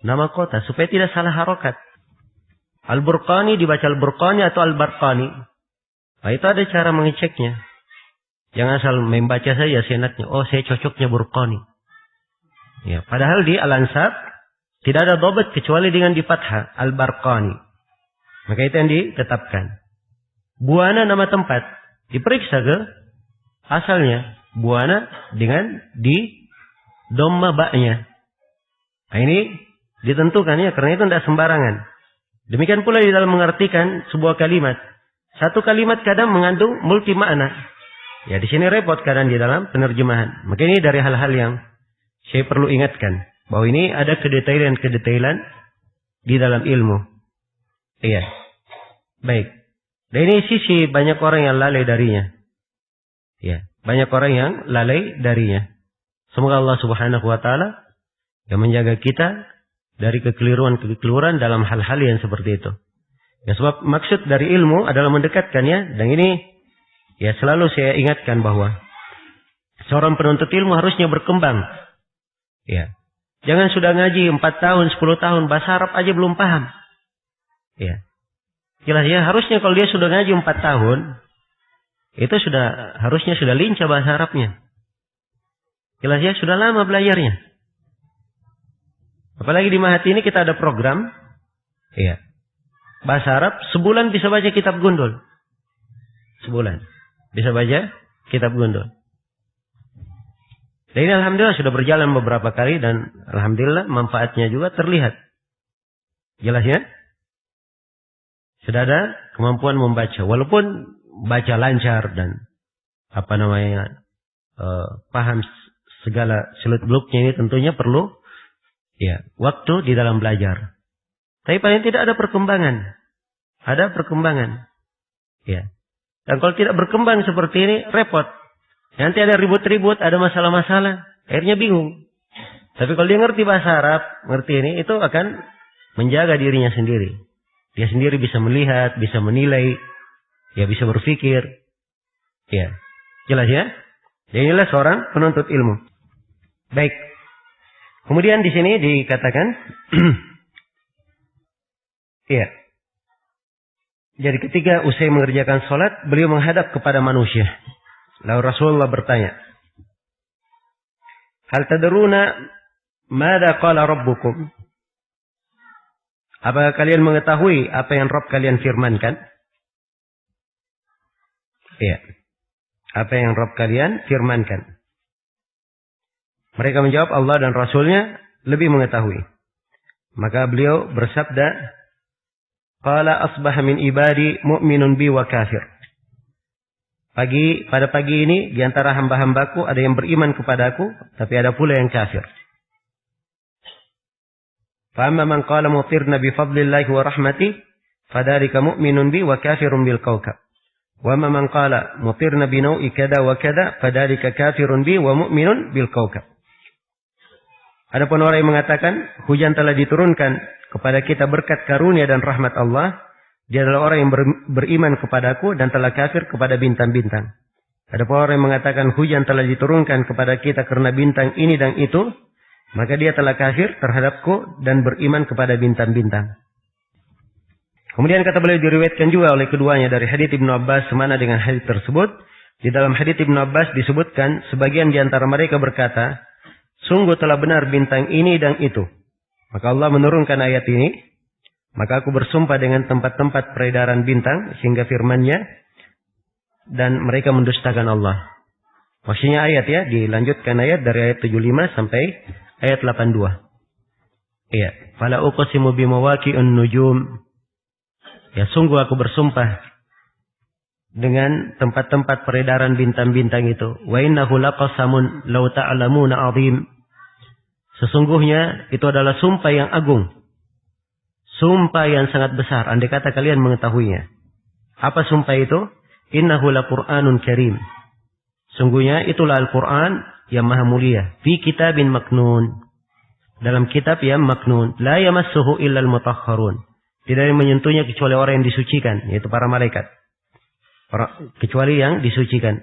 Speaker 1: Nama kota supaya tidak salah harokat. Al-Burqani dibaca Al-Burqani atau Al-Barqani. Nah, itu ada cara mengeceknya. Jangan asal membaca saja seenaknya. Oh, saya cocoknya Burqani. Ya, padahal di Al-Ansab tidak ada dobat kecuali dengan di fathah Al-Barqani. Maka itu yang ditetapkan. Buana nama tempat diperiksa ke asalnya. Buana dengan di dhamma ba-nya. Nah, ini ditentukan ya karena itu tidak sembarangan. Demikian pula di dalam mengartikan sebuah kalimat. Satu kalimat kadang mengandung multi makna. Ya di sini repot kadang di dalam penerjemahan. Maka ini dari hal-hal yang saya perlu ingatkan. Bahwa ini ada kedetailan-kedetailan di dalam ilmu. Iya. Baik. Dan ini sisi banyak orang yang lalai darinya. Ya. Banyak orang yang lalai darinya. Semoga Allah Subhanahu wa Ta'ala yang menjaga kita dari kekeliruan-kekeliruan dalam hal-hal yang seperti itu. Ya, sebab maksud dari ilmu adalah mendekatkannya. Dan ini ya selalu saya ingatkan bahwa seorang penuntut ilmu harusnya berkembang. Ya. Jangan sudah ngaji 4 tahun, 10 tahun, bahasa Arab aja belum paham. Ya. Jelas ya, harusnya kalau dia sudah ngaji 4 tahun, itu harusnya sudah lincah bahasa Arabnya. Jelas ya, sudah lama belajarnya. Apalagi di Mahat ini kita ada program. Ya. Bahasa Arab, sebulan bisa baca kitab Gundul. Sebulan. Bisa baca kitab Gundul. Dan ini alhamdulillah sudah berjalan beberapa kali dan alhamdulillah manfaatnya juga terlihat. Jelas ya? Sudah ada kemampuan membaca. Walaupun baca lancar dan paham segala seluk-beluknya ini tentunya perlu ya waktu di dalam belajar. Tapi paling tidak ada perkembangan. Ada perkembangan. Ya. Dan kalau tidak berkembang seperti ini repot. Nanti ada ribut-ribut, ada masalah-masalah. Akhirnya bingung. Tapi kalau dia ngerti bahasa Arab, ngerti ini, itu akan menjaga dirinya sendiri. Dia sendiri bisa melihat, bisa menilai, ya bisa berpikir. Ya, jelas ya? Dia inilah seorang penuntut ilmu. Baik. Kemudian di sini dikatakan, ya. Jadi ketika usai mengerjakan sholat, beliau menghadap kepada manusia. Lalu Rasulullah bertanya, hal tadruna mada qala rabbukum? Apakah kalian mengetahui apa yang Rabb kalian firmankan? Iya. Apa yang Rabb kalian firmankan? Mereka menjawab, Allah dan Rasulnya lebih mengetahui. Maka beliau bersabda, qala asbaha min ibadi mu'minun bi wa kafir. Pada pagi ini di antara hamba-hambaku ada yang beriman kepadaku, tapi ada pula yang kafir. Fa amma man qala mutirna bi fadlillahi wa rahmatihi fadzalika mu'minun bi wa kafirun bil kawkab. Wa amma man qala mutirna bi nau'i kada wa kada fadzalika kafirun bi wa mu'minun bil kawkab. Adapun orang yang mengatakan hujan telah diturunkan kepada kita berkat karunia dan rahmat Allah, dia adalah orang yang beriman kepadaku dan telah kafir kepada bintang-bintang. Adapun orang yang mengatakan hujan telah diturunkan kepada kita karena bintang ini dan itu, maka dia telah kafir terhadapku dan beriman kepada bintang-bintang. Kemudian kata beliau diriwayatkan juga oleh keduanya dari hadits Ibnu Abbas semana dengan hadits tersebut. Di dalam hadits Ibnu Abbas disebutkan sebagian di antara mereka berkata, sungguh telah benar bintang ini dan itu. Maka Allah menurunkan ayat ini. Maka aku bersumpah dengan tempat-tempat peredaran bintang sehingga firman-Nya dan mereka mendustakan Allah. Maksudnya ayat ya, dilanjutkan ayat dari ayat 75 sampai ayat 82. Iya, fala uqsimu bimawaqi'un nujum. Ya, sungguh aku bersumpah dengan tempat-tempat peredaran bintang-bintang itu. Wa innahu laqasamun law ta'lamuna 'azim. Sesungguhnya itu adalah sumpah yang agung. Sumpah yang sangat besar, andai kata kalian mengetahuinya. Apa sumpah itu? Innahu laqur'anun karim. Sungguhnya itulah Al-Quran yang maha mulia. Fi kitabin maknun. Dalam kitab yang maknun. La yamassuhu illal mutahharun. Tidak yang menyentuhnya kecuali orang yang disucikan, yaitu para malaikat. Kecuali yang disucikan.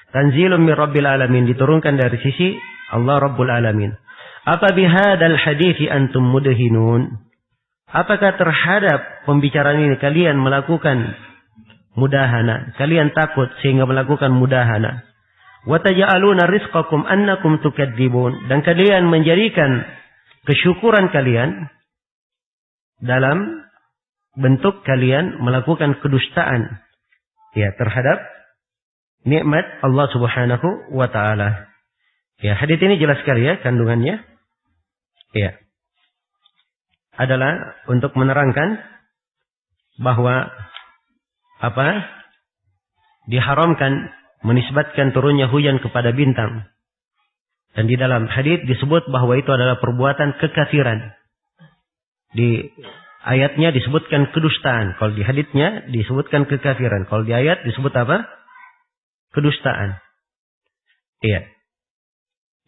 Speaker 1: Tanzilun min rabbil alamin. Diturunkan dari sisi Allah Rabbul Alamin. Apa bihadal hadithi antum mudhinun? Apakah terhadap pembicaraan ini kalian melakukan mudahana? Kalian takut sehingga melakukan mudahana. Wa taj'aluna rizqakum annakum tukadzibun. Dan kalian menjadikan kesyukuran kalian dalam bentuk kalian melakukan kedustaan ya terhadap nikmat Allah Subhanahu wa taala. Ya, hadits ini jelas sekali ya kandungannya. Ya. Adalah untuk menerangkan bahwa diharamkan menisbatkan turunnya hujan kepada bintang. Dan di dalam hadits disebut bahwa itu adalah perbuatan kekafiran. Di ayatnya disebutkan kedustaan. Kalau di haditsnya disebutkan kekafiran. Kalau di ayat disebut apa? Kedustaan. Iya.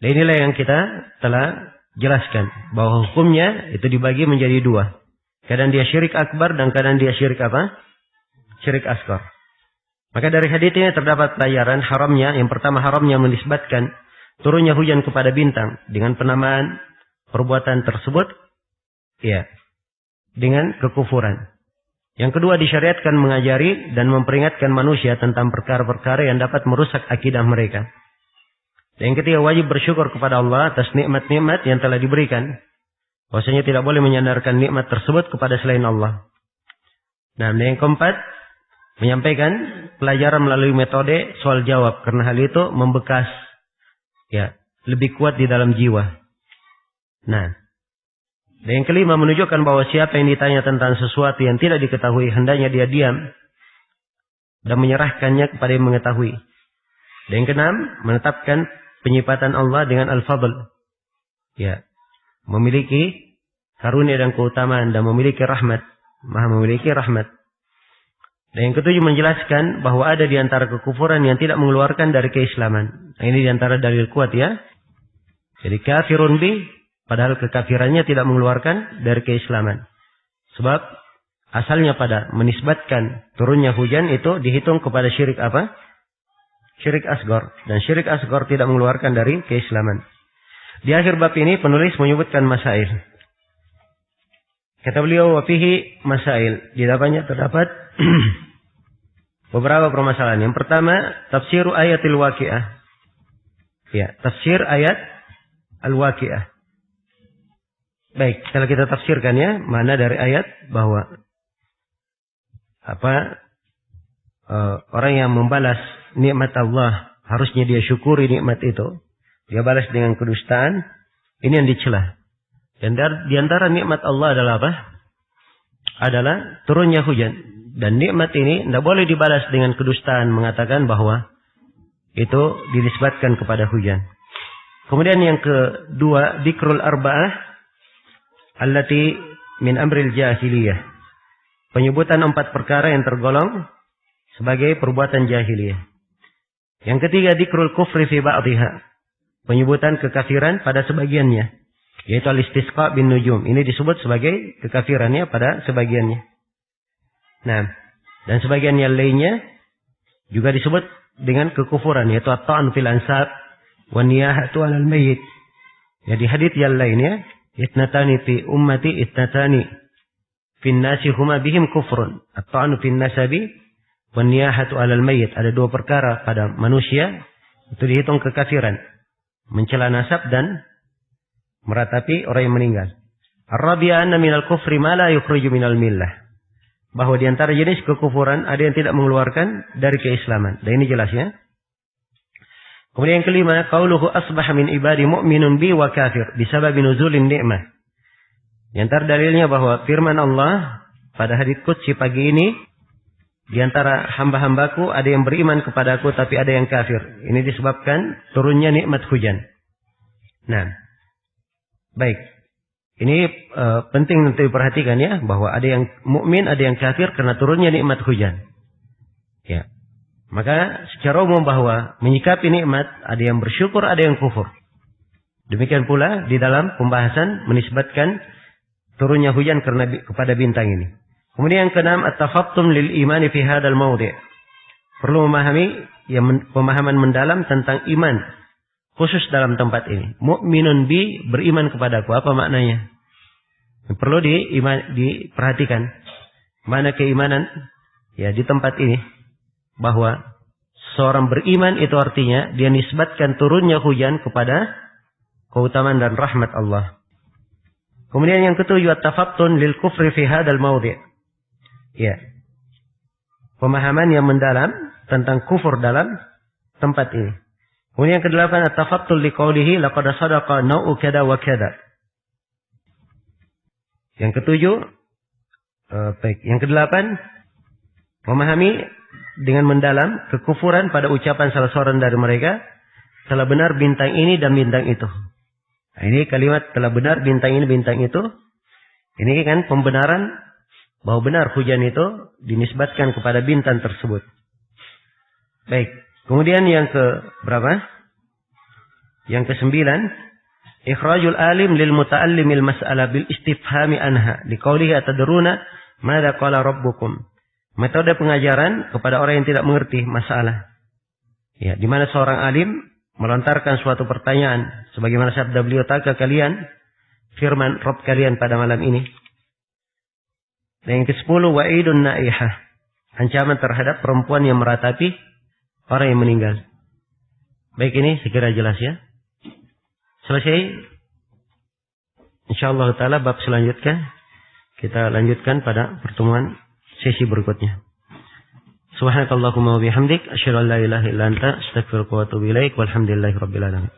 Speaker 1: Dan inilah yang kita telah jelaskan bahwa hukumnya itu dibagi menjadi dua. Kadang dia syirik akbar dan kadang dia syirik apa? Syirik asghar. Maka dari hadits ini terdapat pelajaran haramnya. Yang pertama haramnya menisbatkan turunnya hujan kepada bintang dengan penamaan perbuatan tersebut ya dengan kekufuran. Yang kedua disyariatkan mengajari dan memperingatkan manusia tentang perkara-perkara yang dapat merusak akidah mereka. Dan yang ketiga wajib bersyukur kepada Allah atas nikmat-nikmat yang telah diberikan. Bahwasanya tidak boleh menyandarkan nikmat tersebut kepada selain Allah. Nah, yang keempat menyampaikan pelajaran melalui metode soal jawab karena hal itu membekas ya lebih kuat di dalam jiwa. Nah, dan yang kelima menunjukkan bahwa siapa yang ditanya tentang sesuatu yang tidak diketahui hendaknya dia diam dan menyerahkannya kepada yang mengetahui. Dan yang keenam menetapkan penyifatan Allah dengan al-fadl. Ya, memiliki karunia dan keutamaan dan memiliki rahmat, maha memiliki rahmat. Dan yang ketujuh menjelaskan bahwa ada di antara kekufuran yang tidak mengeluarkan dari keislaman. Nah, ini di antara dalil kuat ya. Jadi kafirun bi, padahal kekafirannya tidak mengeluarkan dari keislaman. Sebab asalnya pada menisbatkan turunnya hujan itu dihitung kepada syirik apa? Syirik asghar. Dan syirik asghar tidak mengeluarkan dari keislaman. Di akhir bab ini penulis menyebutkan masail. Kata beliau, wa fihi masail. Di dalamnya terdapat beberapa permasalahan. Yang pertama, tafsir ayatil waqi'ah. Ya, tafsir ayat al-waqi'ah. Baik, setelah kita tafsirkan ya, mana dari ayat bahwa orang yang membalas nikmat Allah harusnya dia syukuri nikmat itu. Dia balas dengan kedustaan. Ini yang dicela. Dan di antara nikmat Allah adalah apa? Adalah turunnya hujan. Dan nikmat ini tidak boleh dibalas dengan kedustaan, mengatakan bahwa itu dinisbatkan kepada hujan. Kemudian yang kedua, dzikrul arba'ah allati min amril jahiliyah. Penyebutan 4 perkara yang tergolong sebagai perbuatan jahiliyah. Yang ketiga, dzikrul kufri fi ba'dihha. Penyebutan kekafiran pada sebagiannya. Yaitu al-istisqa bin nujum. Ini disebut sebagai kekafirannya pada sebagiannya. Nah, dan sebagian yang lainnya juga disebut dengan kekufuran. Yaitu at-ta'an fil ansab wa niyahatu 'alal mayyit. Ya, di hadits yang lainnya, itnatani fi ummati itnatani fin nasi huma bihim kufrun. At-ta'an fin nasabi wa niyahatu 'alal mayyit. Ada 2 perkara pada manusia itu dihitung kekafiran. Mencela nasab dan meratapi orang yang meninggal. Ar-rabi'a anna minal kufri ma la yukhriju minal millah. Bahwa di antara jenis kekufuran ada yang tidak mengeluarkan dari keislaman. Dan ini jelas ya. Kemudian yang kelima, qauluhu asbaha min ibadi mu'minun bi wa kafir bisababi nuzulin ni'mah. Di antara dalilnya bahwa firman Allah pada hadits qudsi pagi ini, di antara hamba-hambaku ada yang beriman kepadaku tapi ada yang kafir. Ini disebabkan turunnya nikmat hujan. Nah, baik. Ini penting untuk diperhatikan ya, bahwa ada yang mukmin, ada yang kafir karena turunnya nikmat hujan. Ya. Maka secara umum bahwa menyikapi nikmat ada yang bersyukur, ada yang kufur. Demikian pula di dalam pembahasan menisbatkan turunnya hujan kepada bintang ini. Kemudian yang keenam, at-tafattum lil imani fi hadzal mawdi'. Perlu memahami pemahaman mendalam tentang iman khusus dalam tempat ini. Mu'minun bi, beriman kepadaku. Apa maknanya? Perlu diperhatikan. Mana keimanan ya di tempat ini, bahwa seorang beriman itu artinya dia nisbatkan turunnya hujan kepada keutamaan dan rahmat Allah. Kemudian yang ketujuh, at-tafattun lil kufri fi hadzal mawdi'. Ya. Pemahaman yang mendalam tentang kufur dalam tempat ini. Kemudian yang kedelapan, at-tafattul liqaulihi laqad sadaqa nau'u kada wa kada. Yang ketujuh, baik. Yang kedelapan, memahami dengan mendalam kekufuran pada ucapan salah seorang dari mereka, telah benar bintang ini dan bintang itu. Nah, ini kalimat telah benar bintang ini bintang itu. Ini kan pembenaran bahwa benar hujan itu dinisbatkan kepada bintang tersebut. Baik. Kemudian yang ke berapa? Yang ke-9, ikhrajul alim lil muta'allimil mas'alah bil istifhami anha liqaulihi atadruna madza qala rabbukum. Metode pengajaran kepada orang yang tidak mengerti masalah. Ya, di mana seorang alim melontarkan suatu pertanyaan sebagaimana sabda beliau, "Tahukah kalian firman Rabb kalian pada malam ini?" Dan yang ke-10, wa'idun naihah. Ancaman terhadap perempuan yang meratapi orang yang meninggal. Baik, ini sekira jelas ya. Selesai. InsyaAllah ta'ala bab selanjutnya kita lanjutkan pada pertemuan sesi berikutnya. Subhanakallahumma wa bihamdik asyhadu an la ilaha illa anta astaghfiruka wa atubu ilaik walhamdulillahi rabbil alamin.